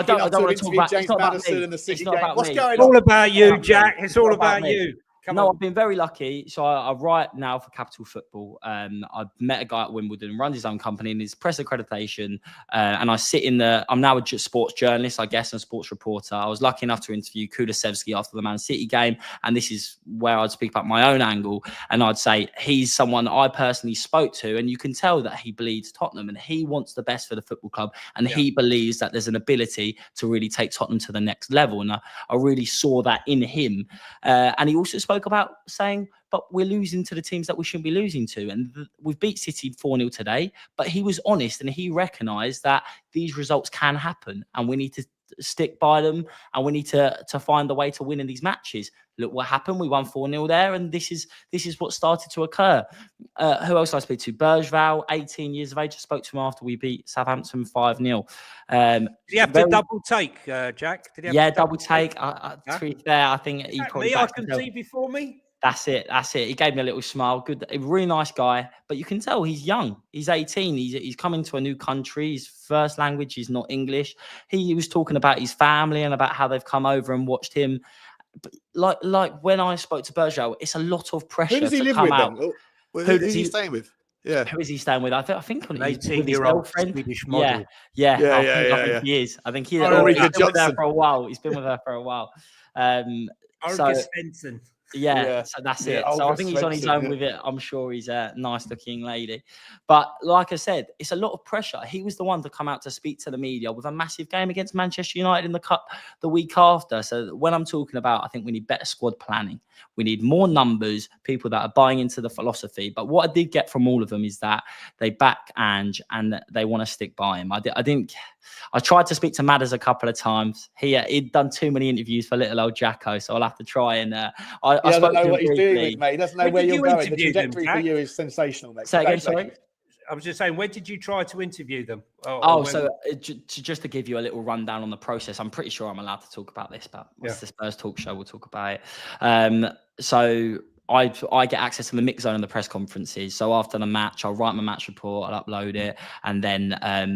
don't want to talk about James Maddison in the City game. What's going on? It's all about you, Jack. It's all about you. I've been very lucky. So I write now for Capital Football. I've met a guy at Wimbledon, runs his own company and his press accreditation. And I sit I'm now a sports journalist, I guess, and sports reporter. I was lucky enough to interview Kulusevski after the Man City game. And this is where I'd speak about my own angle. And I'd say he's someone I personally spoke to. And you can tell that he bleeds Tottenham and he wants the best for the football club. And he believes that there's an ability to really take Tottenham to the next level. And I really saw that in him. And he also spoke about saying, but we're losing to the teams that we shouldn't be losing to. And we've beat City 4-0 today, but he was honest and he recognised that these results can happen and we need to stick by them and we need to find a way to win in these matches. Look what happened. We won 4-0 there, and this is what started to occur. Who else did I speak to? Bergval, 18 years of age. I spoke to him after we beat Southampton 5-0. Did he have to double take, Jack? Double take. To be fair, I think he probably I can see before me. That's it. He gave me a little smile. Good, a really nice guy. But you can tell he's young. He's 18. He's coming to a new country. His first language is not English. He was talking about his family and about how they've come over and watched him. But like when I spoke to Bergeau, it's a lot of pressure. Who does he to live come with out. then? Who's he staying with? Yeah. Who is he staying with? I think on An his 18-year-old girlfriend. Swedish model. Yeah. I think Yeah. he is. I think he's Oh, been Brennan with her Johnson. for a while. He's been with her for a while. So Svensson. yeah, so that's it. So I Olga think he's on his Svensson, own with it. I'm sure he's a nice looking lady. But like I said, it's a lot of pressure. He was the one to come out to speak to the media with a massive game against Manchester United in the Cup the week after. So when I'm talking about, I think we need better squad planning. We need more numbers, people that are buying into the philosophy. But what I did get from all of them is that they back Ange and they want to stick by him. I tried to speak to Madders a couple of times. He'd done too many interviews for little old Jacko, so I'll have to try and. I doesn't know to what him he's doing briefly. with, mate. He doesn't know When where did you're you going. The interview them, trajectory for Jack? you is sensational, mate. Say again, sorry. I was just saying, when did you try to interview them? Just to give you a little rundown on the process, I'm pretty sure I'm allowed to talk about this, but it's the Spurs Talk Show. We'll talk about it. So I get access to the mix zone and the press conferences. So after the match, I'll write my match report, I'll upload it, and then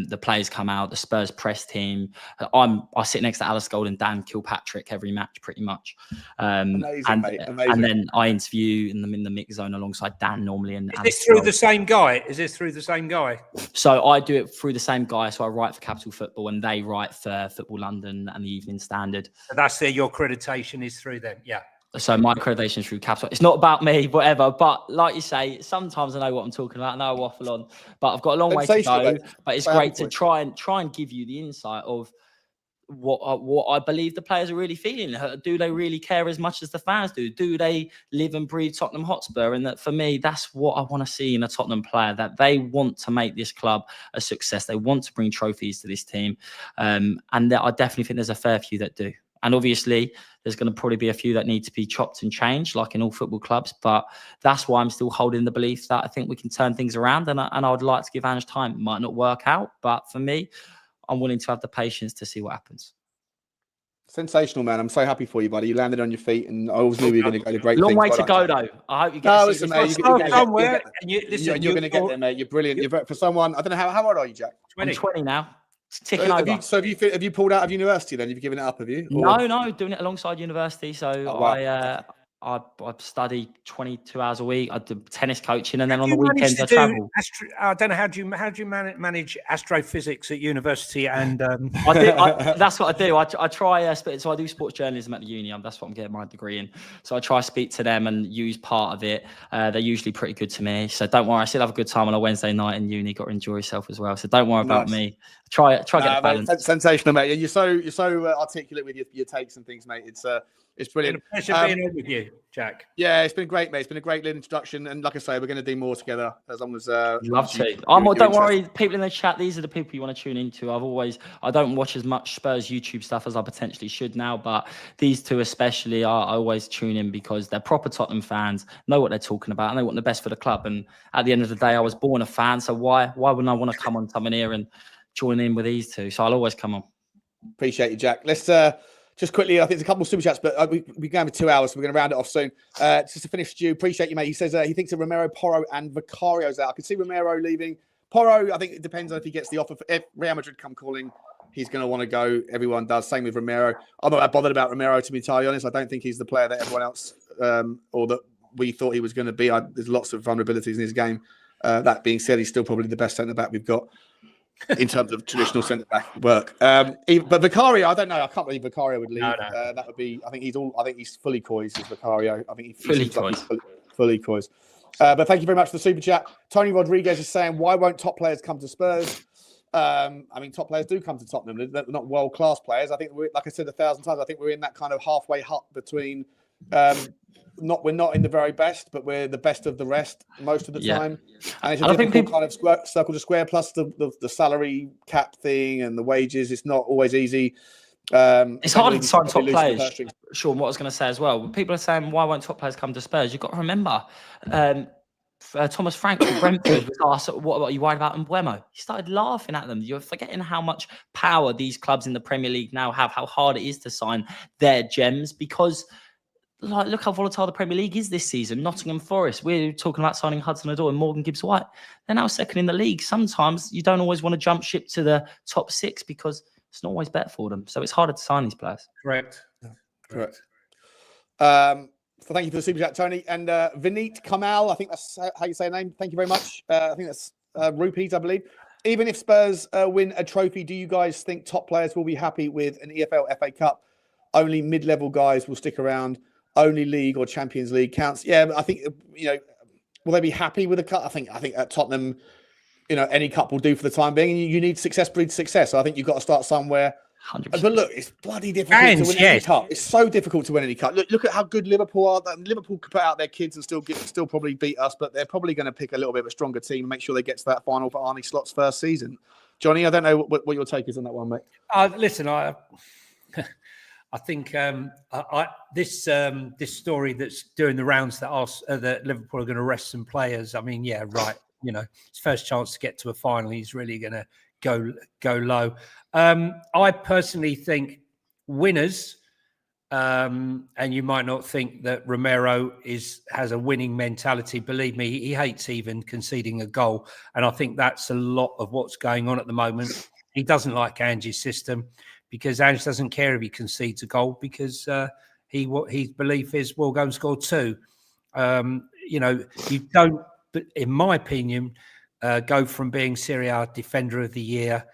the players come out, the Spurs press team. I sit next to Alice Gold and Dan Kilpatrick every match, pretty much. Amazing, mate. Amazing. And then I interview them in the mix zone alongside Dan normally. And Is Alice this through Gold. the same guy? Is this through the same guy? So I do it through the same guy. So I write for Capital Football and they write for Football London and the Evening Standard. So that's your accreditation is through them. Yeah. So my accreditation is through Capital. It's not about me, whatever. But like you say, sometimes I know what I'm talking about. I know I waffle on, but I've got a long way to go. But it's great to try and give you the insight of what I believe the players are really feeling. Do they really care as much as the fans do? Do they live and breathe Tottenham Hotspur? And that for me, that's what I want to see in a Tottenham player, that they want to make this club a success. They want to bring trophies to this team. And that I definitely think there's a fair few that do. And obviously, there's going to probably be a few that need to be chopped and changed, like in all football clubs. But that's why I'm still holding the belief that I think we can turn things around. And I would like to give Ange time. It might not work out, but for me, I'm willing to have the patience to see what happens. Sensational, man. I'm so happy for you, buddy. You landed on your feet, and I always knew you were going to go to great things. Long way to go, though. I hope you get to see mate, you're going to get there, mate. You're brilliant. You're for someone. I don't know how old are you, Jack? 20. I'm 20 now. Ticking over. Have you pulled out of university then? Have you given it up, have you? No, doing it alongside university. So wow. I study 22 hours a week. I do tennis coaching, and then on the weekends I travel. I don't know how do you manage astrophysics at university? And that's what I do. I try. So I do sports journalism at the uni. That's what I'm getting my degree in. So I try to speak to them and use part of it. They're usually pretty good to me. So don't worry. I still have a good time on a Wednesday night in uni. Got to enjoy yourself as well. So don't worry about me. Try get the balance. Sensational, mate. You're so articulate with your takes and things, mate. It's brilliant. It's been a pleasure being on with you, Jack. Yeah, it's been great, mate. It's been a great little introduction, and like I say, we're going to do more together as long as. Love to. Don't worry, people in the chat. These are the people you want to tune into. I don't watch as much Spurs YouTube stuff as I potentially should now, but these two especially, I always tune in because they're proper Tottenham fans, know what they're talking about, and they want the best for the club. And at the end of the day, I was born a fan, so why wouldn't I want to come on something here and join in with these two? So I'll always come on. Appreciate you, Jack. Let's just quickly, I think there's a couple of super chats, but we're going for 2 hours, so we're going to round it off soon. Just to finish, Stu, appreciate you, mate. He says he thinks of Romero, Porro, and Vicario's out. I can see Romero leaving. Porro, I think it depends on if he gets the offer. If Real Madrid come calling, he's going to want to go. Everyone does. Same with Romero. I'm not that bothered about Romero, to be entirely honest. I don't think he's the player that everyone else or that we thought he was going to be. There's lots of vulnerabilities in his game. That being said, he's still probably the best centre-back we've got in terms of traditional centre-back work. But Vicario, I don't know. I can't believe Vicario would leave. No. That would be. I think he's fully coys. Is Vicario? I think he fully coys. Like fully coys. But thank you very much for the super chat. Tony Rodriguez is saying, why won't top players come to Spurs? I mean, top players do come to Tottenham. They're not world-class players. I think, like I said 1,000 times, I think we're in that kind of halfway hut between. We're not in the very best, but we're the best of the rest most of the time. And it's a difficult kind of circle to square. Plus the salary cap thing and the wages. It's not always easy. It's hard to sign top players. Sean, what I was going to say as well. People are saying, why won't top players come to Spurs? You've got to remember, Thomas Frank from Brentford was asked, what are you worried about Mbeumo? He started laughing at them. You're forgetting how much power these clubs in the Premier League now have, how hard it is to sign their gems, because like, look how volatile the Premier League is this season. Nottingham Forest, we're talking about signing Hudson-Odoi and Morgan Gibbs-White. They're now second in the league. Sometimes you don't always want to jump ship to the top 6 because it's not always better for them. So it's harder to sign these players. Correct. Correct. So thank you for the super chat, Tony. And Vineet Kamal, I think that's how you say your name. Thank you very much. I think that's rupees, I believe. Even if Spurs win a trophy, do you guys think top players will be happy with an EFL FA Cup? Only mid-level guys will stick around. Only League or Champions League counts. Yeah, I think, will they be happy with a cup? I think at Tottenham, any cup will do for the time being. And you need success breeds success. So I think you've got to start somewhere. 100%. But look, it's bloody difficult to win any cup. It's so difficult to win any cup. Look at how good Liverpool are. Liverpool could put out their kids and still probably beat us, but they're probably going to pick a little bit of a stronger team and make sure they get to that final for Arne Slot's first season. Johnny, I don't know what your take is on that one, mate. Listen, I think this story that's doing the rounds that Liverpool are going to rest some players. I mean, yeah, right. His first chance to get to a final, he's really going to go low. I personally think winners, and you might not think that Romero has a winning mentality. Believe me, he hates even conceding a goal, and I think that's a lot of what's going on at the moment. He doesn't like Ange's system, because Ange doesn't care if he concedes a goal, because his belief is we'll go and score 2. You don't, in my opinion, go from being Serie A Defender of the Year,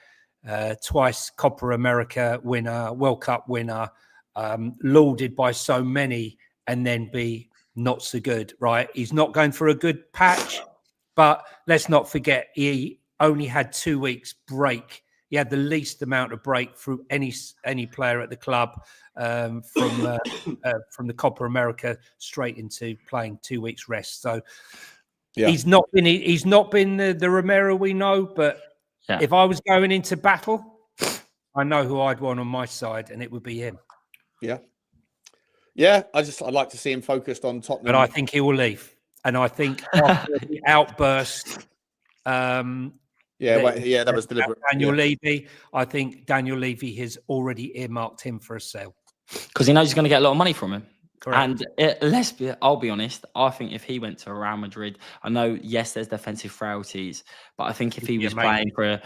twice Copa America winner, World Cup winner, lauded by so many, and then be not so good, right? He's not going for a good patch, but let's not forget, he only had 2 weeks break. He had the least amount of break through any player at the club, from the Copa America straight into playing 2 weeks rest. So yeah. He's not been the Romero we know. But if I was going into battle, I know who I'd want on my side, and it would be him. Yeah, I'd like to see him focused on Tottenham. But I think he will leave, and I think after the outburst. That was deliberate. Daniel Levy, I think Daniel Levy has already earmarked him for a sale. Because he knows he's going to get a lot of money from him. Correct. And I'll be honest, I think if he went to Real Madrid, I know, yes, there's defensive frailties, but I think if he was playing for a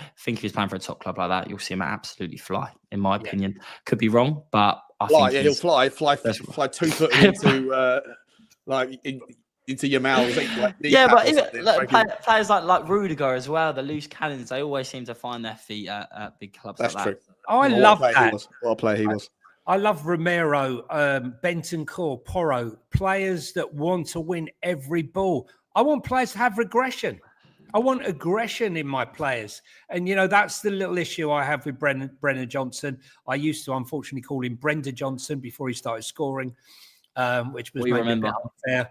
top club like that, you'll see him absolutely fly, in my opinion. Could be wrong, but I think he'll fly 2 foot into into your mouth. Players like Rudiger as well, the loose cannons, they always seem to find their feet at big clubs. That's like true. that. I love that. What a player he was. I love Romero, Bentancur, Porro, players that want to win every ball. I want players to have aggression. I want aggression in my players. And, that's the little issue I have with Brennan Johnson. I used to, unfortunately, call him Brenda Johnson before he started scoring, which was maybe a bit unfair.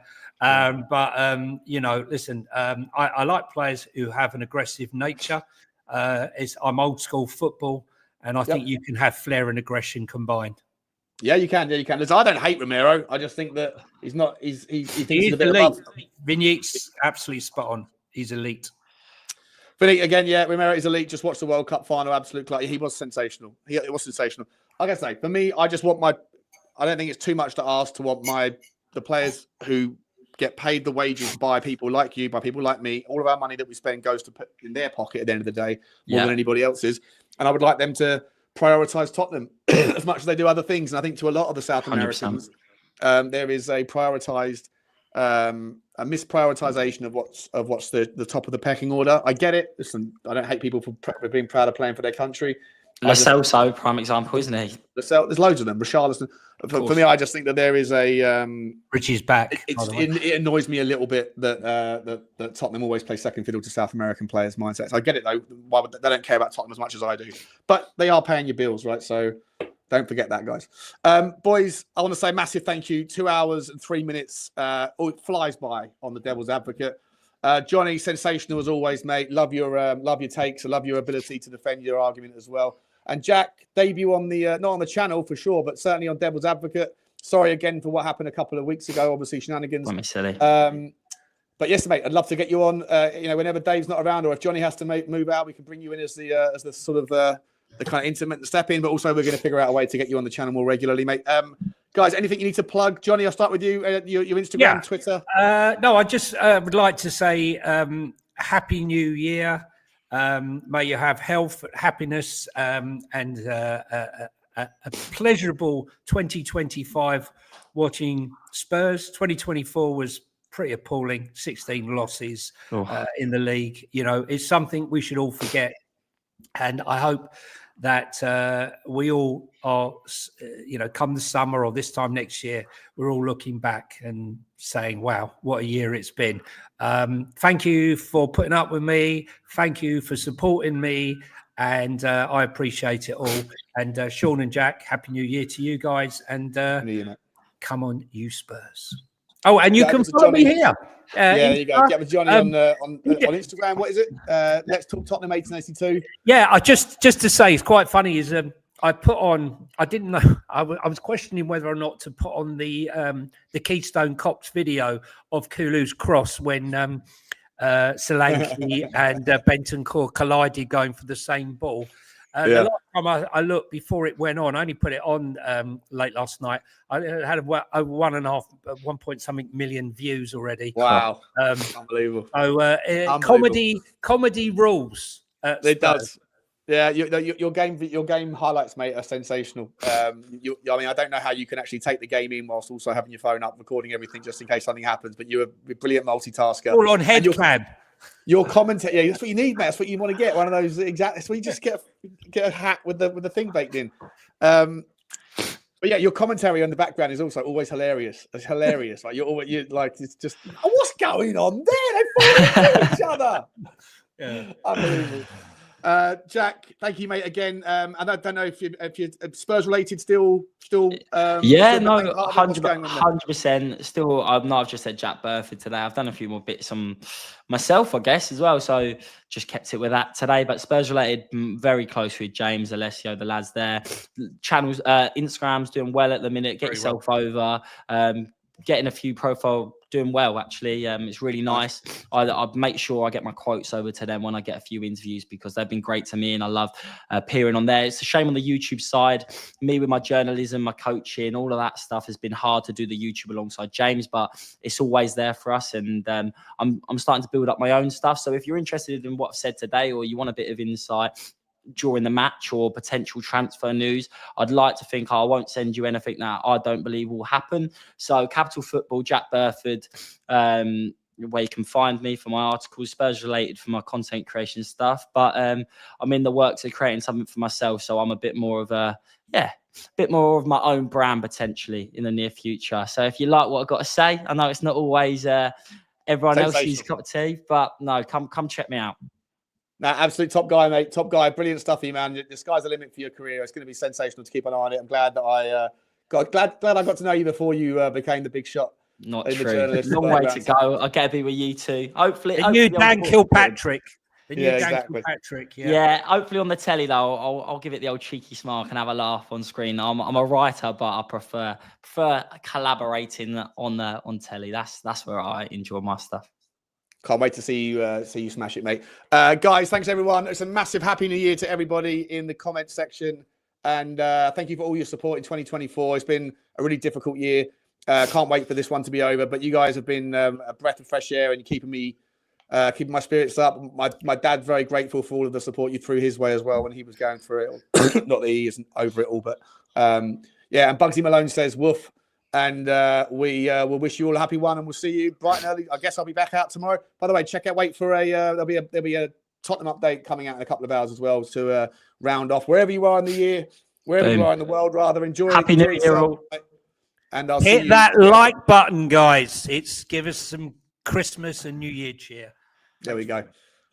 Listen, I like players who have an aggressive nature. I'm old school football, and I think you can have flair and aggression combined. Yeah, you can. Listen, I don't hate Romero. I just think that he's not. He thinks he's a bit elite. above. Vignettes, absolutely spot on. He's elite. Vinny, again, Romero is elite. Just watch the World Cup final. Absolutely, he was sensational. It was sensational. Like I say, for me, I just want I don't think it's too much to ask to want the players who get paid the wages by people like you, by people like me. All of our money that we spend goes to put in their pocket at the end of the day, more than anybody else's. And I would like them to prioritise Tottenham as much as they do other things. And I think to a lot of the South Americans, there is a prioritised, a misprioritisation of what's the top of the pecking order. I get it. Listen, I don't hate people for being proud of playing for their country. Lascelles, prime example, isn't he? There's loads of them. Richalison. For me, I just think that there is a Richie's back. It annoys me a little bit that Tottenham always play second fiddle to South American players' mindsets. I get it though. Why would they don't care about Tottenham as much as I do, but they are paying your bills, right? So don't forget that, guys. Boys, I want to say massive thank you. 2 hours and 3 minutes. It flies by on the Devil's Advocate. Johnny, sensational as always, mate. Love your takes. I love your ability to defend your argument as well. And Jack, debut on the not on the channel for sure, but certainly on Devil's Advocate. Sorry again for what happened a couple of weeks ago. Obviously, shenanigans. Don't be silly. But yes, mate, I'd love to get you on. Whenever Dave's not around, or if Johnny has to move out, we can bring you in as the sort of the kind of intimate step in. But also, we're going to figure out a way to get you on the channel more regularly, mate. Guys, anything you need to plug? Johnny, I'll start with you. Your Instagram, Twitter. No, I just would like to say Happy New Year. May you have health, happiness, and a pleasurable 2025 watching Spurs. 2024 was pretty appalling, 16 losses in the league. You know, it's something we should all forget. And I hope that we all are, come the summer or this time next year, we're all looking back and saying, wow, what a year it's been. Thank you for putting up with me. Thank you for supporting me. And I appreciate it all. And Sean and Jack, Happy New Year to you guys. And come on, you Spurs. Oh, and you can follow me here. There you go. Get with Johnny on Instagram. What is it? Let's Talk Tottenham 1882. Yeah, I just to say, it's quite funny. Is I put on? I didn't know. I was questioning whether or not to put on the Keystone Cops video of Kulu's cross when Solanke and Bentancur collided going for the same ball. The last time I looked before it went on, I only put it on late last night. I had over 1 point something million views already. Wow, unbelievable! So comedy rules. It does. Yeah, your game highlights, mate, are sensational. I mean, I don't know how you can actually take the game in whilst also having your phone up, recording everything just in case something happens. But you're a brilliant multitasker. All on head cam. Your commentary, that's what you need, mate. That's what you want to get. One of those exactly. So you just get a hat with the thing baked in. But yeah, your commentary on the background is also always hilarious. It's hilarious. Like you're like, it's just, what's going on there? They follow each other. Yeah, unbelievable. Jack, thank you, mate, again. And I don't know if you're Spurs related still. Yeah, no, 100%. Still, I've just said Jack Burford today. I've done a few more bits on myself, I guess, as well. So just kept it with that today. But Spurs related, very close with James, Alessio, the lads there. Channels, Instagram's doing well at the minute. Get yourself over. Getting a few profile doing well, actually. It's really nice. I make sure I get my quotes over to them when I get a few interviews because they've been great to me and I love appearing on there. It's a shame on the YouTube side. Me with my journalism, my coaching, all of that stuff has been hard to do the YouTube alongside James, but it's always there for us. And I'm starting to build up my own stuff. So if you're interested in what I've said today or you want a bit of insight during the match or potential transfer news, I'd like to think I won't send you anything that I don't believe will happen. So Capital Football, Jack Burford, where you can find me for my articles, Spurs related for my content creation stuff. But I'm in the works of creating something for myself. So I'm a bit more of my own brand potentially in the near future. So if you like what I've got to say, I know it's not always everyone else's cup of tea, but no, come check me out. No, absolute top guy, mate. Top guy. Brilliant stuff, man. The sky's the limit for your career. It's going to be sensational to keep an eye on it. I'm glad that I got to know you before you became the big shot. Not true. Long way to go. I get to be with you two. Hopefully, Dan Kilpatrick. Exactly. Yeah. Hopefully on the telly though, I'll give it the old cheeky smile and have a laugh on screen. I'm a writer, but I prefer collaborating on telly. That's where I enjoy my stuff. Can't wait to see you smash it, mate. Guys, thanks everyone. It's a massive Happy New Year to everybody in the comment section. And thank you for all your support in 2024. It's been a really difficult year. Can't wait for this one to be over. But you guys have been a breath of fresh air and keeping my spirits up. My dad's very grateful for all of the support you threw his way as well when he was going through it. Not that he isn't over it all, but yeah. And Bugsy Malone says, woof. And we will wish you all a happy one, and we'll see you bright and early. I guess I'll be back out tomorrow. By the way, wait for there'll be a Tottenham update coming out in a couple of hours as well to round off wherever you are in the year, wherever you are in the world. Rather enjoy. Happy New Year, all. And I'll hit that like button, guys. Give us some Christmas and New Year cheer. There we go.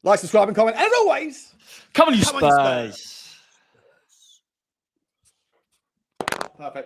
Like, subscribe, and comment. And as always, come on, you Spurs. Perfect.